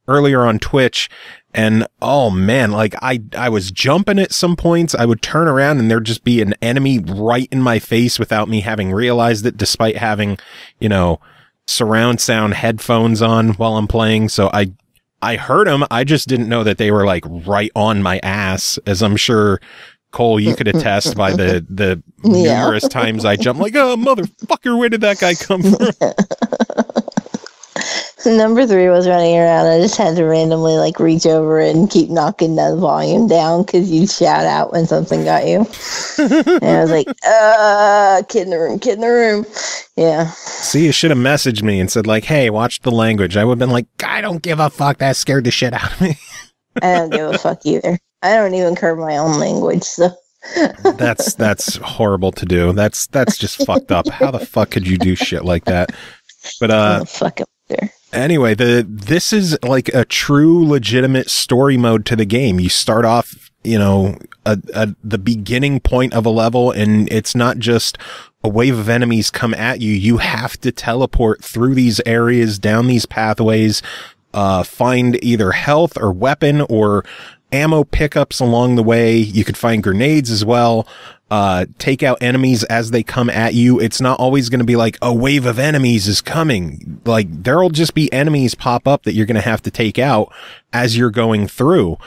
earlier on Twitch, and oh man, like I was jumping at some points. I would turn around and there'd just be an enemy right in my face without me having realized it, despite having, surround sound headphones on while I'm playing. So I heard them. I just didn't know that they were like right on my ass, as I'm sure, Kool, you could attest by the numerous times I jumped like, oh, motherfucker, where did that guy come from? Number 3 was running around. I just had to randomly like reach over and keep knocking the volume down because you'd shout out when something got you. And I was like, kid in the room. Yeah. See, you should have messaged me and said like, hey, watch the language. I would have been like, I don't give a fuck. That scared the shit out of me. I don't give a fuck either. I don't even curb my own language, so. That's horrible to do. That's just fucked up. How the fuck could you do shit like that? But fuck up there. Anyway, this is like a true legitimate story mode to the game. You start off, the beginning point of a level, and it's not just a wave of enemies come at you. You have to teleport through these areas, down these pathways, find either health or weapon or ammo pickups along the way. You could find grenades as well. Take out enemies as they come at you. It's not always going to be like a wave of enemies is coming. Like there'll just be enemies pop up that you're going to have to take out as you're going through.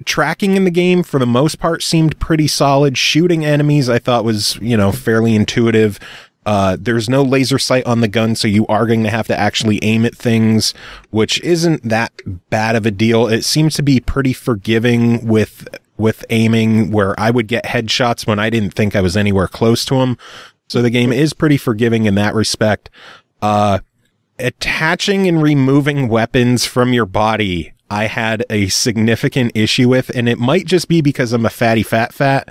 Tracking in the game for the most part seemed pretty solid. Shooting enemies I thought was, fairly intuitive. There's no laser sight on the gun, so you are going to have to actually aim at things, which isn't that bad of a deal. It seems to be pretty forgiving with aiming, where I would get headshots when I didn't think I was anywhere close to them. So the game is pretty forgiving in that respect. Attaching and removing weapons from your body, I had a significant issue with, and it might just be because I'm a fatty fat,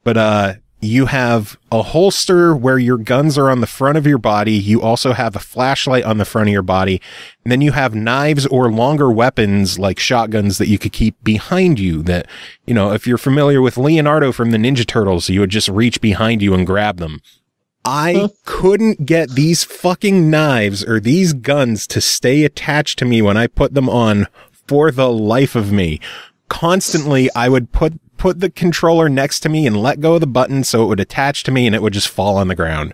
but you have a holster where your guns are on the front of your body. You also have a flashlight on the front of your body. And then you have knives or longer weapons like shotguns that you could keep behind you that, if you're familiar with Leonardo from the Ninja Turtles, you would just reach behind you and grab them. I couldn't get these fucking knives or these guns to stay attached to me when I put them on for the life of me. Constantly, I would put the controller next to me and let go of the button so it would attach to me and it would just fall on the ground.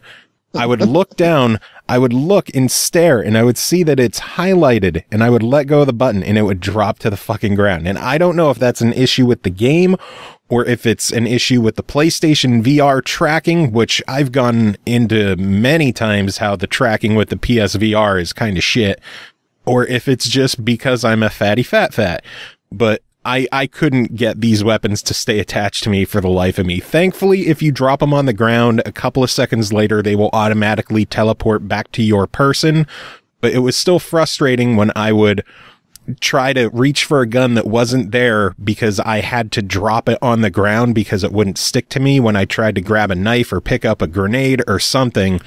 I would look down, I would look and stare, and I would see that it's highlighted, and I would let go of the button, and it would drop to the fucking ground. And I don't know if that's an issue with the game, or if it's an issue with the PlayStation VR tracking, which I've gone into many times how the tracking with the PSVR is kind of shit, or if it's just because I'm a fatty fat. But I couldn't get these weapons to stay attached to me for the life of me. Thankfully, if you drop them on the ground, a couple of seconds later, they will automatically teleport back to your person. But it was still frustrating when I would try to reach for a gun that wasn't there because I had to drop it on the ground because it wouldn't stick to me when I tried to grab a knife or pick up a grenade or something.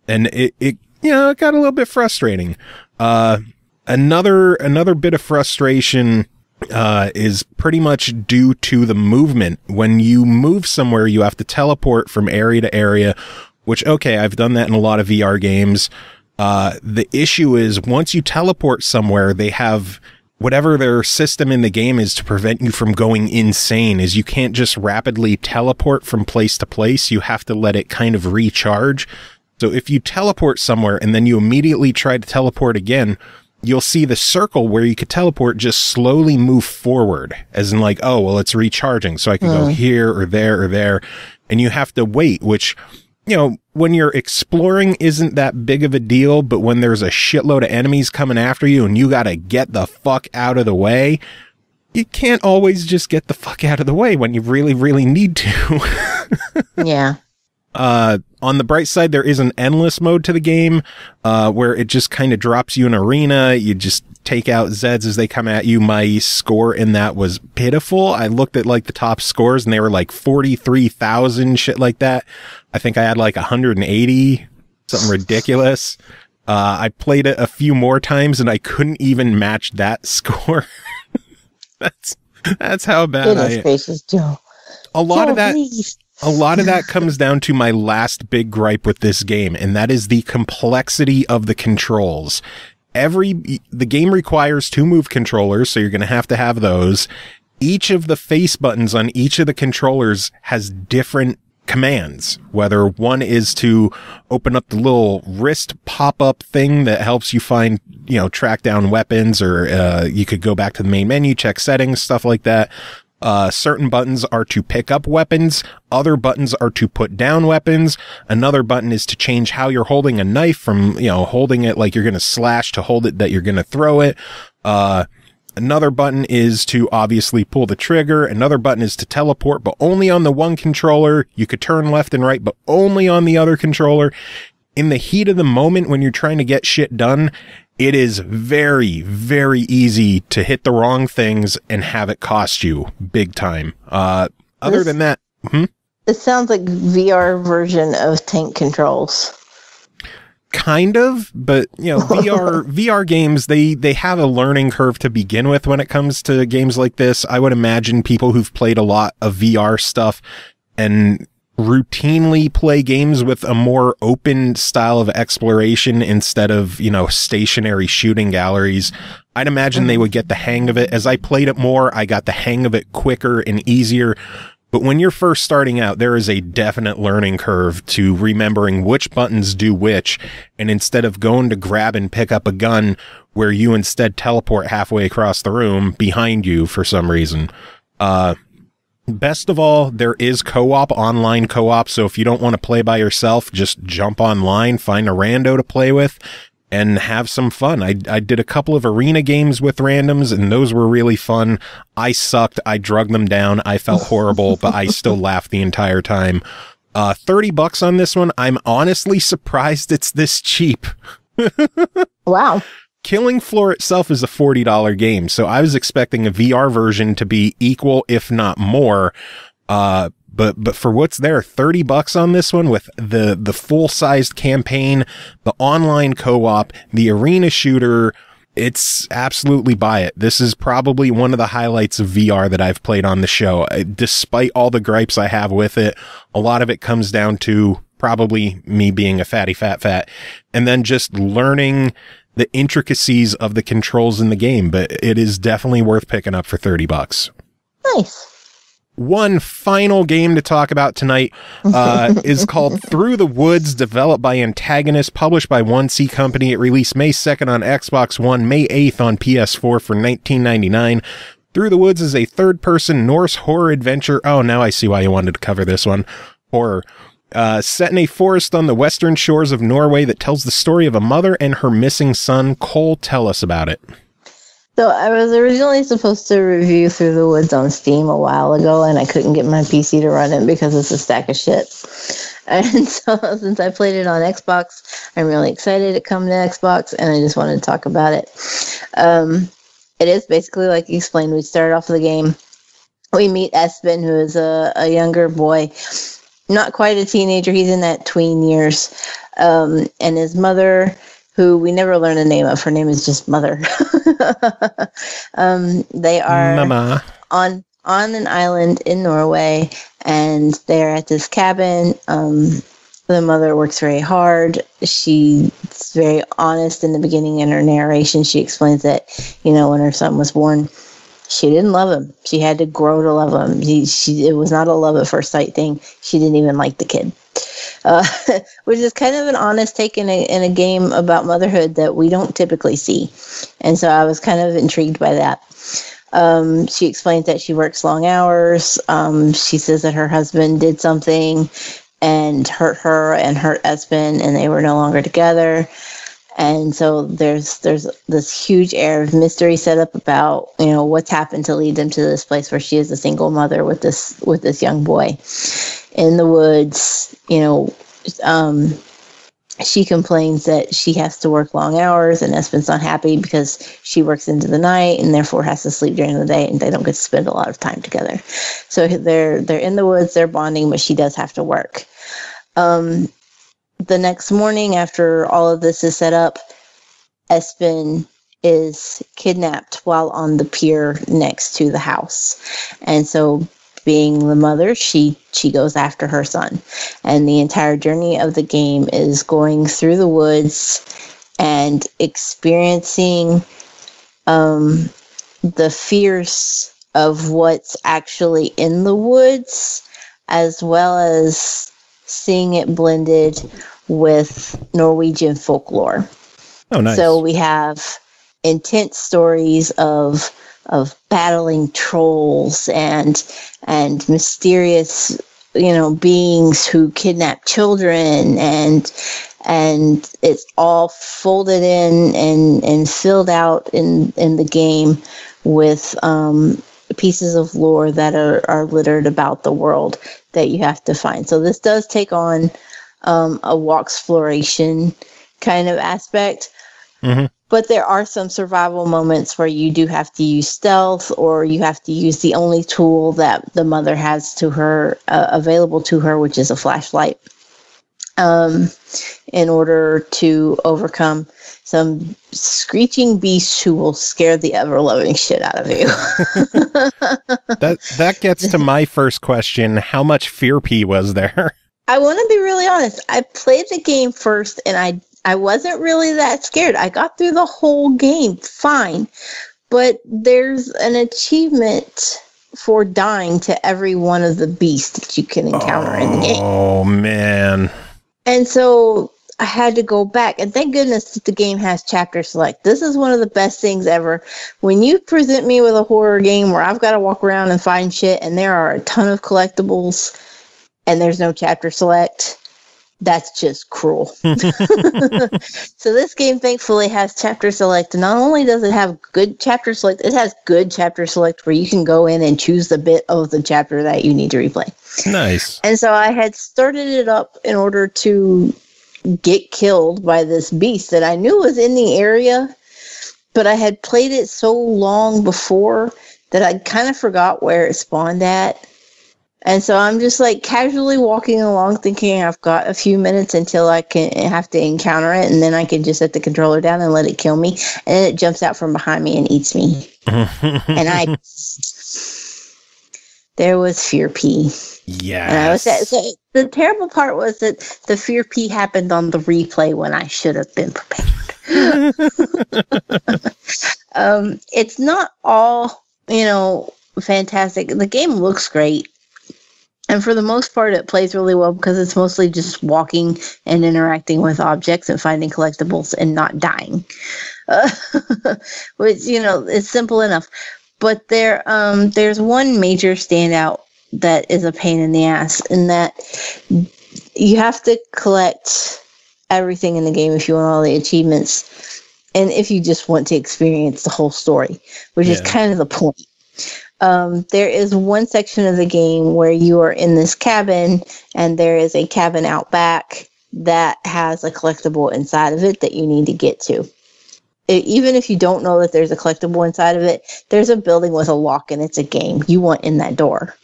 And it got a little bit frustrating. Another bit of frustration is pretty much due to the movement. When you move somewhere, you have to teleport from area to area, which, okay, I've done that in a lot of VR games. The issue is once you teleport somewhere, they have whatever their system in the game is to prevent you from going insane, is you can't just rapidly teleport from place to place. You have to let it kind of recharge. So if you teleport somewhere and then you immediately try to teleport again, you'll see the circle where you could teleport just slowly move forward, as in like, oh, well, it's recharging. So I can go here or there, and you have to wait, which, when you're exploring isn't that big of a deal, but when there's a shitload of enemies coming after you and you got to get the fuck out of the way, you can't always just get the fuck out of the way when you really, really need to. Yeah. On the bright side, there is an endless mode to the game, where it just kind of drops you an arena. You just take out Zeds as they come at you. My score in that was pitiful. I looked at like the top scores and they were like 43,000, shit like that. I think I had like 180, something ridiculous. I played it a few more times and I couldn't even match that score. That's how bad I am. A lot of that comes down to my last big gripe with this game, and that is the complexity of the controls. The game requires 2 move controllers, so you're going to have those. Each of the face buttons on each of the controllers has different commands, whether one is to open up the little wrist pop-up thing that helps you find, track down weapons, or you could go back to the main menu, check settings, stuff like that. Certain buttons are to pick up weapons. Other buttons are to put down weapons. Another button is to change how you're holding a knife from, holding it like you're going to slash to hold it that you're going to throw it. Another button is to obviously pull the trigger. Another button is to teleport, but only on the one controller. You could turn left and right, but only on the other controller. In the heat of the moment when you're trying to get shit done, it is very, very easy to hit the wrong things and have it cost you big time. Other than that, it sounds like VR version of tank controls. Kind of, but VR games, they have a learning curve to begin with when it comes to games like this. I would imagine people who've played a lot of VR stuff and routinely play games with a more open style of exploration instead of, stationary shooting galleries. I'd imagine they would get the hang of it. As I played it more, I got the hang of it quicker and easier. But when you're first starting out, there is a definite learning curve to remembering which buttons do which. And instead of going to grab and pick up a gun where you instead teleport halfway across the room behind you for some reason. Best of all, there is online co-op. So if you don't want to play by yourself, just jump online, find a rando to play with, and have some fun. I did a couple of arena games with randoms, and those were really fun. I sucked. I drugged them down. I felt horrible, but I still laughed the entire time. $30 on this one. I'm honestly surprised it's this cheap. Wow. Killing Floor itself is a $40 game, so I was expecting a VR version to be equal, if not more. But for what's there, $30 on this one with the full-sized campaign, the online co-op, the arena shooter, it's absolutely buy it. This is probably one of the highlights of VR that I've played on the show. Despite all the gripes I have with it, a lot of it comes down to probably me being a fatty fat, and then just learning the intricacies of the controls in the game. But it is definitely worth picking up for $30. Nice. One final game to talk about tonight is called Through the Woods, developed by Antagonist, published by 1C Company. It released May 2nd on Xbox One, May 8th on PS4 for $19.99. Through the Woods is a third-person Norse horror adventure. Oh, now I see why you wanted to cover this one. Horror. Set in a forest on the western shores of Norway that tells the story of a mother and her missing son. Kool, tell us about it. So I was originally supposed to review Through the Woods on Steam a while ago, and I couldn't get my PC to run it because it's a stack of shit. And so since I played it on Xbox, I'm really excited to come to Xbox, and I just wanted to talk about it. It is basically like you explained. We start off the game. We meet Espen, who is a younger boy, not quite a teenager. He's in that tween years. And his mother, who we never learn the name of. Her name is just Mother. They are Mama. on an island in Norway, and they're at this cabin. The mother works very hard. She's very honest in the beginning in her narration. She explains that, when her son was born, she didn't love him. She had to grow to love him. It was not a love at first sight thing. She didn't even like the kid. Which is kind of an honest take in a game about motherhood that we don't typically see. And so I was kind of intrigued by that. She explains that she works long hours. She says that her husband did something and hurt her and hurt Espen, and they were no longer together. And so there's this huge air of mystery set up about, what's happened to lead them to this place where she is a single mother with this young boy in the woods. She complains that she has to work long hours, and Espen's not happy because she works into the night and therefore has to sleep during the day, and they don't get to spend a lot of time together. So they're in the woods, they're bonding, but she does have to work. The next morning, after all of this is set up, Espen is kidnapped while on the pier next to the house. And so, being the mother, she goes after her son. And the entire journey of the game is going through the woods and experiencing the fears of what's actually in the woods, as well as seeing it blended with Norwegian folklore. Oh, nice. So we have intense stories of battling trolls and mysterious, beings who kidnap children, and it's all folded in and filled out in the game with pieces of lore that are littered about the world that you have to find. So this does take on a walk exploration kind of aspect. Mm-hmm. But there are some survival moments where you do have to use stealth, or you have to use the only tool that the mother has to her available to her, which is a flashlight, in order to overcome some screeching beasts who will scare the ever-loving shit out of you. That gets to my first question. How much fear P was there? I want to be really honest. I played the game first, and I wasn't really that scared. I got through the whole game fine, but there's an achievement for dying to every one of the beasts that you can encounter in the game. Oh, man. And so I had to go back, and thank goodness that the game has chapter select. This is one of the best things ever. When you present me with a horror game where I've got to walk around and find shit, and there are a ton of collectibles, and there's no chapter select, that's just cruel. So this game thankfully has chapter select. Not only does it have good chapter select, it has good chapter select where you can go in and choose the bit of the chapter that you need to replay. Nice. And so I had started it up in order to get killed by this beast that I knew was in the area, but I had played it so long before that I kind of forgot where it spawned at. And so I'm just like casually walking along thinking I've got a few minutes until I can have to encounter it, and then I can just set the controller down and let it kill me. And then it jumps out from behind me and eats me. And there was fear P. Yeah. And I was so the terrible part was that the fear P happened on the replay when I should have been prepared. It's not all, fantastic. The game looks great. And for the most part, it plays really well because it's mostly just walking and interacting with objects and finding collectibles and not dying. Which, is simple enough. But there's one major standout that is a pain in the ass, in that you have to collect everything in the game if you want all the achievements, and if you just want to experience the whole story, which is kind of the point. There is one section of the game where you are in this cabin, and there is a cabin out back that has a collectible inside of it that you need to get to. Even if you don't know that there's a collectible inside of it, there's a building with a lock and it's a game. You want in that door.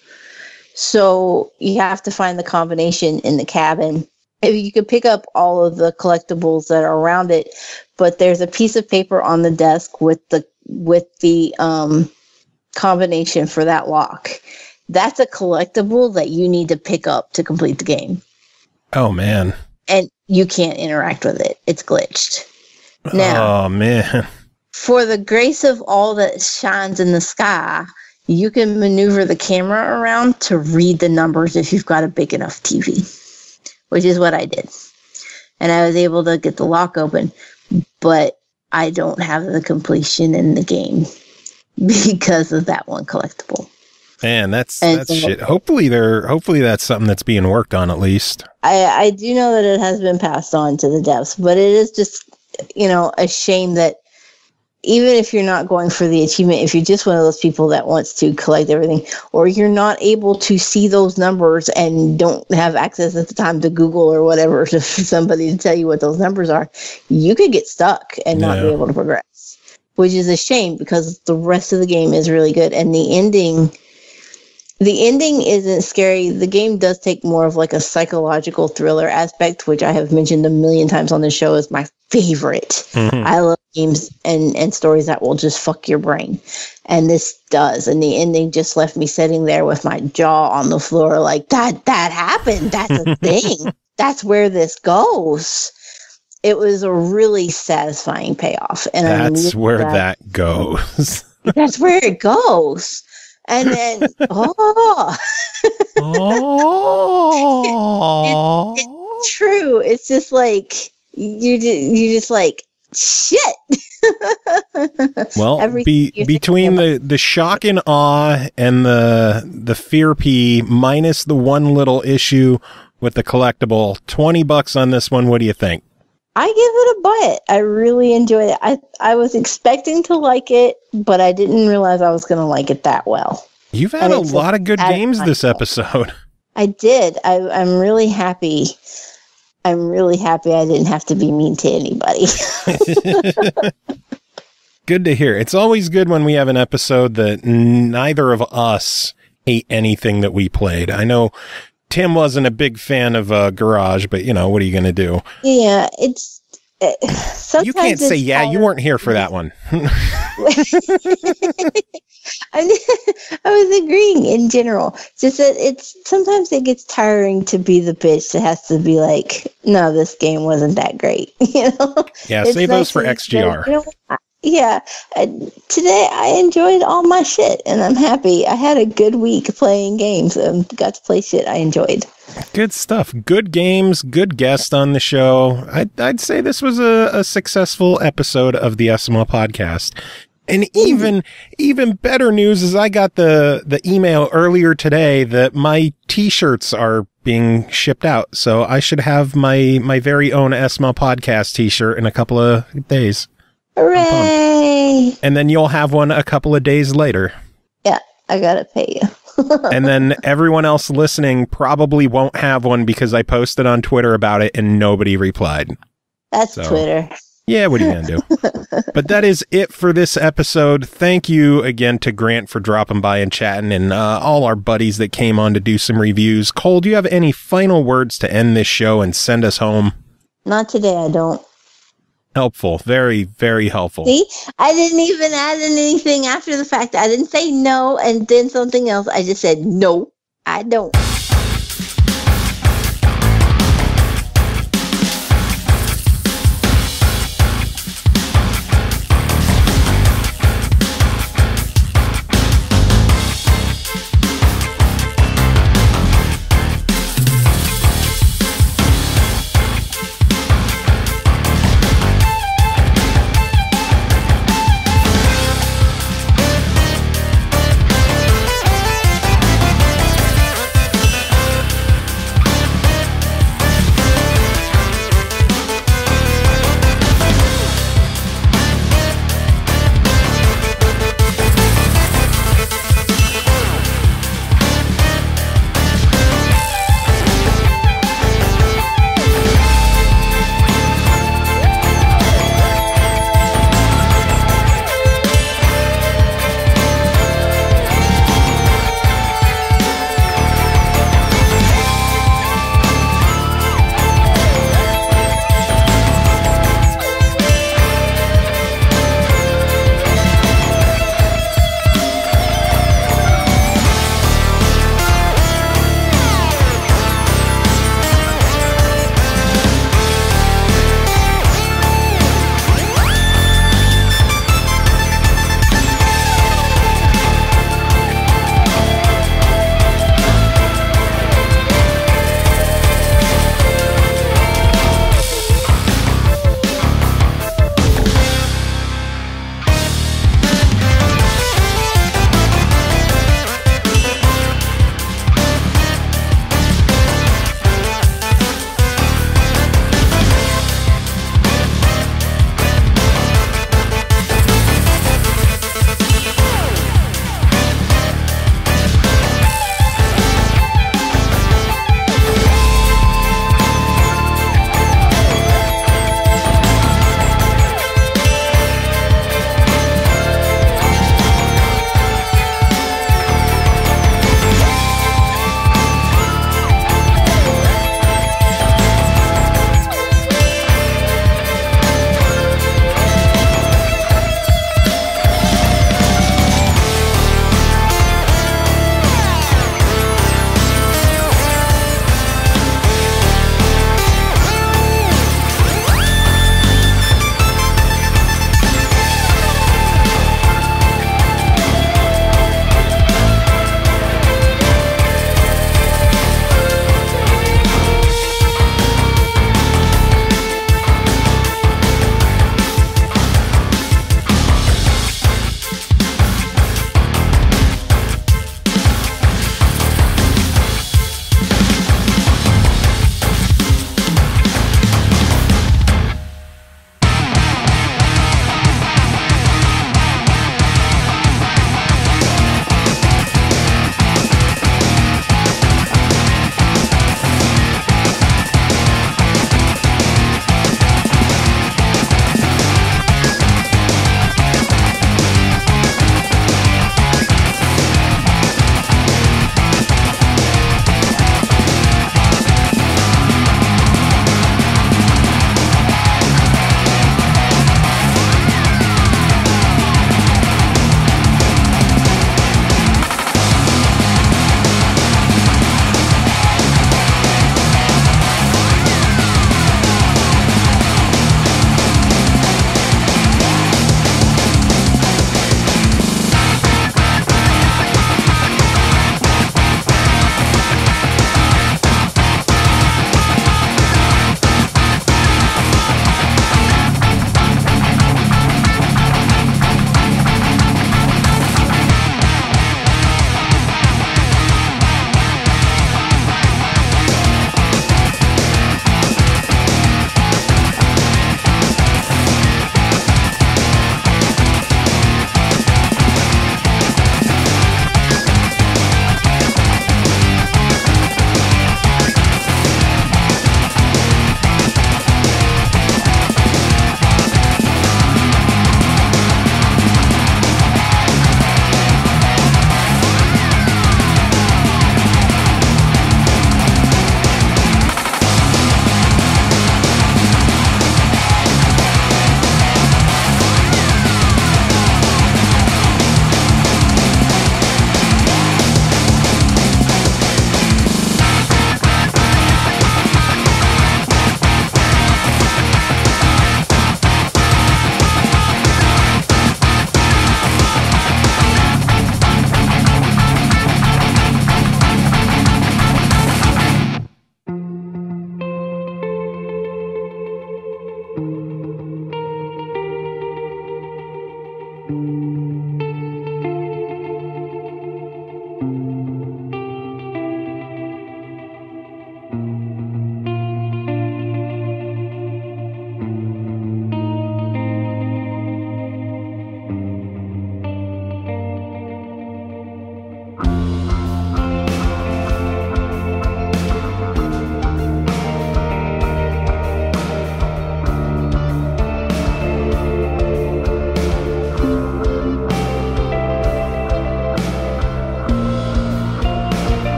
So you have to find the combination in the cabin. If you could pick up all of the collectibles that are around it, but there's a piece of paper on the desk with the combination for that lock. That's a collectible that you need to pick up to complete the game. Oh, man. And you can't interact with it. It's glitched. Now, oh, man. For the grace of all that shines in the sky, you can maneuver the camera around to read the numbers if you've got a big enough TV, which is what I did. And I was able to get the lock open, but I don't have the completion in the game because of that one collectible. Man, that's shit. Hopefully that's something that's being worked on, at least. I do know that it has been passed on to the devs, but it is just, a shame that even if you're not going for the achievement, if you're just one of those people that wants to collect everything, or you're not able to see those numbers and don't have access at the time to Google or whatever for somebody to tell you what those numbers are, you could get stuck and not be able to progress, which is a shame because the rest of the game is really good. And the ending isn't scary. The game does take more of like a psychological thriller aspect, which I have mentioned a million times on the show is my favorite. Mm-hmm. I love games and stories that will just fuck your brain. And this does. And the ending just left me sitting there with my jaw on the floor like, that happened. That's a thing. That's where this goes. It was a really satisfying payoff. And that's where that goes. That's where it goes. And then, it's true. It's just like, you just like, shit. Well, between the shock and awe and the fear P minus the one little issue with the collectible, $20 on this one. What do you think? I give it a buy it. I really enjoyed it. I was expecting to like it, but I didn't realize I was going to like it that well. You've had a lot of good games this episode. I did. I'm really happy. I'm really happy I didn't have to be mean to anybody. Good to hear. It's always good when we have an episode that neither of us hate anything that we played. I know Tim wasn't a big fan of Garage, but what are you going to do? Yeah, you can't say, you weren't here for that one. I was agreeing in general. Just that sometimes it gets tiring to be the bitch that has to be like, no, this game wasn't that great. Yeah, save those for XGR. Today I enjoyed all my shit, and I'm happy. I had a good week playing games and got to play shit I enjoyed. Good stuff. Good games, good guest on the show. I'd say this was a successful episode of the SML podcast. And even better news is I got the email earlier today that my t-shirts are being shipped out. So I should have my very own SML podcast t-shirt in a couple of days. Hooray! And then you'll have one a couple of days later. Yeah, I gotta pay you. And then everyone else listening probably won't have one because I posted on Twitter about it and nobody replied. That's Twitter. Yeah, what are you going to do? But that is it for this episode. Thank you again to Grant for dropping by and chatting, and all our buddies that came on to do some reviews. Cole, do you have any final words to end this show and send us home? Not today, I don't. Helpful. Very, very helpful. See, I didn't even add anything after the fact. I didn't say no and then something else. I just said, no, I don't.